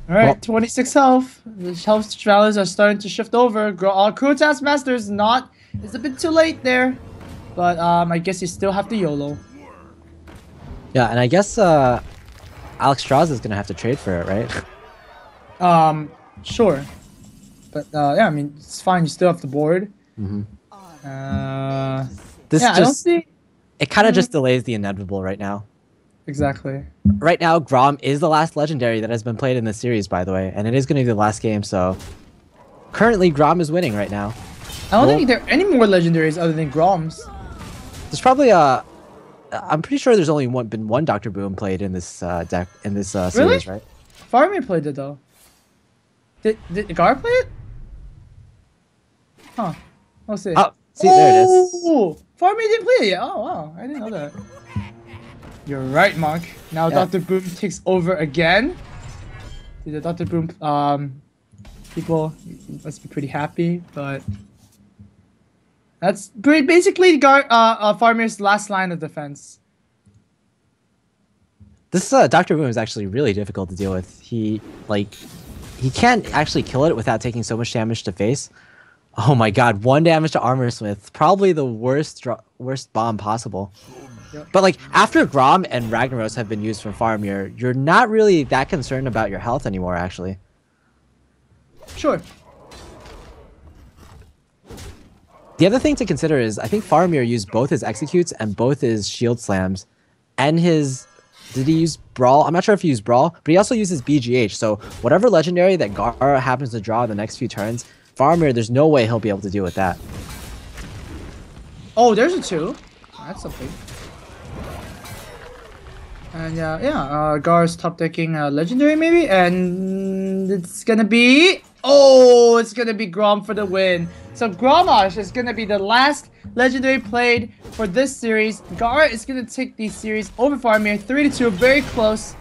All right, Well- 26 health. The health values are starting to shift over. Crotas Master is not. It's a bit too late there, but I guess you still have to YOLO. Yeah, and I guess Alex Strauss is gonna have to trade for it, right? Sure, but yeah, I mean it's fine. You still have the board. This Yeah, I don't just see it kind of just delays the inevitable right now. exactly. Right now, Grom is the last legendary that has been played in this series, by the way, and it is going to be the last game. So currently, Grom is winning right now. I don't think there are any more legendaries other than Groms. There's probably I'm pretty sure there's only been one Dr. Boom played in this deck in this Really? series, right? Faramir played it though. Did GAARA play it? Huh. We'll see. Oh, see, there it is. Oh, Faramir didn't play it yet. Oh wow, I didn't know that. You're right, Monk. Now Yeah. Dr. Boom takes over again. See, the Dr. Boom people must be pretty happy, but that's basically Faramir's last line of defense. This Dr. Boom is actually really difficult to deal with. He can't actually kill it without taking so much damage to face. Oh my god, 1 damage to Armor Smith. Probably the worst bomb possible. Yep. But like after Grom and Ragnaros have been used from Faramir, you're not really that concerned about your health anymore, actually. Sure. The other thing to consider is I think Faramir used both his executes and both his shield slams and his... Did he use Brawl? I'm not sure if he used Brawl, but he also uses BGH. So whatever legendary that GAARA happens to draw the next few turns, Faramir, there's no way he'll be able to deal with that. Oh, there's a 2. That's something. And GAARA's top decking legendary maybe, and it's gonna be it's gonna be Grom for the win. So Gromash is gonna be the last legendary played for this series. GAARA is gonna take the series over Faramir 3-2, very close.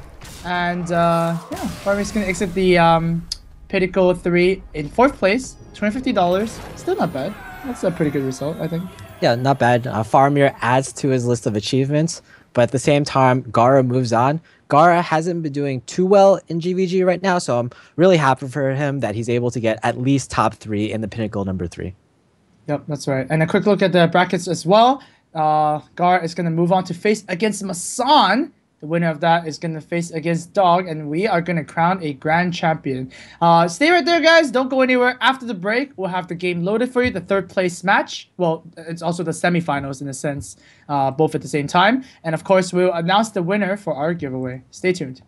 And Faramir's gonna exit the Pinnacle 3 in 4th place, $250. Still not bad. That's a pretty good result, I think. Yeah, not bad. Faramir adds to his list of achievements, but at the same time, GAARA moves on. GAARA hasn't been doing too well in GVG right now, so I'm really happy for him that he's able to get at least top 3 in the Pinnacle number 3. Yep, that's right. And a quick look at the brackets as well. GAARA is going to move on to face against MASSAN. The winner of that is going to face against Dog, and we are going to crown a grand champion. Stay right there, guys. Don't go anywhere. After the break, we'll have the game loaded for you, the 3rd place match. Well, it's also the semifinals in a sense, both at the same time. And of course, we'll announce the winner for our giveaway. Stay tuned.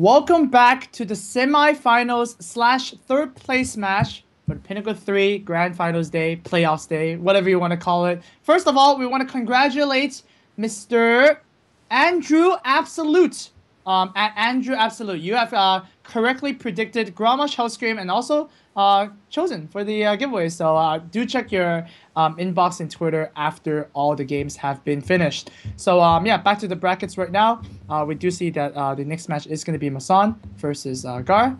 Welcome back to the semifinals / third place match for the Pinnacle 3 Grand Finals Day, Playoffs Day, whatever you want to call it. First of all, we want to congratulate Mr. Andrew Absolute. At Andrew Absolute, you have correctly predicted Grommash Hellscream and also chosen for the giveaway. So do check your inbox and Twitter after all the games have been finished. So yeah, back to the brackets right now. We do see that the next match is going to be MASSAN versus GAARA.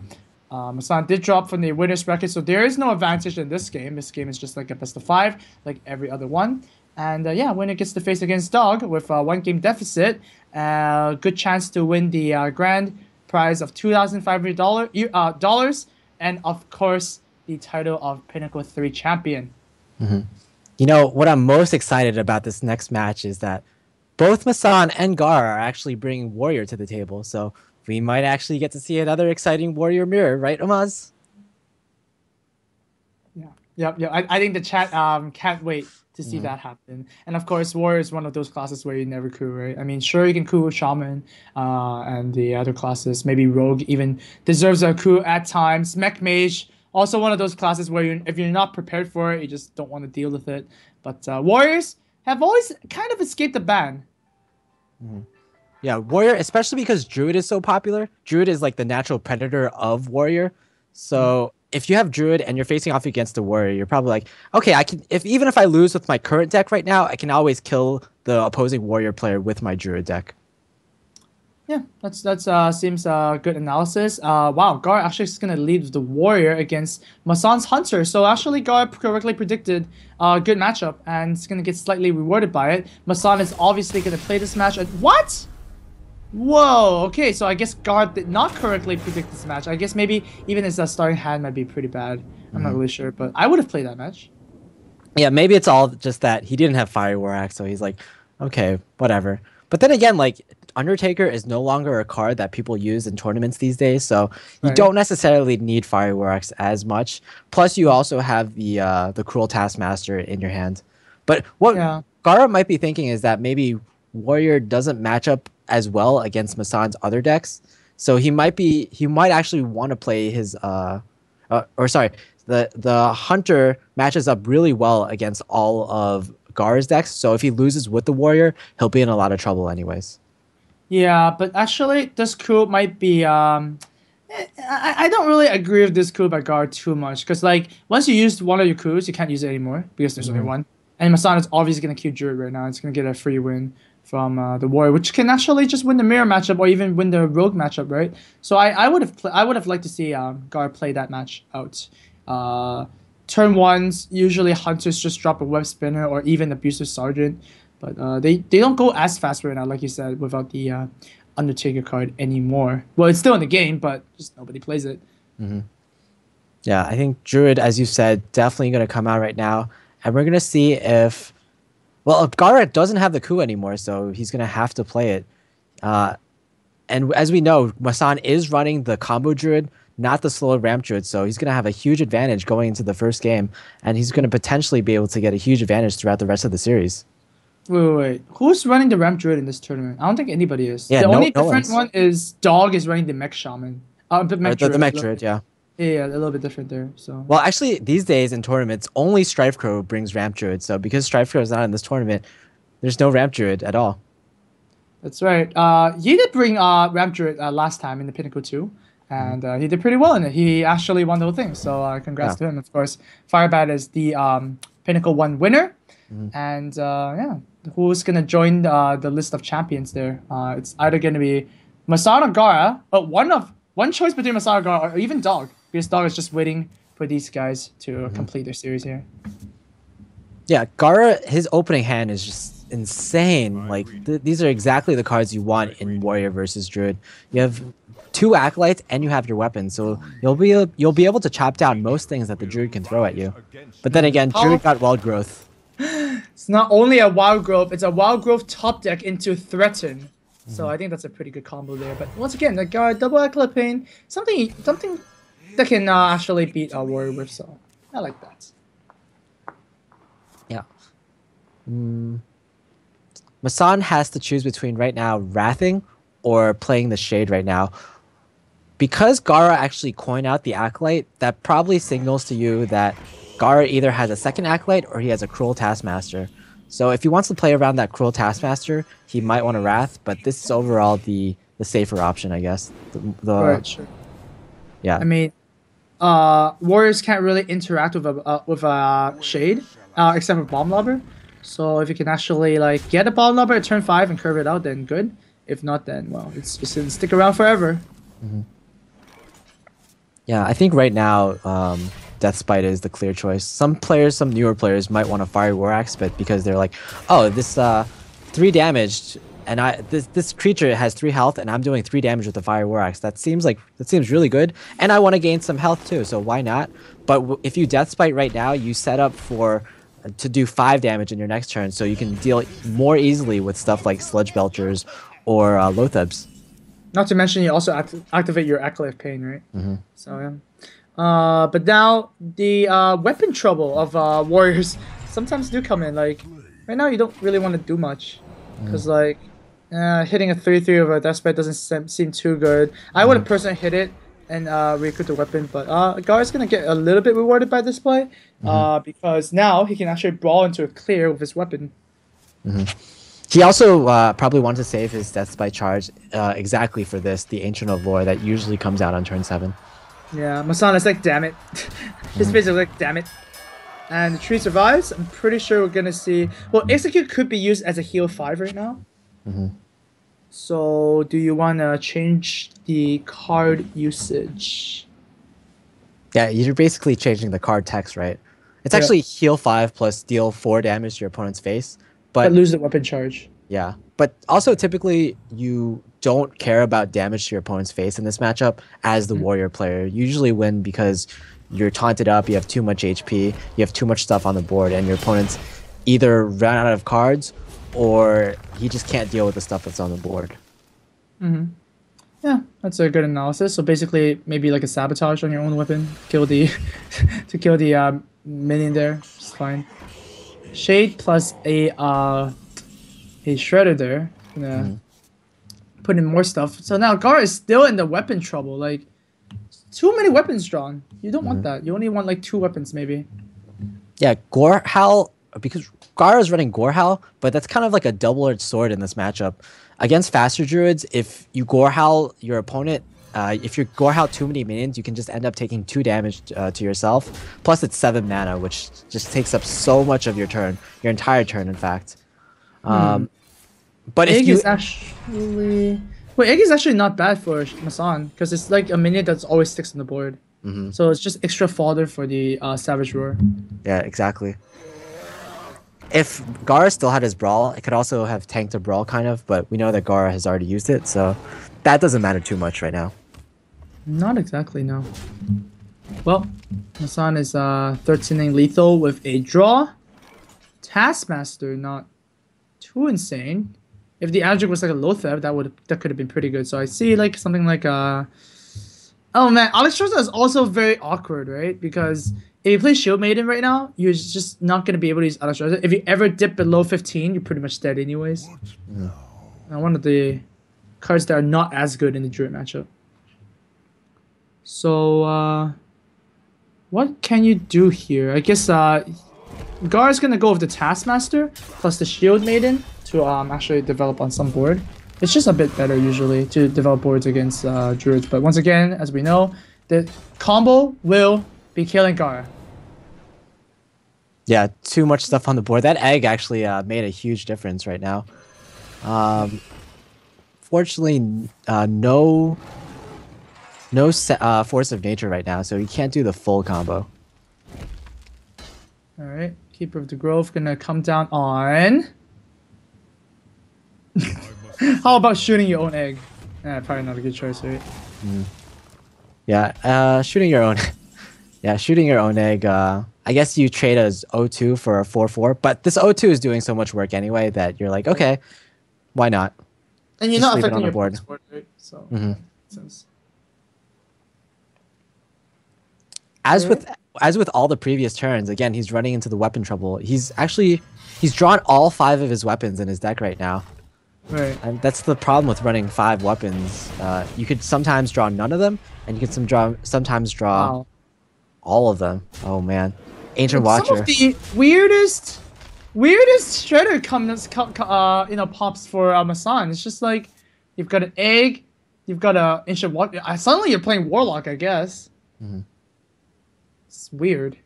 MASSAN did drop from the winner's bracket, so there is no advantage in this game. This game is just like a best of 5, like every other one. And yeah, winner gets to face against Dog with a 1-game deficit. Good chance to win the grand prize of $2,500 and of course the title of Pinnacle 3 champion. You know, what I'm most excited about this next match is that both MASSAN and GAARA are actually bringing Warrior to the table. So we might actually get to see another exciting Warrior mirror, right, Amaz? Yeah. I think the chat can't wait to see that happen. And of course, Warrior is one of those classes where you never coup, right? I mean, sure, you can coup Shaman and the other classes. Maybe Rogue even deserves a coup at times. Mech Mage, also one of those classes where if you're not prepared for it, you just don't want to deal with it. But Warriors have always kind of escaped the ban. Yeah, Warrior, especially because Druid is so popular. Druid is like the natural predator of Warrior. So if you have Druid and you're facing off against a Warrior, you're probably like, okay, I can. Even if I lose with my current deck right now, I can always kill the opposing Warrior player with my Druid deck. Yeah, that's seems good analysis. Wow, GAARA actually is gonna lead with the Warrior against MASSAN's Hunter. So actually, GAARA correctly predicted a good matchup, and it's gonna get slightly rewarded by it. MASSAN is obviously gonna play this match. What? Whoa, okay, so I guess GAARA did not correctly predict this match. I guess maybe even his starting hand might be pretty bad. I'm not really sure, but I would have played that match. Yeah, maybe it's all just that he didn't have Fire War Axe, so he's like, okay, whatever. But then again, like, Undertaker is no longer a card that people use in tournaments these days, so you don't necessarily need Fire War Axe as much. Plus, you also have the Cruel Taskmaster in your hand. But what GAARA might be thinking is that maybe Warrior doesn't match up as well against MASSAN's other decks, so he might actually want to play his the Hunter matches up really well against all of GAARA's decks, so if he loses with the Warrior, he'll be in a lot of trouble anyways. Yeah, but actually this coup might be I don't really agree with this coup by GAARA too much, because like once you use one of your coups, you can't use it anymore because there's only one. And MASSAN is obviously gonna queue Druid right now. It's gonna get a free win from the Warrior, which can actually just win the mirror matchup or even win the Rogue matchup, right? So I would have liked to see GAARA play that match out. Turn ones, usually Hunters just drop a Web Spinner or even Abusive Sergeant, but they don't go as fast right now, like you said, without the Undertaker card anymore. Well, it's still in the game, but just nobody plays it. Yeah, I think Druid, as you said, definitely going to come out right now, and we're going to see if... Well, GAARA doesn't have the coup anymore, so he's going to have to play it. And as we know, MASSAN is running the combo Druid, not the slow ramp Druid, so he's going to have a huge advantage going into the first game, and he's going to potentially be able to get a huge advantage throughout the rest of the series. Wait. Who's running the ramp Druid in this tournament? I don't think anybody is. Yeah, the only different one is Dog is running the Mech Shaman. The Mech Druid, yeah. Yeah, a little bit different there. So. Well, actually, these days in tournaments, only Strife Crow brings Ramp Druid. So because Strife Crow is not in this tournament, there's no Ramp Druid at all. That's right. He did bring Ramp Druid last time in the Pinnacle 2, and he did pretty well in it. He actually won the whole thing. So congrats to him. Of course, Firebat is the Pinnacle 1 winner, and yeah, who's gonna join the list of champions there? It's either gonna be MASSAN or GAARA, but one choice between MASSAN or GAARA, or even Dog. Because Dog is just waiting for these guys to complete their series here. Yeah, GAARA, his opening hand is just insane. Like, these are exactly the cards you want in Warrior versus Druid. You have 2 Acolytes and you have your weapons, so you'll be able to chop down most things that the Druid can throw at you. But then again, Druid got Wild Growth. It's not only a Wild Growth, it's a Wild Growth top deck into Threaten. So I think that's a pretty good combo there. But once again, the GAARA double Acolyte Pain, something that can actually beat a Warrior with, so I like that. Yeah. MASSAN has to choose between right now Wrathing or playing the Shade right now. because GAARA actually coined out the Acolyte, that probably signals to you that GAARA either has a second Acolyte or he has a Cruel Taskmaster. So if he wants to play around that Cruel Taskmaster, he might want a Wrath, but this is overall the safer option, I guess. Right, sure. Yeah. I mean, warriors can't really interact with a shade, except for bomb lobber. So if you can actually like get a bomb lobber at turn 5 and curve it out, then good. If not, then well, it's just gonna stick around forever. Yeah, I think right now, Death Spite is the clear choice. Some players, some newer players, might want a Fiery War Axe, but because they're like, oh, this 3 damage, and this creature has 3 health, and I'm doing 3 damage with the Fiery War Axe. That seems really good, and I want to gain some health too. So why not? But if you Death Spite right now, you set up to do 5 damage in your next turn, so you can deal more easily with stuff like Sludge Belchers or Loathebs. Not to mention, you also activate your Acolyte Pain, right? So yeah. But now the weapon trouble of warriors sometimes do come in. Like right now, you don't really want to do much because like hitting a 3/3 of a Death Spite doesn't seem too good. I would have personally hit it and recruit the weapon, but GAARA's gonna get a little bit rewarded by this play because now he can actually brawl into a clear with his weapon. He also probably wanted to save his Death Spite charge exactly for this, the Ancient of Lore that usually comes out on turn 7. Yeah, MASSAN is like, damn it. His face is like, damn it. And the tree survives. I'm pretty sure we're gonna see. Well, Execute could be used as a heal 5 right now. So, do you want to change the card usage? Yeah, you're basically changing the card text, right? It's actually heal 5 plus deal 4 damage to your opponent's face. But lose the weapon charge. Yeah, but also typically you don't care about damage to your opponent's face in this matchup as the warrior player. You usually win because you're taunted up, you have too much HP, you have too much stuff on the board, and your opponent's either ran out of cards or he just can't deal with the stuff that's on the board. Yeah, that's a good analysis. So basically, maybe like a sabotage on your own weapon, kill the to kill the minion there. It's fine. Shade plus a shredder there. Gonna put in more stuff. So now GAARA is still in the weapon trouble. Like too many weapons drawn. You don't want that. You only want like 2 weapons maybe. Yeah, Gorehowl, because GAARA is running Gorehowl, but that's kind of like a double-edged sword in this matchup. Against faster druids, if you Gorehowl your opponent, if you Gorehowl too many minions, you can just end up taking 2 damage to yourself. Plus it's 7 mana, which just takes up so much of your turn, your entire turn, in fact. But Egg is actually Egg is actually not bad for MASSAN because it's like a minion that's always sticks on the board. So it's just extra fodder for the Savage Roar. Yeah, exactly. If GAARA still had his Brawl, it could also have tanked a Brawl kind of, but we know that GAARA has already used it, so that doesn't matter too much right now. Not exactly, no. Well, MASSAN is 13ing lethal with a draw. Taskmaster, not too insane. If the Adjunct was like a Loatheb, that could have been pretty good. So I see like something like oh man, Alexstrasza is also very awkward, right? Because if you play Shield Maiden right now, you're just not gonna be able to use Alexstrasza. If you ever dip below 15, you're pretty much dead anyways. One of the cards that are not as good in the Druid matchup. So what can you do here? I guess GAARA's gonna go with the Taskmaster plus the Shield Maiden to actually develop on some board. It's just a bit better usually to develop boards against Druids. But once again, as we know, the combo will be killing GAARA. Yeah, too much stuff on the board. That egg actually made a huge difference right now. Fortunately, no Force of Nature right now, so you can't do the full combo. Alright, Keeper of the Grove gonna come down on... How about shooting your own egg? Probably not a good choice, right? Yeah, shooting your own... yeah, shooting your own egg, I guess you trade as O2 for a 4/4, but this O2 is doing so much work anyway that you're like, okay, why not? And you're Just not leave it affecting on the your board. board, right? So, sense. As with all the previous turns, again, he's running into the weapon trouble. He's drawn all 5 of his weapons in his deck right now. Right. And that's the problem with running 5 weapons. You could sometimes draw none of them, and you could sometimes draw Wow. all of them. Oh man, Ancient Some Watcher. of the weirdest shredder pops for MASSAN. It's just like you've got an egg, you've got a Ancient Watcher. Suddenly you're playing Warlock, I guess. It's weird.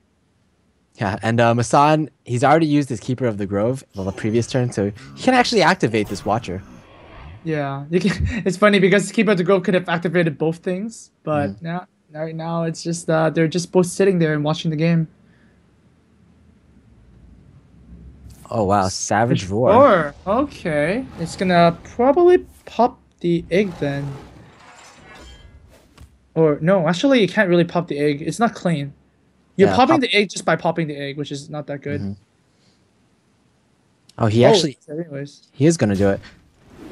Yeah, and MASSAN, he's already used his Keeper of the Grove on the previous turn, so he can actually activate this Watcher. Yeah, you can. It's funny because Keeper of the Grove could have activated both things, but right now it's just they're just both sitting there and watching the game. Oh wow, Savage Roar. Roar. Okay, it's gonna probably pop the egg then. Or no, actually, you can't really pop the egg. It's not clean. You're popping the egg just by popping the egg, which is not that good. Oh, he actually. Anyways. He is gonna do it.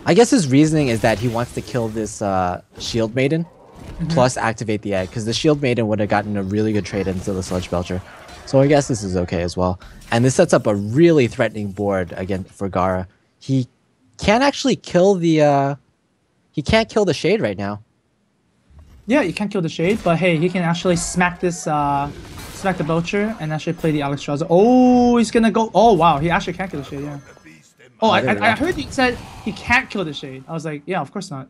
I guess his reasoning is that he wants to kill this Shield Maiden, plus activate the egg, because the Shield Maiden would have gotten a really good trade into the Sludge Belcher. So I guess this is okay as well. And this sets up a really threatening board again for GAARA. He can't actually kill the. He can't kill the Shade right now. Yeah, you can't kill the Shade, but hey, he can actually smack this, smack the Belcher and actually play the Alexstrasza. Oh, he's gonna go. Oh wow, he actually can't kill the Shade. Yeah. Oh, I heard he said he can't kill the Shade. I was like, yeah, of course not.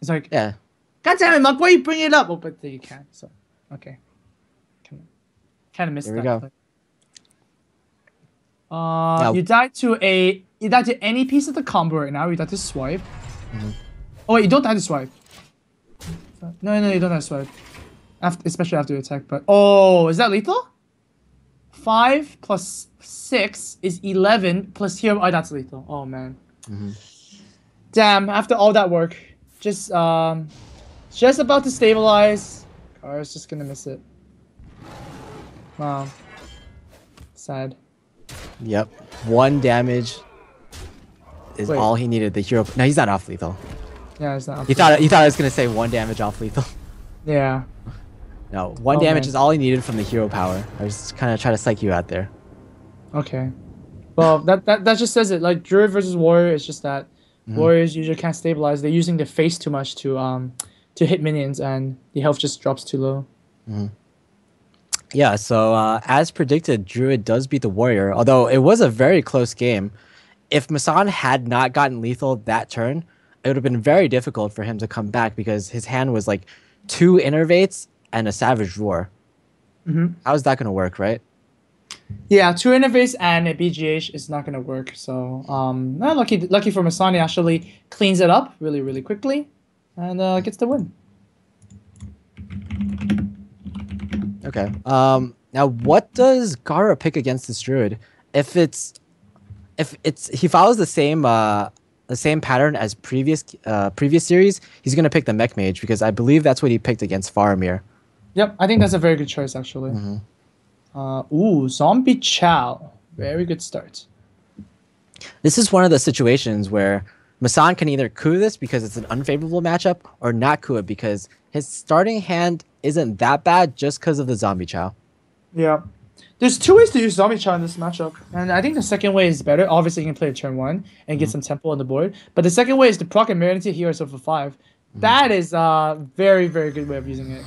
It's like, Yeah. God damn it, Monk, why you bring it up? Oh, but you can't. So, okay. Kind of missed Here we that. go. But, you died to any piece of the combo right now. You died to swipe. Oh wait, you don't die to swipe. No, you don't have to swipe. Especially after you attack. But oh, is that lethal? 5 plus 6 is 11 plus hero. Oh, that's lethal. Oh man. Damn. After all that work, just about to stabilize. GAARA's just gonna miss it. Wow. Sad. Yep. 1 damage is Wait. all he needed. The hero. No, he's not off lethal. Yeah, it's not. You thought I was gonna say 1 damage off lethal. Yeah. No, 1 Oh, damage man. is all he needed from the hero power. I was just kind of trying to psych you out there. Okay. Well, that just says it. Like Druid versus Warrior, it's just that Warriors usually can't stabilize. They're using their face too much to hit minions, and the health just drops too low. Yeah, so as predicted, Druid does beat the Warrior, although it was a very close game. If MASSAN had not gotten lethal that turn, it would have been very difficult for him to come back because his hand was like 2 Innervates and a Savage Roar. How's that going to work, right? Yeah, 2 Innervates and a BGH is not gonna work. So lucky for MASSAN, he actually cleans it up really, really quickly and gets the win. Okay. Now, what does GAARA pick against this Druid? If he follows the same pattern as previous series, he's gonna pick the Mech Mage because I believe that's what he picked against Faramir. Yep, I think that's a very good choice actually. Ooh, Zombie Chow. Very good start. This is one of the situations where MASSAN can either coup this because it's an unfavorable matchup or not coup it because his starting hand isn't that bad just because of the Zombie Chow. Yeah. There's 2 ways to use Zombie Chow in this matchup, and I think the second way is better. Obviously, you can play a turn 1 and get some tempo on the board, but the second way is to proc and mirror into Heroes over 5. That is a very, very good way of using it.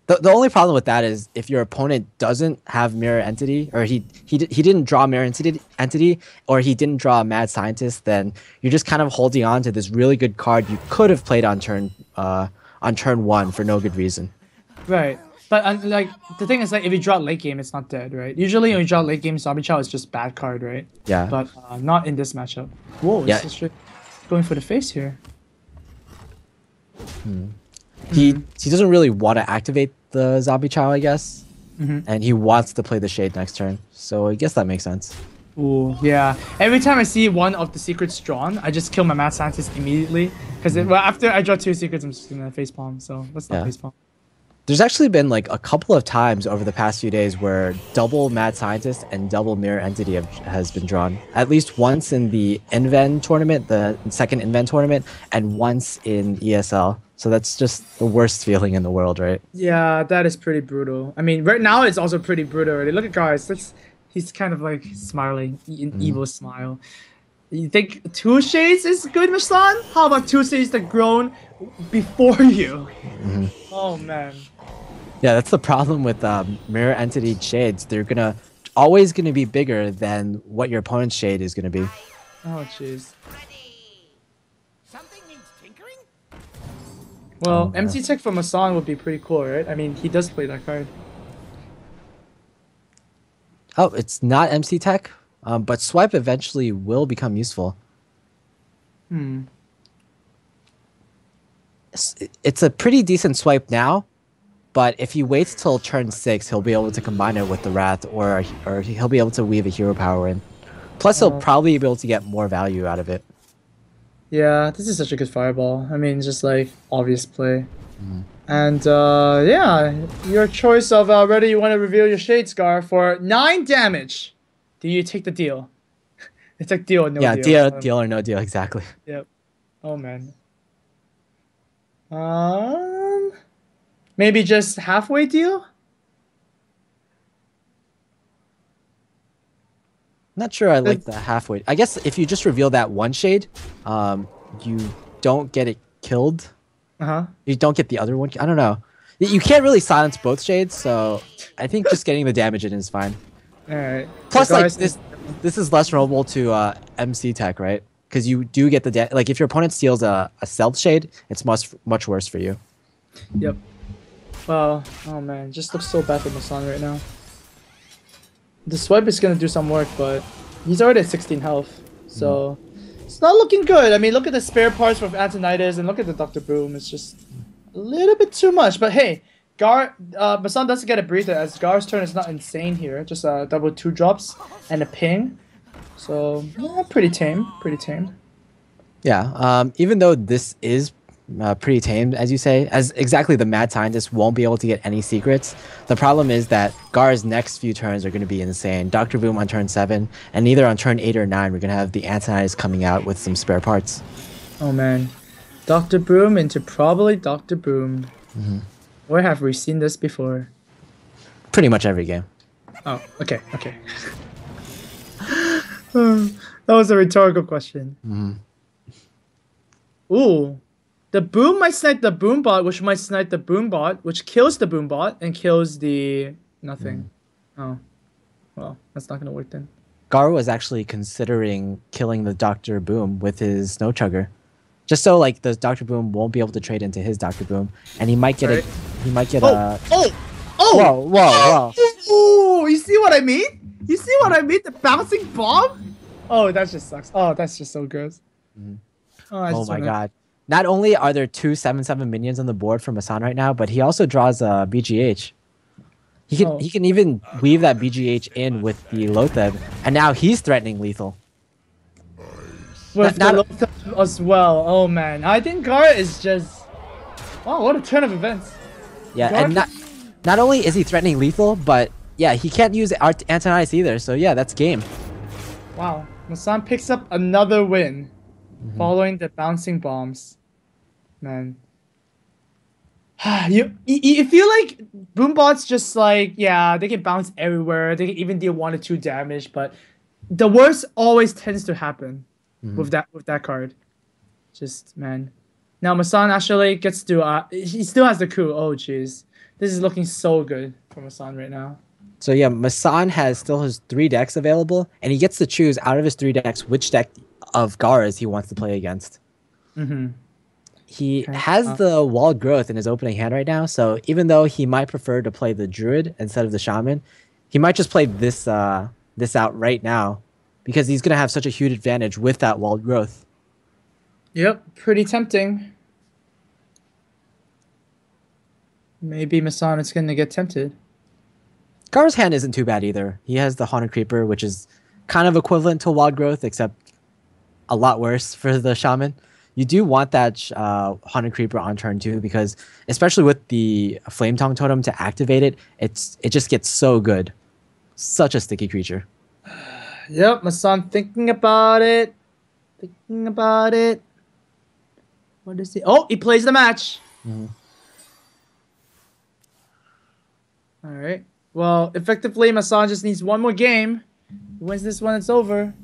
The only problem with that is if your opponent doesn't have Mirror Entity, or he didn't draw Mirror Entity, or he didn't draw a Mad Scientist, then you're just kind of holding on to this really good card you could have played on turn 1 for no good reason. Right. But like the thing is, like if you draw late game, it's not dead, right? Usually when you draw late game, Zombie Chow is just bad card, right? Yeah. But not in this matchup. Whoa, Yeah. it's just going for the face here. He doesn't really want to activate the Zombie Chow, I guess, and he wants to play the Shade next turn. So I guess that makes sense. Ooh, yeah. Every time I see one of the secrets drawn, I just kill my Mad Scientist immediately. Because after I draw 2 secrets, I'm just gonna facepalm. So let's not facepalm. There's actually been like a couple of times over the past few days where double Mad Scientist and double Mirror Entity has been drawn. At least once in the Inven tournament, the second Inven tournament, and once in ESL. So that's just the worst feeling in the world, right? Yeah, that is pretty brutal. I mean, right now it's also pretty brutal already. Look at guys. He's kind of like smiling, an evil smile. You think 2 shades is good, MASSAN? How about 2 shades that grown before you? Oh man. Yeah, that's the problem with mirror entity shades. They're always gonna be bigger than what your opponent's shade is gonna be. Oh jeez. Something needs tinkering? Well, Oh, MC Tech for MASSAN would be pretty cool, right? I mean, he does play that card. Oh, it's not MC Tech, but swipe eventually will become useful. It's a pretty decent swipe now, but if he waits till turn 6, he'll be able to combine it with the Wrath, or he'll be able to weave a hero power in. Plus, he'll probably be able to get more value out of it. Yeah, this is such a good fireball. I mean, just like obvious play. And yeah, your choice of whether you want to reveal your shade scar for 9 damage. Do you take the deal? It's like deal or no deal. Yeah, deal or no deal, exactly. Yep. Oh man. Maybe just halfway deal? Not sure I like the halfway. I guess if you just reveal that one shade, you don't get it killed. You don't get the other one. I don't know. You can't really silence both shades, so I think just getting the damage in is fine. Alright. Plus, like this is less vulnerable to MC Tech, right? Because you do get the like if your opponent steals a stealth shade, it's much worse for you. Yep. Wow. Oh man, just looks so bad for MASSAN right now. The swipe is gonna do some work, but he's already at 16 health, so it's not looking good. I mean, look at the spare parts for Antonidas and look at the Dr. Boom. It's just a little bit too much. But hey, MASSAN doesn't get a breather as GAARA's turn is not insane here. Just double 2 drops and a ping. So yeah, pretty tame. Pretty tame. Yeah. Even though this is pretty tame, as you say, as exactly the Mad Scientist won't be able to get any secrets. The problem is that GAARA's next few turns are going to be insane. Dr. Boom on turn 7, and either on turn 8 or 9, we're going to have the Antonidas coming out with some spare parts. Oh man. Dr. Boom into probably Dr. Boom. Where have we seen this before? Pretty much every game. Oh, okay, okay. That was a rhetorical question. Ooh. The boom might snipe the boom bot, which might snipe the boom bot, which kills the boom bot and kills the nothing. Oh. Well, that's not gonna work then. GAARA was actually considering killing the Dr. Boom with his Snow Chugger. Just so like the Dr. Boom won't be able to trade into his Dr. Boom. And he might get Right. he might get Oh! Whoa. Oh! You see what I mean? You see what I mean? The bouncing bomb? Oh, that just sucks. Oh, that's just so gross. Oh my god. Not only are there 2 7/7 minions on the board for MASSAN right now, but he also draws a BGH. He can even weave that BGH in with the Lotheb, and now he's threatening lethal. With the Lotheb as well. Oh man. I think GAARA is just... Wow, what a turn of events. Yeah, GAARA... and not only is he threatening lethal, but yeah, he can't use Antonidas either, so yeah, that's game. Wow. MASSAN picks up another win following the bouncing bombs. Man. You feel like Boombots just like, yeah, they can bounce everywhere. They can even deal 1 or 2 damage, but the worst always tends to happen with that card. Just, man. Now MASSAN actually gets to, he still has the coup. Oh, jeez. This is looking so good for MASSAN right now. So yeah, MASSAN still has 3 decks available, and he gets to choose out of his 3 decks which deck of GAARA's he wants to play against. He has the Walled Growth in his opening hand right now, so even though he might prefer to play the Druid instead of the Shaman, he might just play this this out right now because he's going to have such a huge advantage with that Walled Growth. Yep, pretty tempting. Maybe MASSAN is going to get tempted. GAARA's hand isn't too bad either. He has the Haunted Creeper, which is kind of equivalent to Wild Growth, except a lot worse for the Shaman. You do want that Haunted Creeper on turn 2 because, especially with the Flame Tongue Totem to activate it, it just gets so good. Such a sticky creature. Yep, MASSAN thinking about it. Thinking about it. What is he? Oh, he plays the match. Alright. Well, effectively, MASSAN just needs 1 more game. He wins this one, it's over.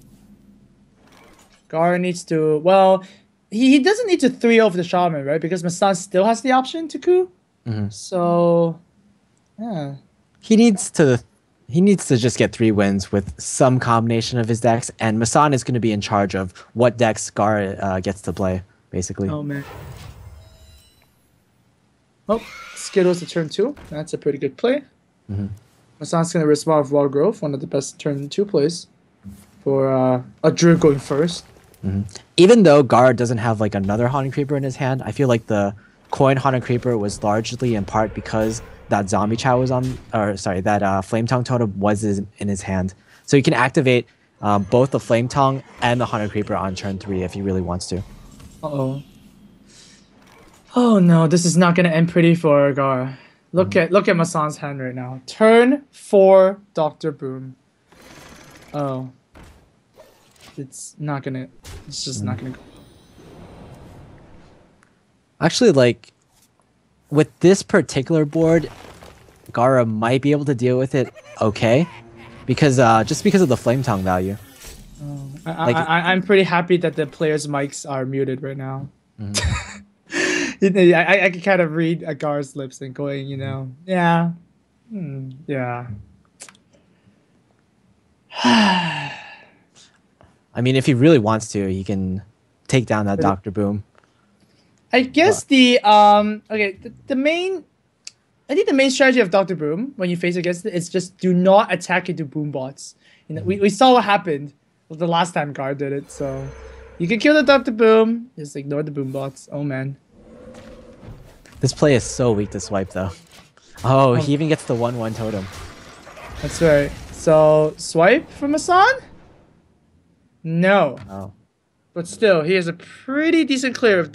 GAARA needs to, well, he doesn't need to 3-0 the Shaman, right? Because MASSAN still has the option to coup. So, yeah. He needs to just get 3 wins with some combination of his decks, and MASSAN is going to be in charge of what decks GAARA gets to play, basically. Oh, man. Oh, Skittles to turn 2. That's a pretty good play. MASSAN's going to respond with Wild Growth, one of the best turn 2 plays for a Druid going first. Even though GAARA doesn't have like another Haunted Creeper in his hand, I feel like the coin Haunted Creeper was largely in part because that Zombie Chow was on, or sorry, that Flame Tongue Totem was in his hand. So you can activate both the Flame Tongue and the Haunted Creeper on turn 3 if he really wants to. Uh-oh. Oh no, this is not gonna end pretty for GAARA. Look at MASSAN's hand right now. Turn 4 Dr. Boom. Oh. It's just not gonna go. Actually, like, with this particular board, GAARA might be able to deal with it okay, because just because of the Flame Tongue value. I'm pretty happy that the players' mics are muted right now. I can kind of read GAARA's lips and going, yeah. Yeah. I mean, if he really wants to, he can take down that Dr. Boom. I guess the main strategy of Dr. Boom when you face against it is just do not attack into boom bots. We saw what happened the last time GAARA did it, so you can kill the Dr. Boom, just ignore the boom bots. Oh man. This play is so weak to swipe though. Oh, he even gets the 1/1 totem. That's right. So swipe from MASSAN? No. Oh. But still, he has a pretty decent clear with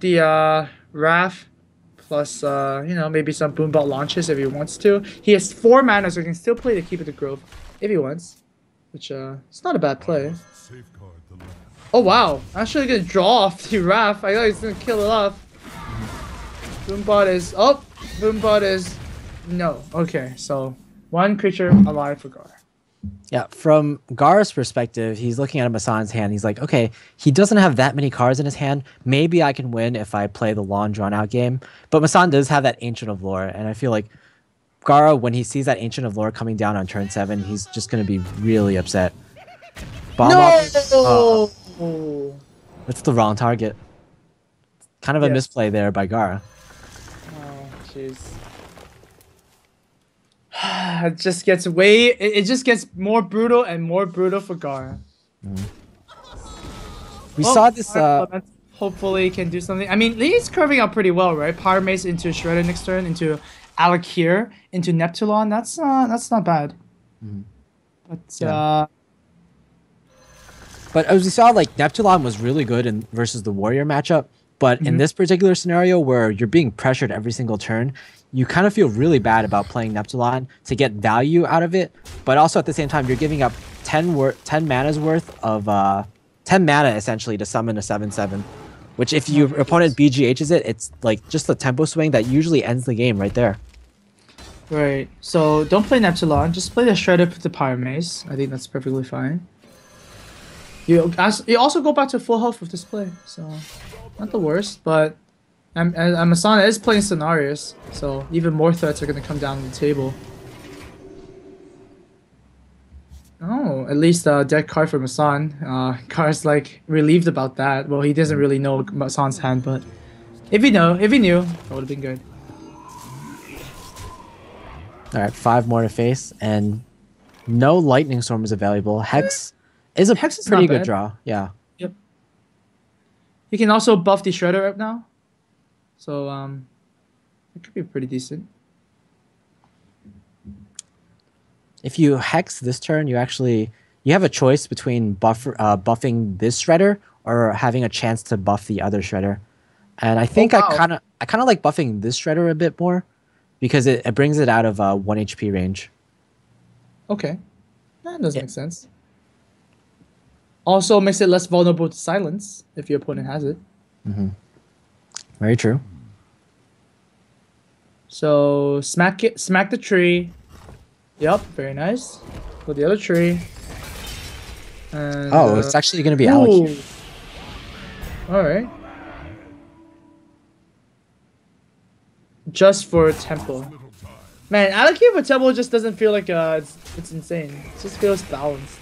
the Wrath plus maybe some Boombot launches if he wants to. He has 4 mana, so he can still play the Keep of the Grove if he wants, which it's not a bad play. Oh wow, actually gonna draw off the Wrath. I thought he was gonna kill it off. Boombot is no. Okay, so 1 creature alive for GAARA. Yeah, from GAARA's perspective, he's looking at MASSAN's hand. He's like, okay, he doesn't have that many cards in his hand. Maybe I can win if I play the long, drawn-out game. But MASSAN does have that Ancient of Lore, and I feel like GAARA, when he sees that Ancient of Lore coming down on turn 7, he's just going to be really upset. No! That's the wrong target. Kind of a misplay there by GAARA. Oh, jeez. It just gets more brutal and more brutal for GAARA. We saw this. Hopefully, can do something. I mean, Lee's curving out pretty well, right? Power Mace into Shredder next turn, into Alakir, into Neptulon. That's not bad. But as we saw, like Neptulon was really good versus the Warrior matchup. But in this particular scenario where you're being pressured every single turn, you kind of feel really bad about playing Neptulon to get value out of it. But also at the same time, you're giving up 10 mana's worth of 10 mana essentially to summon a 7/7. Which if your opponent BGHs it, it's like just a tempo swing that usually ends the game right there. Right. So don't play Neptulon. Just play the Shredder with the Power Mace. I think that's perfectly fine. You also go back to full health with this play, so not the worst. But MASSAN is playing Scenarios, so even more threats are going to come down on the table. Oh, at least a deck card for MASSAN. GAARA's like relieved about that. Well, he doesn't really know MASSAN's hand, but if he knew, that would have been good. All right, 5 more to face, and no Lightning Storm is available. Hex is a pretty good draw. Yeah. Yep. You can also buff the Shredder up now, so it could be pretty decent. If you Hex this turn, you have a choice between buffing this Shredder or having a chance to buff the other Shredder. And I think I kind of like buffing this Shredder a bit more because it brings it out of 1 HP range. Okay, that does make sense. Also makes it less vulnerable to silence if your opponent has it. Very true. So smack the tree. Yep, very nice. Go the other tree. And, Oh, it's actually going to be Alec. All right. Just for Temple. Man, Alec for Temple just doesn't feel like it's insane. It just feels balanced.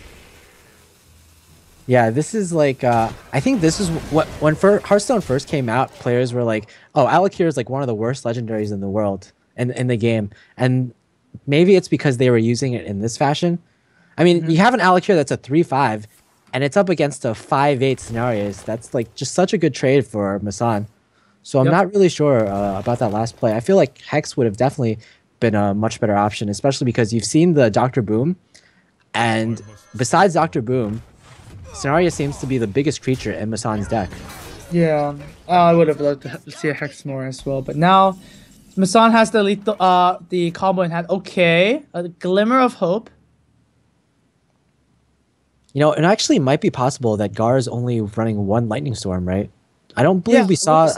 Yeah, this is like I think this is what when Hearthstone first came out, players were like, "Oh, Alec is like one of the worst legendaries in the world in the game," and maybe it's because they were using it in this fashion. I mean, you have an Alec that's a 3/5, and it's up against a 5/8 scenarios. That's like just such a good trade for MASSAN. So I'm not really sure about that last play. I feel like Hex would have definitely been a much better option, especially because you've seen the Dr. Boom, and besides Dr. Boom, Scenario seems to be the biggest creature in MASSAN's deck. Yeah, I would have loved to see a Hex more as well, but now MASSAN has the lethal, the combo in hand. Okay, a glimmer of hope. You know, it actually might be possible that GAARA is only running one Lightning Storm, right? I don't believe we saw.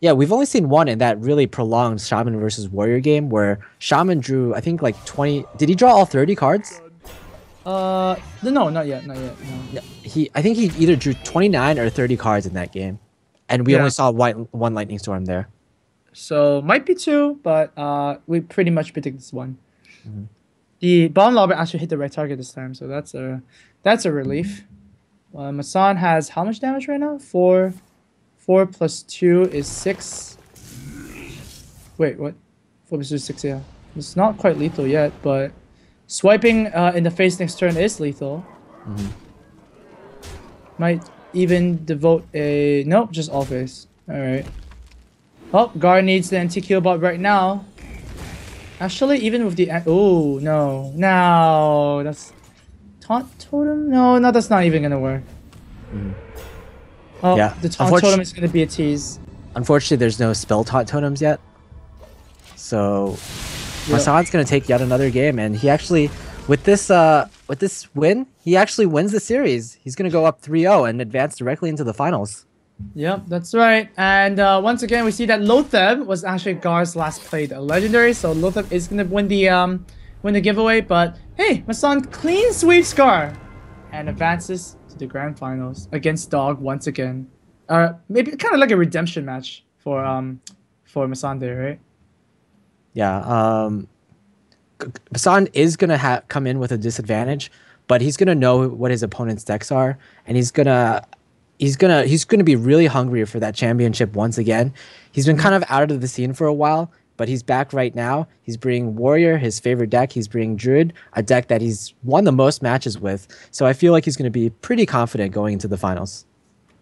Yeah, we've only seen one in that really prolonged Shaman versus Warrior game where Shaman drew, I think, like 20. Did he draw all 30 cards? No, not yet. No. I think he either drew 29 or 30 cards in that game, and we only saw one Lightning Storm there. So might be two, but we pretty much predict this one. The Bomb Lobber actually hit the right target this time, so that's a relief. MASSAN has how much damage right now? 4 plus 2 is 6. Wait, what? 4 plus 2 is 6, yeah. It's not quite lethal yet, but swiping in the face next turn is lethal. Might even devote a... Nope, just all face. Alright. Well, GAARA needs the NTQ bot right now. Actually, even with the... Oh, no. No, that's... Taunt Totem? No, that's not even gonna work. Oh, yeah. The Taunt Totem is gonna be a tease. Unfortunately, there's no spell Taunt Totems yet. So, MASSAN's gonna take yet another game, and he actually, with this win, he actually wins the series. He's gonna go up 3-0 and advance directly into the finals. Yep, that's right. And once again, we see that Lotheb was actually GAARA's last played legendary, so Lotheb is gonna win the giveaway. But hey, MASSAN clean sweeps GAARA and advances to the grand finals against Dog once again. Maybe kind of like a redemption match for MASSAN there, right? Yeah. MASSAN is gonna come in with a disadvantage, but he's gonna know what his opponent's decks are, and he's gonna be really hungry for that championship once again. He's been kind of out of the scene for a while, but he's back right now. He's bringing Warrior, his favorite deck. He's bringing Druid, a deck that he's won the most matches with. So I feel like he's going to be pretty confident going into the finals.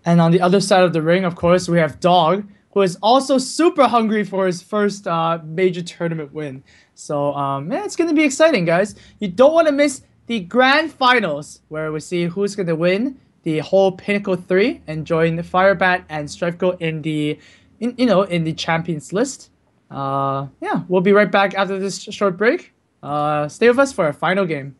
And on the other side of the ring, of course, we have Dog, who is also super hungry for his first major tournament win. So, yeah, it's going to be exciting, guys. You don't want to miss the grand finals, where we see who's going to win the whole Pinnacle 3 and join the Firebat and Strifeco in the champions list. Yeah, we'll be right back after this short break. Stay with us for our final game.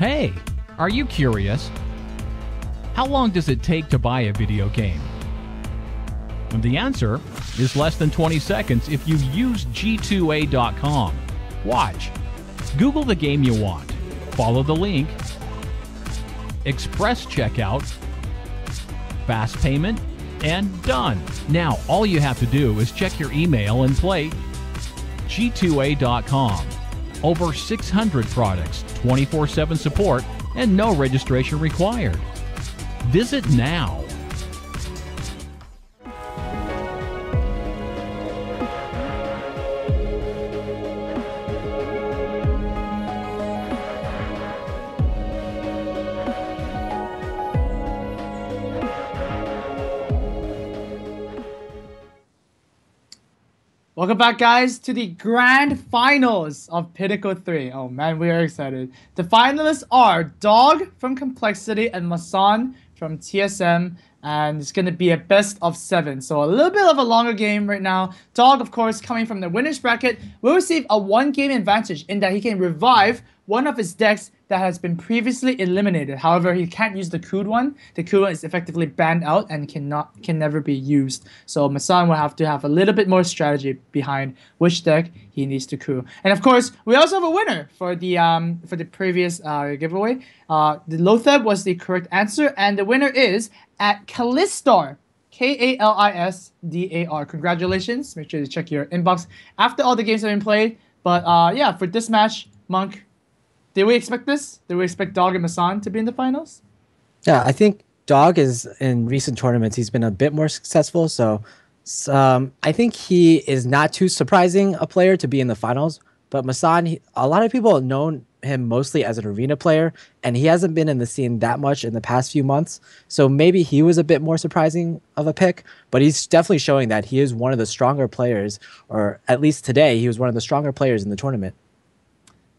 Hey, are you curious? How long does it take to buy a video game? And the answer is less than 20 seconds if you use G2A.com. Watch. Google the game you want. Follow the link. Express checkout. Fast payment. And done. Now, all you have to do is check your email and play. G2A.com. Over 600 products, 24/7 support, and no registration required. Visit now. Welcome back, guys, to the grand finals of Pinnacle 3. Oh man, we are excited. The finalists are Dog from Complexity and MASSAN from TSM, and it's going to be a best of 7. So a little bit of a longer game right now. Dog, of course, coming from the winner's bracket, will receive a 1-game advantage in that he can revive one of his decks that has been previously eliminated. However, he can't use the Cood one. The Cood one is effectively banned out and can never be used. So MASSAN will have to have a little bit more strategy behind which deck he needs to Cood. And of course, we also have a winner for the previous giveaway. The Lotheb was the correct answer, and the winner is at Kalistar. Kalisdar. Congratulations. Make sure to check your inbox after all the games have been played. But yeah, for this match, Monk, did we expect this? Did we expect Dog and MASSAN to be in the finals? Yeah, I think Dog is, in recent tournaments, he's been a bit more successful. So I think he is not too surprising a player to be in the finals. But MASSAN, a lot of people have known him mostly as an arena player, and he hasn't been in the scene that much in the past few months. So maybe he was a bit more surprising of a pick, but he's definitely showing that he is one of the stronger players, or at least today, he was one of the stronger players in the tournament.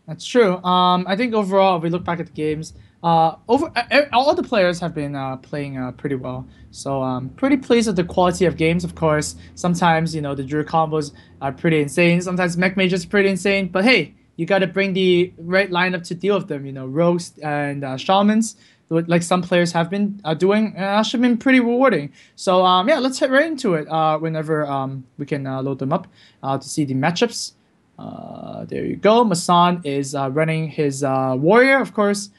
That's true. I think overall, if we look back at the games, all the players have been playing pretty well. So pretty pleased with the quality of games. Of course, sometimes the Druid combos are pretty insane. Sometimes Mech Mages are pretty insane. But hey, you got to bring the right lineup to deal with them. Rogues and Shamans, like some players have been doing, actually been pretty rewarding. So yeah, let's head right into it. Whenever we can load them up to see the matchups. There you go. MASSAN is running his warrior, of course.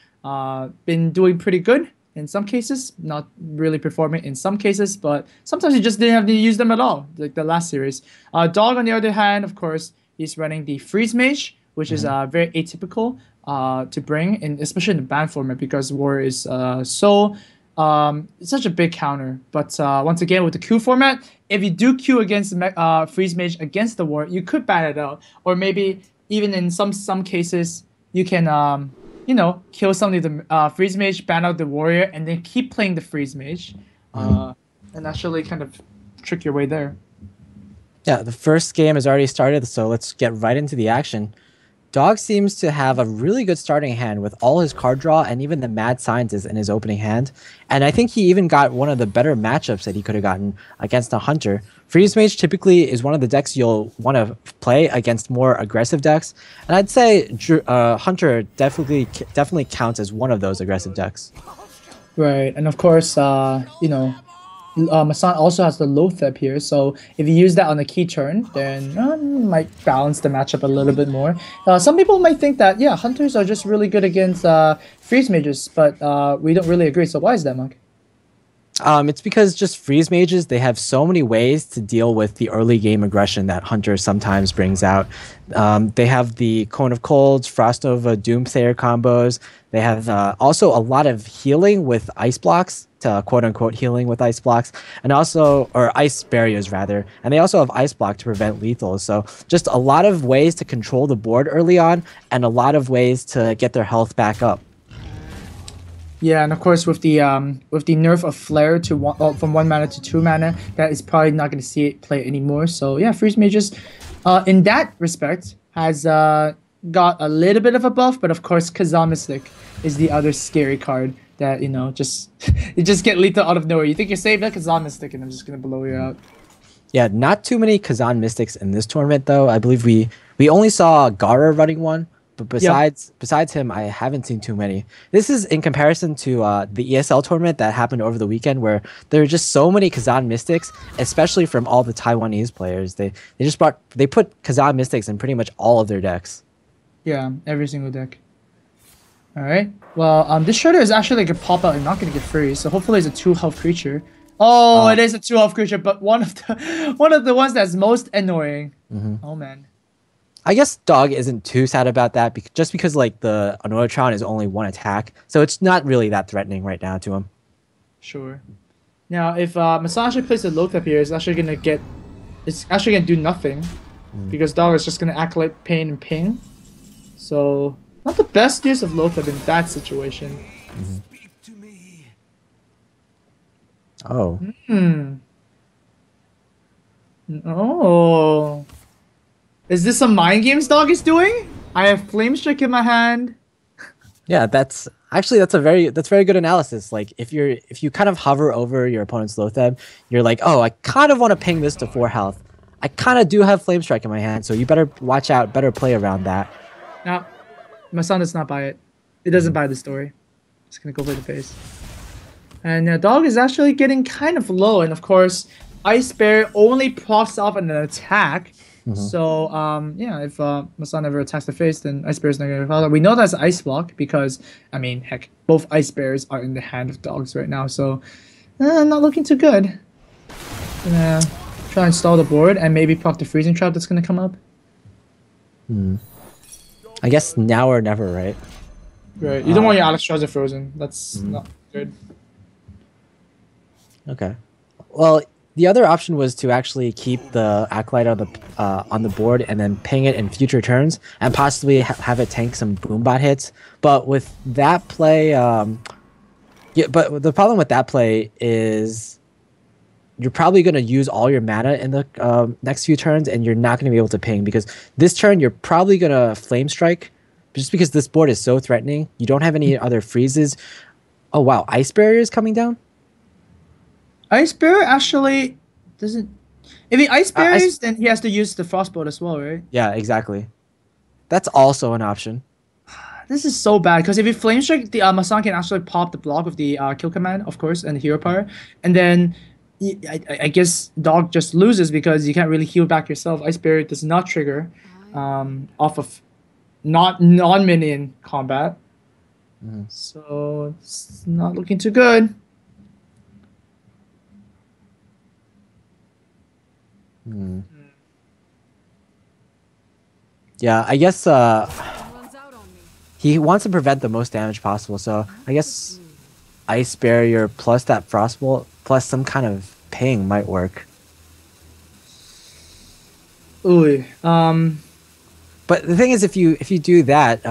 Been doing pretty good in some cases, not really performing in some cases, but sometimes you just didn't have to use them at all, like the last series. Dog, on the other hand, of course, he's running the Freeze Mage, which is very atypical to bring, especially in the ban format, because warrior is it's such a big counter. But once again, with the Q format, if you do Q against the Freeze Mage against the war, you could ban it out. Or maybe even in some cases, you can kill somebody the Freeze Mage, ban out the warrior, and then keep playing the Freeze Mage, and actually kind of trick your way there. Yeah, the first game has already started, so let's get right into the action. Dog seems to have a really good starting hand with all his card draw and even the Mad Scientist in his opening hand. And I think he even got one of the better matchups that he could have gotten against a Hunter. Freeze Mage typically is one of the decks you'll want to play against more aggressive decks. And I'd say Hunter definitely counts as one of those aggressive decks. Right, and of course, MASSAN also has the Lotheb here, so if you use that on a key turn, then might balance the matchup a little bit more. Some people might think that, yeah, Hunters are just really good against Freeze Mages, but we don't really agree. So why is that, Monk? It's because just Freeze Mages, they have so many ways to deal with the early game aggression that Hunter sometimes brings out. They have the Cone of Colds, Frost Nova, Doomsayer combos. They have also a lot of healing with ice blocks, to quote-unquote healing with ice blocks, and also, or ice barriers rather, and they also have ice block to prevent lethals. So just a lot of ways to control the board early on, and a lot of ways to get their health back up. Yeah, and of course with the nerf of Flare to from 1 mana to 2 mana, that is probably not going to see it play anymore. So yeah, Freeze Mages, in that respect, has got a little bit of a buff, but of course Kazan Mystic is the other scary card that you just get lethal out of nowhere. You think you're safe, that Kazan Mystic, and I'm just gonna blow you out. Yeah, not too many Kazan Mystics in this tournament though. I believe we only saw GAARA running one. But besides him, I haven't seen too many. This is in comparison to the ESL tournament that happened over the weekend, where there are just so many Kazan Mystics, especially from all the Taiwanese players. They put Kazan Mystics in pretty much all of their decks. Yeah, every single deck. All right. Well, this Shredder is actually gonna pop out and not gonna get free, so hopefully it's a 2 health creature. Oh, it is a 2 health creature, but one of the ones that's most annoying. Oh man. I guess Dog isn't too sad about that, just because like the Annoyatron is only 1 attack, so it's not really that threatening right now to him. Sure. Now, if MASSAN actually plays a Lothep here, it's actually gonna do nothing, because Dog is just gonna Acolyte, Pain, and Ping. So not the best use of Lothep in that situation. Speak to me. Oh. Oh. Is this some mind games Dog is doing? I have Flame Strike in my hand. Yeah, that's very good analysis. Like if you kind of hover over your opponent's Lotheb, you're like, oh, I kind of want to ping this to 4 health. I kind of do have Flame Strike in my hand, so you better watch out, better play around that. No, MASSAN does not buy it. It doesn't buy the story. It's gonna go for the face. And Dog is actually getting kind of low, and of course, Ice Bear only procs off an attack. So, yeah, if MASSAN never attacks the face, then Ice Bear's not going to follow. We know that's Ice Block because, I mean, heck, both Ice Bears are in the hand of Dogs right now, so not looking too good. Gonna try and stall the board and maybe proc the Freezing Trap that's going to come up. I guess now or never, right? Right. You don't want your Alex Strauser frozen. That's not good. Okay. Well, the other option was to actually keep the Acolyte on the board and then ping it in future turns and possibly have it tank some Boombot hits. But with that play, but the problem with that play is you're probably going to use all your mana in the next few turns, and you're not going to be able to ping, because this turn you're probably going to Flame Strike, just because this board is so threatening. You don't have any other freezes. Oh wow, Ice Barrier is coming down. Ice Bear actually doesn't. If he Ice Barriers, then he has to use the Frostbolt as well, right? Yeah, exactly. That's also an option. This is so bad, because if you Flame Strike, the MASSAN can actually pop the block with the Kill Command, of course, and the Hero Power. And then I guess Dog just loses because you can't really heal back yourself. Ice Barrier does not trigger off of non-minion combat. So it's not looking too good. Yeah, I guess he wants to prevent the most damage possible, so I guess Ice Barrier plus that Frostbolt plus some kind of ping might work. Ooh. But the thing is, if you do that,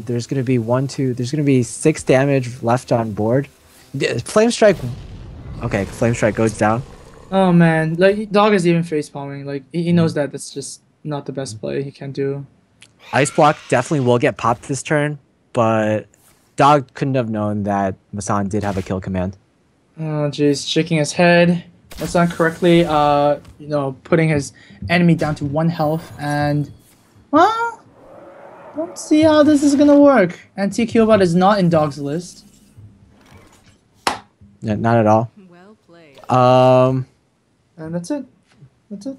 there's gonna be there's gonna be 6 damage left on board. Flame Strike. Okay, Flame Strike goes down. Oh man, like Dog is even face palming. Like he knows that that's just not the best play he can do. Ice Block definitely will get popped this turn, but Dog couldn't have known that MASSAN did have a kill command. Oh jeez, shaking his head. That's not correctly, you know, putting his enemy down to 1 health, and well, don't see how this is gonna work. Anti-Killbot is not in Dog's list. Yeah, not at all. Well played. And that's it. That's it.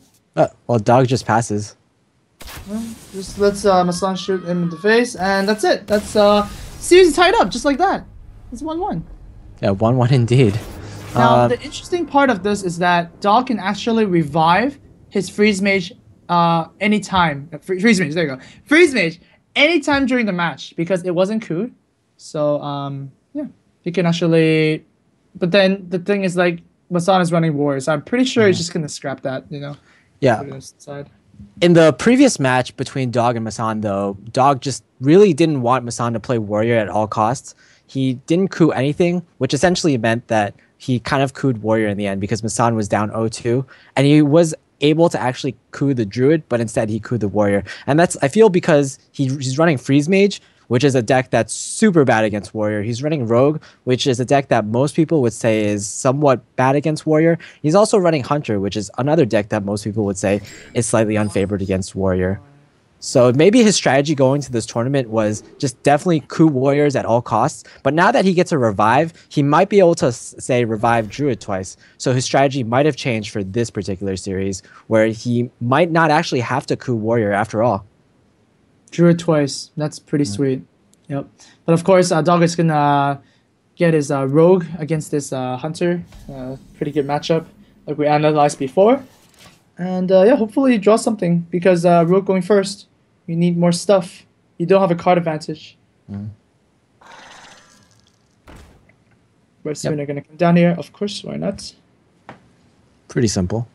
Well, Dog just passes. Well, just let's MASSAN shoot him in the face, and that's it. That's series tied up just like that. It's 1-1. Yeah, 1-1 indeed. Now the interesting part of this is that Dog can actually revive his Freeze Mage anytime. Freeze Mage, there you go. Freeze Mage anytime during the match because it wasn't cooed. So yeah, he can actually. But then the thing is, like, MASSAN is running Warrior, so I'm pretty sure he's just gonna scrap that, you know. Yeah. Put it aside. In the previous match between Dog and MASSAN, though, Dog just really didn't want MASSAN to play Warrior at all costs. He didn't coup anything, which essentially meant that he kind of cooed Warrior in the end because MASSAN was down 0-2, and he was able to actually coup the Druid, but instead he cooed the Warrior. And that's, I feel, because he's running Freeze Mage, which is a deck that's super bad against Warrior. He's running Rogue, which is a deck that most people would say is somewhat bad against Warrior. He's also running Hunter, which is another deck that most people would say is slightly unfavored against Warrior. So maybe his strategy going to this tournament was just definitely coup warriors at all costs. But now that he gets a revive, he might be able to say revive Druid twice. So his strategy might have changed for this particular series, where he might not actually have to coup warrior after all. Druid twice. That's pretty sweet. Yep. But of course, Dog is gonna get his rogue against this hunter. Pretty good matchup, like we analyzed before. And yeah, hopefully draw something, because rogue going first, you need more stuff. You don't have a card advantage. Red Spinner gonna come down here. Of course, why not? Pretty simple.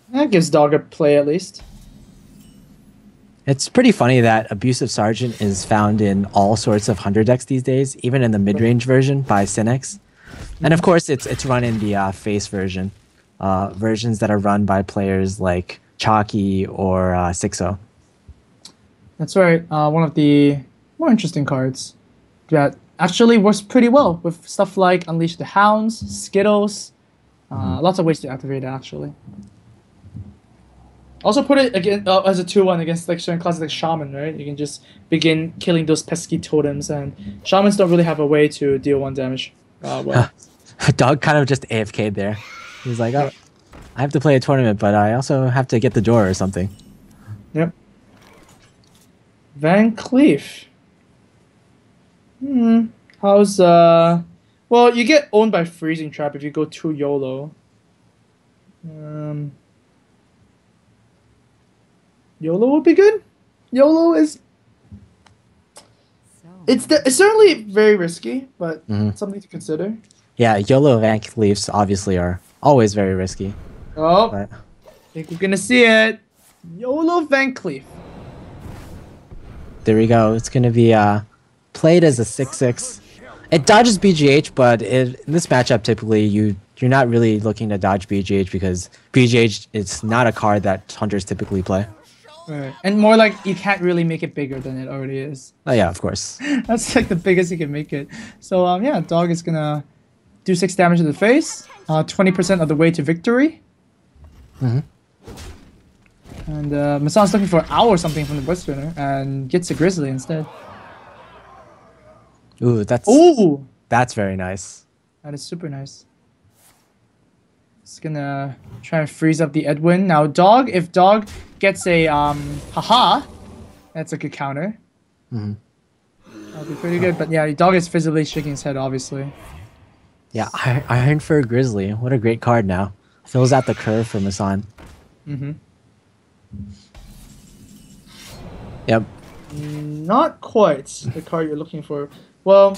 That gives Dog a play at least. It's pretty funny that Abusive Sergeant is found in all sorts of Hunter decks these days, even in the mid-range version by Synex. And of course, it's run in the face version. Versions that are run by players like Chalky or Sixo. That's right. One of the more interesting cards that actually works pretty well with stuff like Unleash the Hounds, Skittles. Lots of ways to activate it, actually. Also put it again as a 2-1 against like certain classes like Shaman, right? You can just begin killing those pesky totems, and Shamans don't really have a way to deal 1 damage. Well, Dog kind of just AFK'd there. He's like, oh, I have to play a tournament, but I also have to get the door or something. Yep. Van Cleef. How's well, you get owned by Freezing Trap if you go too YOLO. YOLO would be good. YOLO is it's certainly very risky, but something to consider. Yeah, YOLO Van Cleefs obviously are always very risky. Oh, But I think we're gonna see it. YOLO Van Cleef. there we go. It's going to be played as a 6/6. It dodges BGH, but in this matchup, typically you're not really looking to dodge BGH because BGH is not a card that hunters typically play. Right. And more like you can't really make it bigger than it already is. Oh yeah, of course. That's like the biggest you can make it. So yeah, Dog is gonna do 6 damage to the face, 20% of the way to victory. And Massan's looking for an owl or something from the Blood Spinner and gets a Grizzly instead. Ooh, Ooh! that's very nice. That is super nice. It's gonna try and freeze up the Edwin. Now Dog, if Dog gets a haha, that's a good counter. That'll be pretty good. But yeah, Dog is visibly shaking his head, obviously. Yeah, Iron Fur Grizzly. What a great card now. Fills out the curve for Massan. Yep. Not quite the card you're looking for. Well,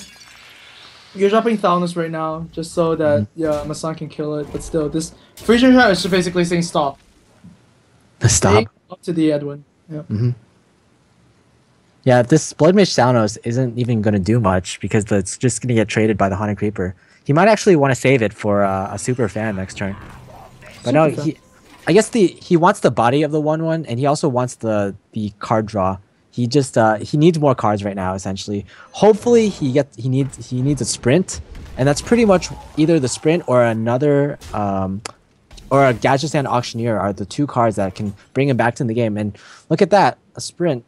you're dropping Thalnos right now, just so that Massan can kill it. But still, this Freezing Trap is just basically saying stop. Stop. Stay up to the Edwin. Yep. Yeah, this Blood Mage Thalnos isn't even going to do much because it's just going to get traded by the Haunted Creeper. He might actually want to save it for a Super Fan next turn. But no, I guess he wants the body of the 1/1, and he also wants the card draw. He just he needs more cards right now, essentially. Hopefully he needs a sprint, and that's pretty much either the sprint or another or a Gadget Stand Auctioneer are the 2 cards that can bring him back to the game. And look at that, a sprint.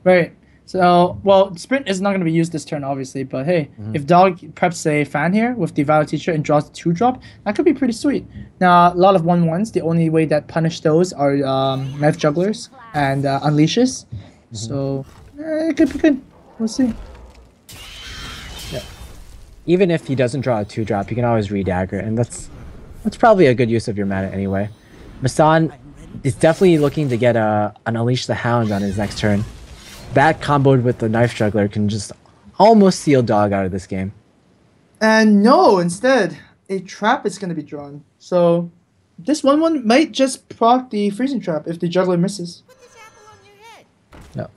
Right. So, well, Sprint is not going to be used this turn, obviously, but hey, if Dog preps a fan here with the Valor Teacher and draws 2-drop, that could be pretty sweet. Now, a lot of 1/1s, the only way that punish those are Knife Jugglers and Unleashes. So, it could be good. We'll see. Yeah. Even if he doesn't draw a 2-drop, he can always re-dagger, and that's probably a good use of your mana anyway. Massan is definitely looking to get an Unleash the Hound on his next turn. That comboed with the Knife Juggler can just almost seal Dog out of this game. And no, instead, a trap is going to be drawn. So this 1/1 might just proc the Freezing Trap if the Juggler misses. No.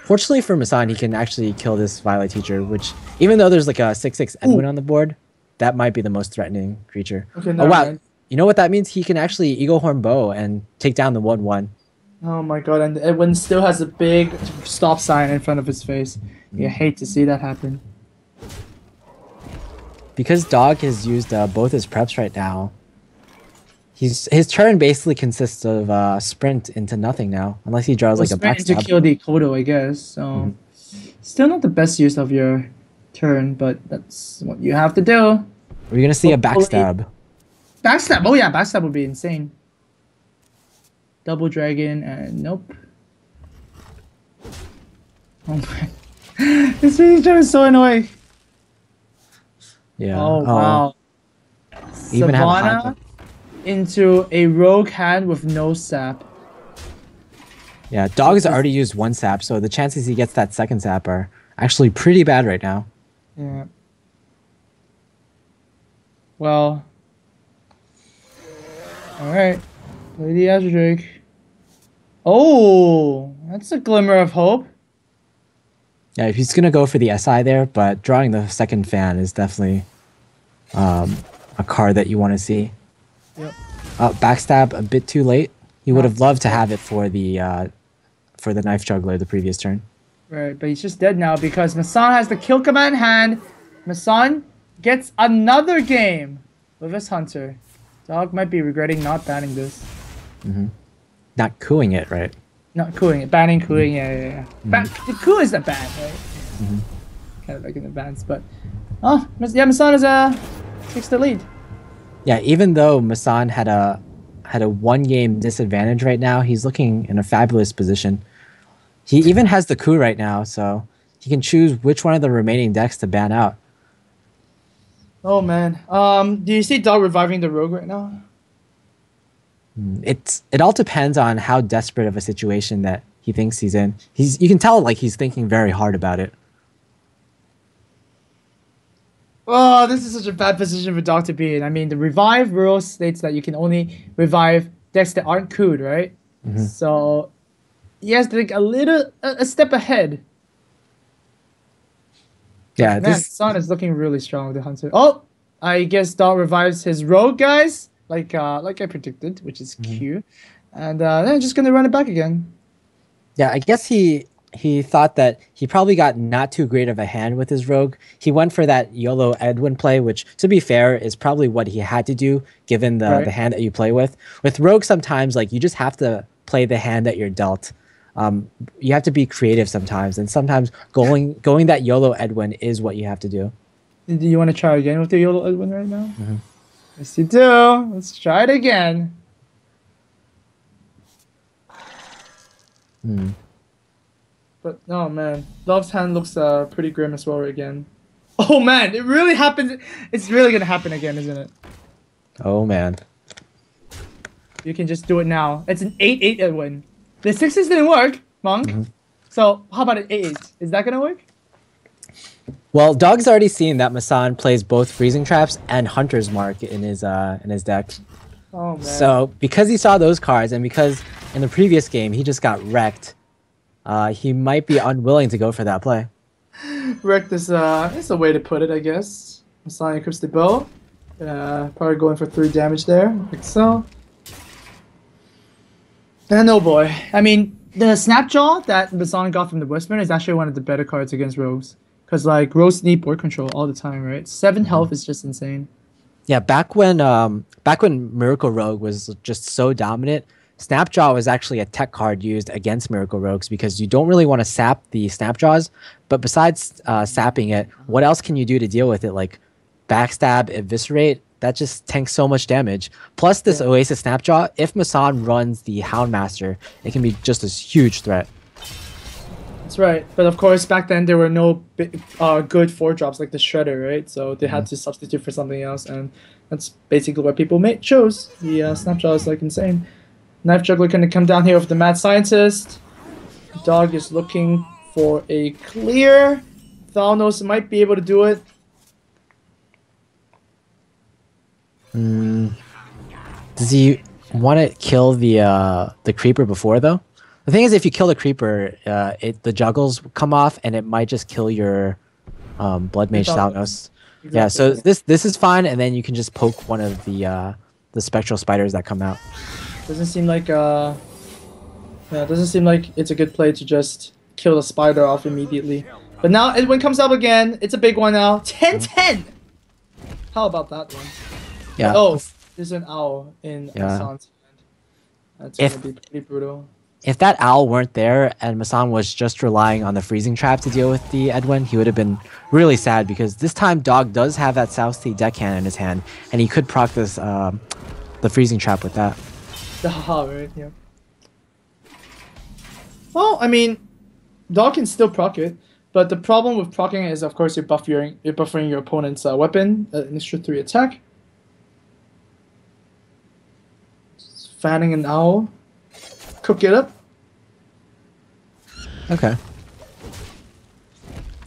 Fortunately for Massan, he can actually kill this Violet Teacher, which, even though there's like a 6/6 Edwin on the board, that might be the most threatening creature. Okay, oh wow, mind. You know what that means? He can actually Eagle Horn Bow and take down the 1/1. Oh my god, and Edwin still has a big stop sign in front of his face. You hate to see that happen. Because Dog has used both his preps right now, his turn basically consists of sprint into nothing now, unless he draws like a sprint to backstab. kill the Kodo, I guess. So still not the best use of your turn, but that's what you have to do. We're gonna see a Hopefully- backstab. Backstab. Oh yeah, backstab would be insane. Double dragon and nope. Oh my! This freezing trap is so annoying. Yeah. Oh wow. Even have a Savannah high- into a rogue hand with no sap. Yeah, Dog has already used one sap, so the chances he gets that second sap are actually pretty bad right now. Yeah. Well. Alright. Play the Azure Drake. Oh! That's a glimmer of hope. Yeah, he's gonna go for the SI there, but drawing the second fan is definitely a card that you want to see. Yep. Backstab a bit too late. He would have loved to have it for the knife juggler the previous turn. Right, but he's just dead now because MASSAN has the kill command hand. MASSAN gets another game with his hunter. Dog might be regretting not banning this. Not cooing it, right? Not cooing it. Banning cooing, yeah. The coo is the ban, right? Kind of like in the bans, but... Oh, yeah, MASSAN is takes the lead. Yeah, even though MASSAN had a 1 game disadvantage right now, he's looking in a fabulous position. He even has the coup right now, so he can choose which one of the remaining decks to ban out. Oh man. Do you see Dog reviving the rogue right now? It all depends on how desperate of a situation that he thinks he's in. You can tell like he's thinking very hard about it. Oh, this is such a bad position for Dog to be in. I mean, the revive rule states that you can only revive decks that aren't cooed, right? So he has to think a step ahead. Yeah, Man, this Sun is looking really strong with the hunter. Oh, I guess Dog revives his rogue, guys, like I predicted, which is cute. And then just gonna run it back again. yeah, I guess he thought that he probably got not too great of a hand with his rogue. He went for that YOLO Edwin play, which, to be fair, is probably what he had to do given the hand that you play with. With rogue, sometimes like you just have to play the hand that you're dealt. You have to be creative sometimes, and sometimes going that YOLO Edwin is what you have to do. Do you want to try again with the YOLO Edwin right now? Yes, you do. Let's try it again. But oh man, Dog's hand looks pretty grim as well again. Oh man, it really happens. It's really gonna happen again, isn't it? Oh man. You can just do it now. It's an 8-8 Edwin. The 6s didn't work, Monk. So how about an 8-8? Is that gonna work? Well, Dog's already seen that MASSAN plays both Freezing Traps and Hunter's Mark in his deck. Oh man. So because he saw those cards, and because in the previous game he just got wrecked, he might be unwilling to go for that play. Wrecked is a way to put it, I guess. MASSAN equips the bow. Probably going for 3 damage there, like so. And oh boy, I mean, the Snapjaw that MASSAN got from the Westman is actually one of the better cards against rogues. Because like rogues need board control all the time, right? 7 health is just insane. Yeah, back when Miracle Rogue was just so dominant, Snapjaw was actually a tech card used against Miracle Rogues because you don't really want to sap the Snapjaws, but besides sapping it, what else can you do to deal with it? Like backstab, eviscerate, that just tanks so much damage. Plus this Oasis Snapjaw, if MASSAN runs the Houndmaster, it can be just a huge threat. That's right. But of course, back then there were no good 4-drops like the Shredder, right? So they had to substitute for something else, and that's basically what people chose. The Snapjaw is like insane. Knife Juggler gonna come down here with the Mad Scientist. Dog is looking for a clear. Thalnos might be able to do it. Does he want to kill the creeper before though? The thing is, if you kill the creeper, the juggles come off, and it might just kill your Blood Mage Thalnos. Exactly. Yeah, so this is fine, and then you can just poke one of the spectral spiders that come out. Doesn't seem like doesn't seem like it's a good play to just kill the spider off immediately. But now when it comes up again, it's a big one now. 10-10. How about that one? Yeah. Oh, There's an owl in Yeah. Massan's hand. That's If- gonna be pretty brutal. If that owl weren't there and MASSAN was just relying on the freezing trap to deal with the Edwin, he would have been really sad because this time Dog does have that South Sea deckhand in his hand, and he could proc this the freezing trap with that. The haha, right? Yeah. Well, I mean, Dog can still proc it, but the problem with proccing it is, of course, you're buffering your opponent's weapon, initial 3 attack. Just fanning an owl. Cook it up. Okay.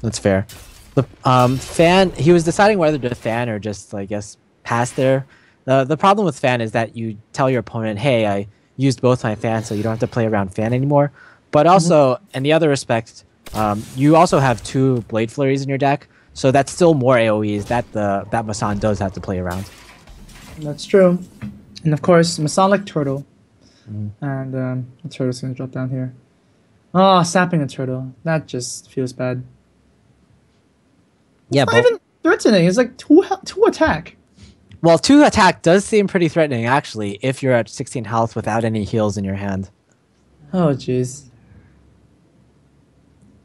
That's fair. The fan, he was deciding whether to fan or just, I guess, pass there. The problem with fan is that you tell your opponent, hey, I used both my fans, so you don't have to play around fan anymore. But also, in the other respect, you also have 2 Blade Flurries in your deck, so that's still more AoEs that MASSAN does have to play around. That's true. And of course, Massan like turtle. And the turtle's gonna drop down here. Oh, sapping a turtle. That just feels bad. Yeah, It's not even threatening. It's like 2 attack. well, 2 attack does seem pretty threatening, actually, if you're at 16 health without any heals in your hand. Oh, jeez.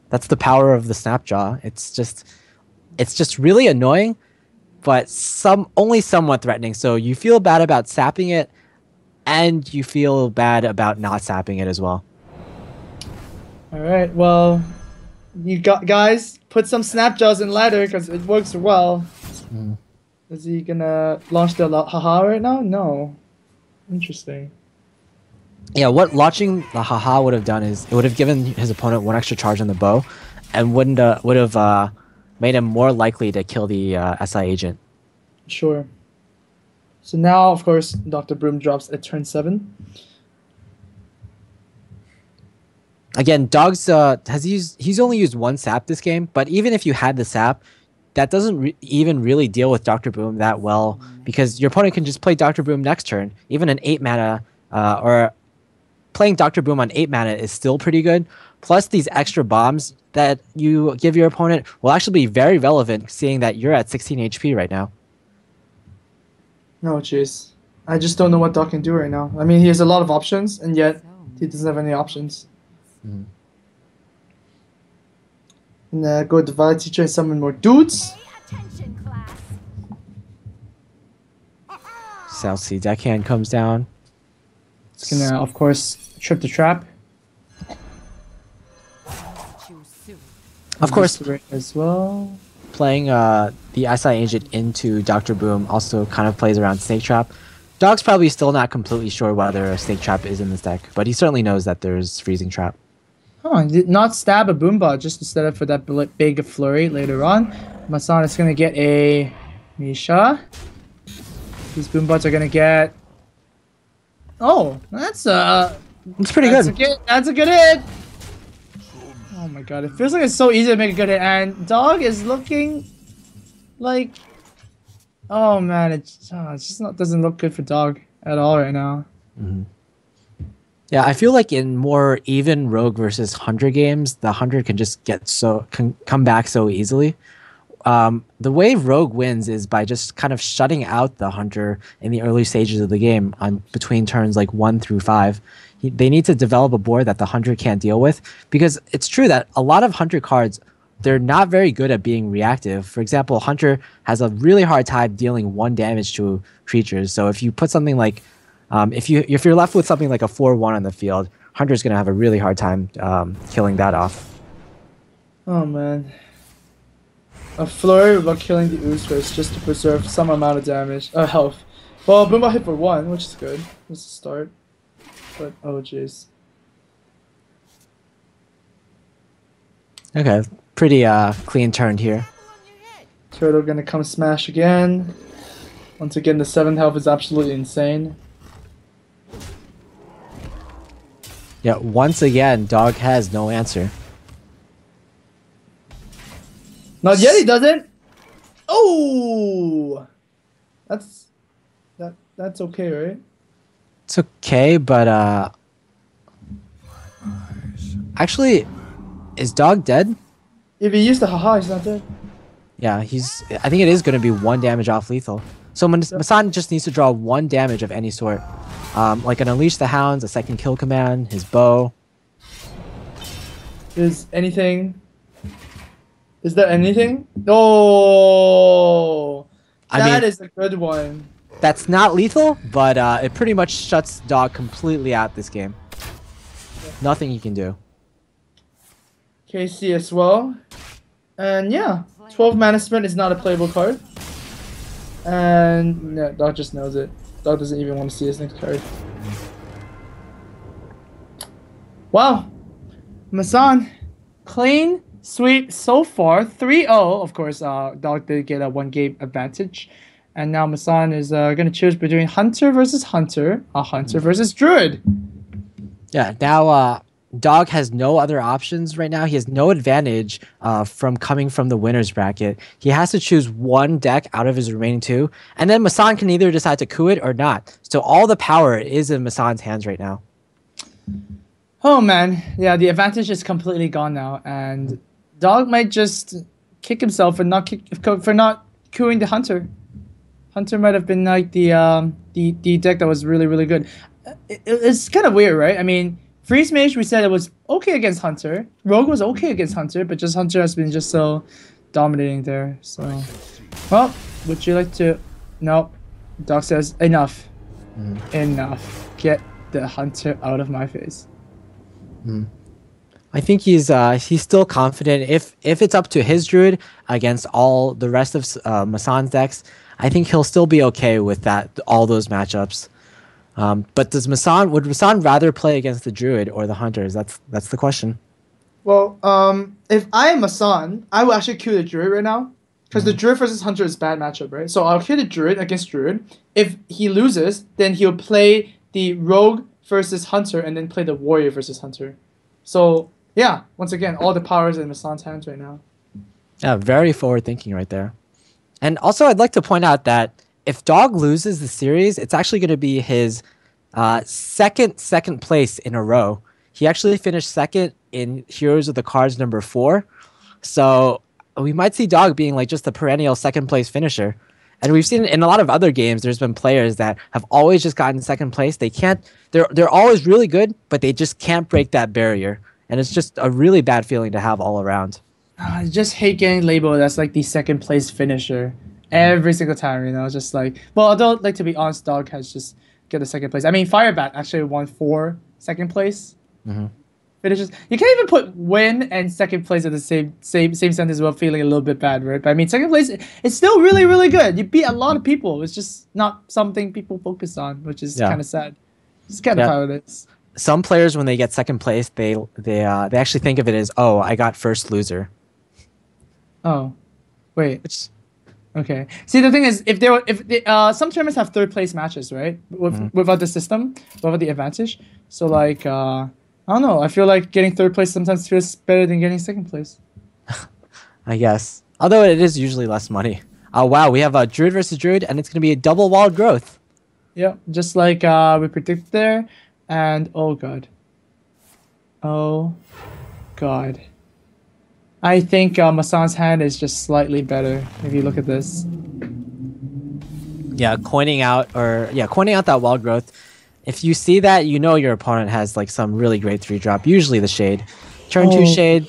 That's the power of the Snapjaw. It's just really annoying, but only somewhat threatening. So you feel bad about sapping it, and you feel bad about not sapping it as well. All right. Well, you guys put some Snapjaws in ladder because it works well. Is he gonna launch the haha right now? No. Interesting. Yeah, what launching the haha would have done is it would have given his opponent 1 extra charge on the bow, and would have made him more likely to kill the SI agent. Sure. So now, of course, Dr. Broom drops at turn 7. Again, Dogs he's only used 1 sap this game, but even if you had the sap, that doesn't even really deal with Dr. Boom that well, because your opponent can just play Dr. Boom next turn. Even an 8 mana or playing Dr. Boom on 8 mana is still pretty good. Plus these extra bombs that you give your opponent will actually be very relevant, seeing that you're at 16 HP right now. No, jeez. I just don't know what Doc can do right now. I mean, he has a lot of options, and yet he doesn't have any options. And go to Violet Teacher and summon more dudes. South Sea Deckhand comes down. It's gonna, of course, trip the trap. Of course, as well. playing the SI agent into Dr. Boom also kind of plays around Snake Trap. Dog's probably still not completely sure whether a Snake Trap is in this deck, but he certainly knows that there's Freezing Trap. Oh, he did not stab a Boombot just to set up for that big flurry later on. Massan is gonna get a Misha. These Boombots are gonna get. Oh, that's It's pretty good. That's a good hit. Oh my god, it feels like it's so easy to make a good hit, and Dog is looking like. Oh man, it's just not doesn't look good for Dog at all right now. Yeah, I feel like in more even Rogue versus Hunter games, the Hunter can just can come back so easily. The way Rogue wins is by just kind of shutting out the Hunter in the early stages of the game on between turns like 1 through 5. They need to develop a board that the Hunter can't deal with, because it's true that a lot of Hunter cards, they're not very good at being reactive. For example, Hunter has a really hard time dealing 1 damage to creatures. So if you put something like if you're left with something like a 4/1 on the field, Hunter's gonna have a really hard time killing that off. Oh man. A flurry about killing the Oosters just to preserve some amount of damage, health. Well, Boomba hit for 1, which is good. That's a start. But oh jeez. Okay, pretty clean turn here. Turtle gonna come smash again. Once again, the 7 health is absolutely insane. Yeah, once again, Dog has no answer. Not yet, he doesn't. Oh, that's okay, right? It's okay, but actually, is Dog dead? If he used the haha, he's not dead. Yeah, I think it is going to be 1 damage off lethal. So MASSAN just needs to draw 1 damage of any sort. Like an Unleash the Hounds, a second kill command, his bow. Is anything? Is there anything? Oh, that is a good one. That's not lethal, but it pretty much shuts Dog completely out this game. Nothing he can do. KC as well. And yeah, 12 mana sprint is not a playable card. And yeah, Dog just knows it. Dog doesn't even want to see his next card. Wow. MASSAN, clean sweep so far. 3-0. Of course, Dog did get a 1-game advantage. And now MASSAN is going to choose between Hunter versus Hunter, Hunter versus Druid. Yeah, now Dog has no other options right now. He has no advantage from coming from the winner's bracket. He has to choose 1 deck out of his remaining 2, and then MASSAN can either decide to coup it or not. So all the power is in MASSAN's hands right now. Oh man, yeah, the advantage is completely gone now, and Dog might just kick himself for not cooing the Hunter. Hunter might have been like the deck that was really, really good. It's kind of weird, right? I mean, Freeze Mage, we said it was okay against Hunter. Rogue was okay against Hunter, but just Hunter has been just so dominating there. So, well, would you like to? Nope. Dog says enough. Enough. Get the Hunter out of my face. I think he's still confident. If it's up to his Druid against all the rest of MASSAN's decks, I think he'll still be okay with that. All those matchups. But would MASSAN rather play against the Druid or the Hunters? That's the question. Well, if I am MASSAN, I will actually kill the Druid right now. Because the Druid versus Hunter is a bad matchup, right? So I'll kill the Druid against Druid. If he loses, then he'll play the Rogue versus Hunter and then play the Warrior versus Hunter. So, yeah, once again, all the powers in MASSAN's hands right now. Yeah, very forward thinking right there. And also, I'd like to point out that if Dog loses the series, it's actually going to be his second place in a row. He actually finished second in Heroes of the Cards number 4. So we might see Dog being like just the perennial second place finisher. And we've seen in a lot of other games, there's been players that have always just gotten second place. They can't, they're always really good, but they just can't break that barrier. And it's just a really bad feeling to have all around. I just hate getting labeled as like the second place finisher every single time, you know, just like, well, although, like, to be honest, Dog has just get the second place. I mean, Firebat actually won 4 second place finishes. You can't even put win and second place at the same sentence without feeling a little bit bad, right? But I mean, second place, it's still really, really good. You beat a lot of people. It's just not something people focus on, which is kind of sad. It's kind of how it is. Some players, when they get second place, they actually think of it as, oh, I got first loser. Oh, wait. Okay. See, the thing is, if some tournaments have third place matches, right? Without the system, without the advantage. So like, I don't know. I feel like getting third place sometimes feels better than getting second place. I guess. Although it is usually less money. Oh wow, we have a Druid versus Druid, and it's going to be a double wild growth. Yeah, just like we predicted there. And oh god. Oh god. I think MASSAN's hand is just slightly better if you look at this. Yeah, coining out that wild growth. If you see that, you know your opponent has like some really great 3-drop. Usually the Shade. Turn 2 Shade,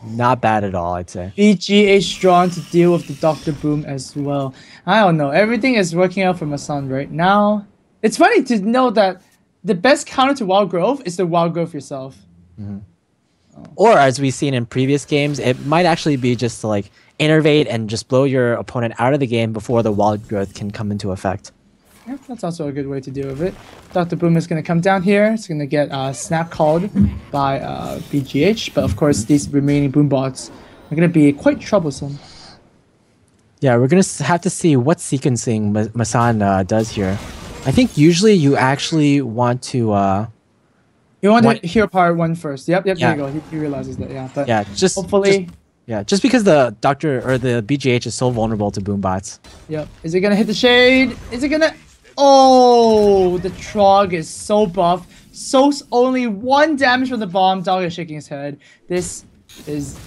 not bad at all, I'd say. VGH drawn to deal with the Dr. Boom as well. I don't know. Everything is working out for MASSAN right now. It's funny to know that the best counter to wild growth is the wild growth yourself. Or as we've seen in previous games, it might actually be just to like innervate and just blow your opponent out of the game before the wild growth can come into effect. Yeah, that's also a good way to deal with it. Dr. Boom is going to come down here. It's going to get snap called by BGH, but of course these remaining boom bots are going to be quite troublesome. Yeah, we're going to have to see what sequencing MASSAN does here. I think usually you actually want to... You want to hear part 1 first. Yep, there you go. He realizes that, yeah. But just hopefully... just because the Doctor or the BGH is so vulnerable to boom bots. Yep. Is it going to hit the Shade? Is it going to... Oh, the Trog is so buff. So only 1 damage from the bomb. Dog is shaking his head. This is...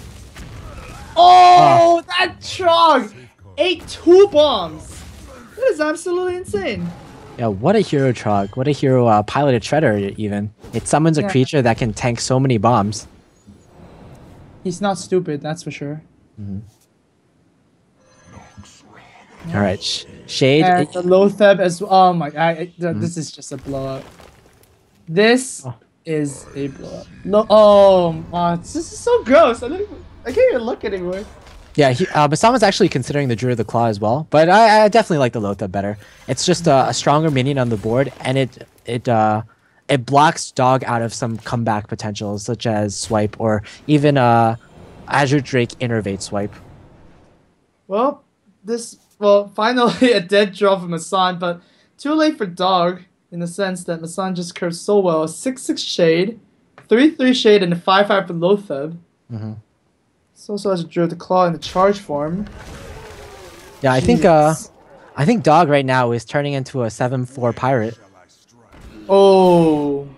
Oh, that Trog ate 2 bombs. That is absolutely insane. Yeah, what a hero truck. What a hero piloted shredder even. It summons a Yeah. creature that can tank so many bombs. He's not stupid, that's for sure. All right, Shade. And the Lotheb as well. Oh my god, this is just a blowout. This is a blowout. This is so gross. I can't even look anymore. Yeah, MASSAN was actually considering the Druid of the Claw as well, but I definitely like the Lotheb better. It's just a stronger minion on the board, and it blocks Dog out of some comeback potentials, such as Swipe or even Azure Drake Innervate Swipe. Well, finally a dead draw for MASSAN, but too late for Dog in the sense that MASSAN just curves so well. 6/6 Shade, 3/3 Shade, and a 5/5 for Lotheb. So also has a Druid the Claw in the charge form. Yeah, Jeez. I think Dog right now is turning into a 7/4 pirate. Oh,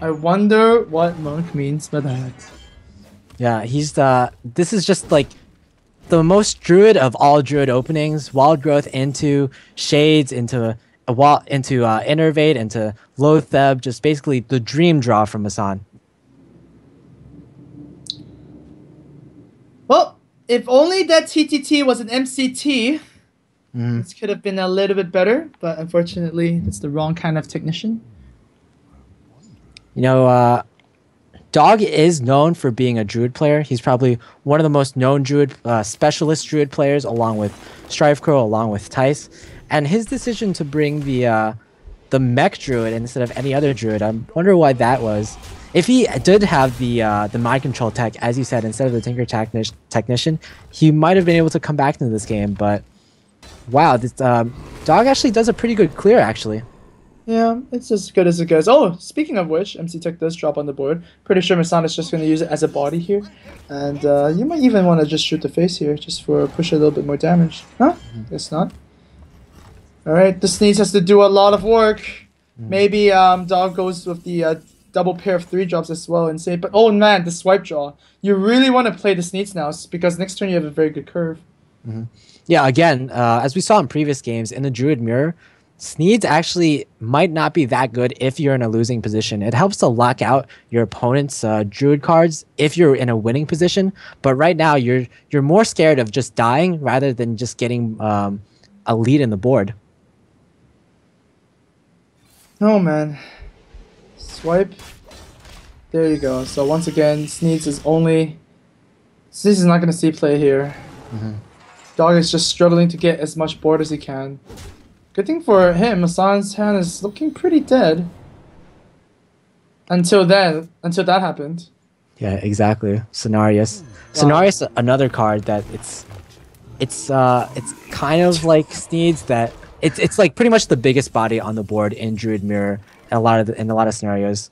I wonder what Monk means by that. Yeah, this is just like the most Druid of all Druid openings. Wild Growth into Shades, into Innervate, into Lotheb, just basically the dream draw from MASSAN. Well, if only that TTT was an MCT, this could have been a little bit better, but unfortunately, it's the wrong kind of technician. You know, Dog is known for being a Druid player. He's probably one of the most known Druid, specialist Druid players, along with Strifecrow, along with Tice. And his decision to bring the Mech Druid instead of any other Druid, I wonder why that was. If he did have the Mind Control tech, as you said, instead of the Tinker Technician, he might have been able to come back into this game. But wow, this Dog actually does a pretty good clear, actually. Yeah, it's as good as it goes. Oh, speaking of which, MC Tech does drop on the board. Pretty sure MASSAN is just going to use it as a body here. And you might even want to just shoot the face here, just for push a little bit more damage. Huh? Guess not. Alright, the Sneeze has to do a lot of work. Maybe Dog goes with the double pair of 3-drops as well and say, but oh man, the swipe draw. You really want to play the Sneeze now, because next turn you have a very good curve. Yeah, again, as we saw in previous games, in the Druid Mirror, Sneeds actually might not be that good if you're in a losing position. It helps to lock out your opponent's Druid cards if you're in a winning position, but right now you're more scared of just dying rather than just getting a lead in the board. Oh man. Swipe. There you go. So once again, Sneeds is not going to see play here. Dog is just struggling to get as much board as he can. Good thing for him, MASSAN's hand is looking pretty dead. Until that happened. Yeah, exactly. Cenarius. Cenarius, another card that it's kind of like Sneeds, that it's like pretty much the biggest body on the board in Druid Mirror in a lot of scenarios.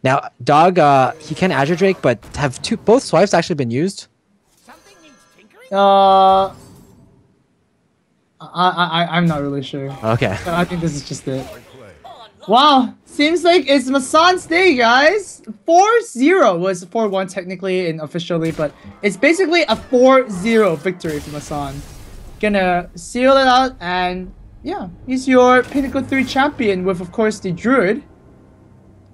Now, Dog, he can Azure Drake, but have both swipes actually been used? I'm not really sure. Okay. I think this is just it. Wow, seems like it's MASSAN's day, guys. 4-0 was 4-1 technically and officially, but it's basically a 4-0 victory for MASSAN. Gonna seal it out, and yeah, he's your Pinnacle 3 champion with, of course, the Druid.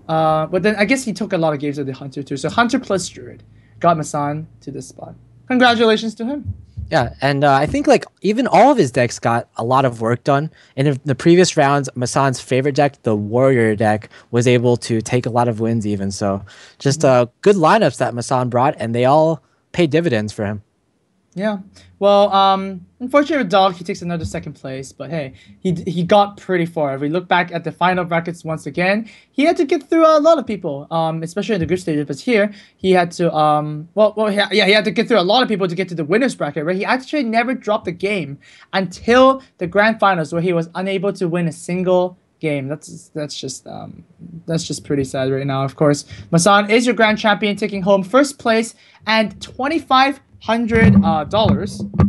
But then I guess he took a lot of games with the Hunter too. So Hunter plus Druid got MASSAN to this spot. Congratulations to him. Yeah, and I think like even all of his decks got a lot of work done. In the previous rounds, MASSAN's favorite deck, the Warrior deck, was able to take a lot of wins even. So just good lineups that MASSAN brought, and they all paid dividends for him. Yeah. Well, unfortunately with Dog, he takes another second place, but hey, he got pretty far. If we look back at the final brackets once again, he had to get through a lot of people, especially in the group stages. But here, he had to, he had to get through a lot of people to get to the winner's bracket, right? He actually never dropped a game until the grand finals, where he was unable to win a single game. That's just pretty sad right now. Of course, MASSAN is your grand champion, taking home first place and $2,500,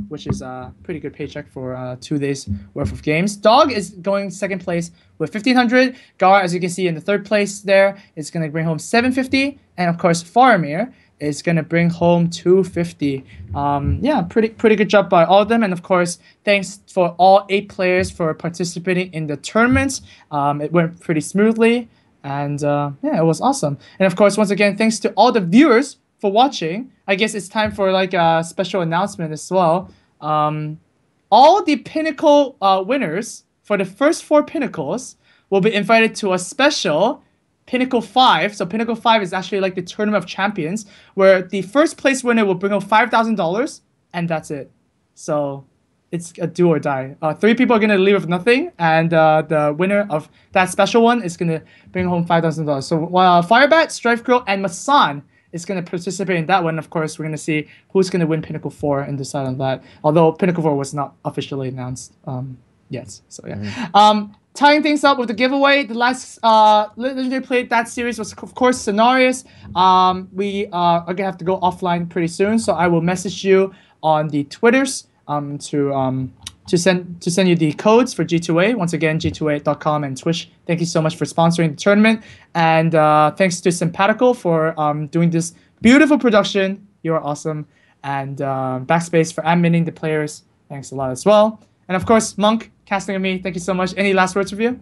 which is a pretty good paycheck for 2 days worth of games. Dog is going second place with $1,500. GAARA, as you can see in the third place there, is going to bring home $750, and of course FARAMIR is gonna bring home 250. Yeah, pretty good job by all of them. And of course, thanks for all 8 players for participating in the tournament. It went pretty smoothly, and yeah, it was awesome. And of course, once again, thanks to all the viewers for watching. I guess it's time for like a special announcement as well. All the Pinnacle winners for the first 4 Pinnacles will be invited to a special Pinnacle 5. So Pinnacle 5 is actually like the Tournament of Champions, where the first place winner will bring home $5,000, and that's it. So it's a do or die. 3 people are going to leave with nothing, and the winner of that special one is going to bring home $5,000. So Firebat, Strife Girl, and MASSAN is going to participate in that one. Of course, we're going to see who's going to win Pinnacle 4 and decide on that. Although Pinnacle 4 was not officially announced yet. So yeah. Tying things up with the giveaway, the last Legendary played that series was, of course, Scenarios. We are going to have to go offline pretty soon, so I will message you on the Twitters to send you the codes for G2A. Once again, G2A.com and Twitch. Thank you so much for sponsoring the tournament. And thanks to Pinnacle for doing this beautiful production. You are awesome. And Backspace for adminning the players. Thanks a lot as well. And of course, Monk, casting with me. Thank you so much. Any last words with you?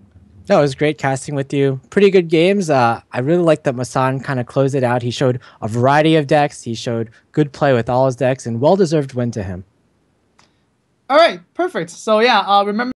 No, it was great casting with you. Pretty good games. I really like that MASSAN kind of closed it out. He showed a variety of decks. He showed good play with all his decks, and well-deserved win to him. All right, perfect. So yeah, remember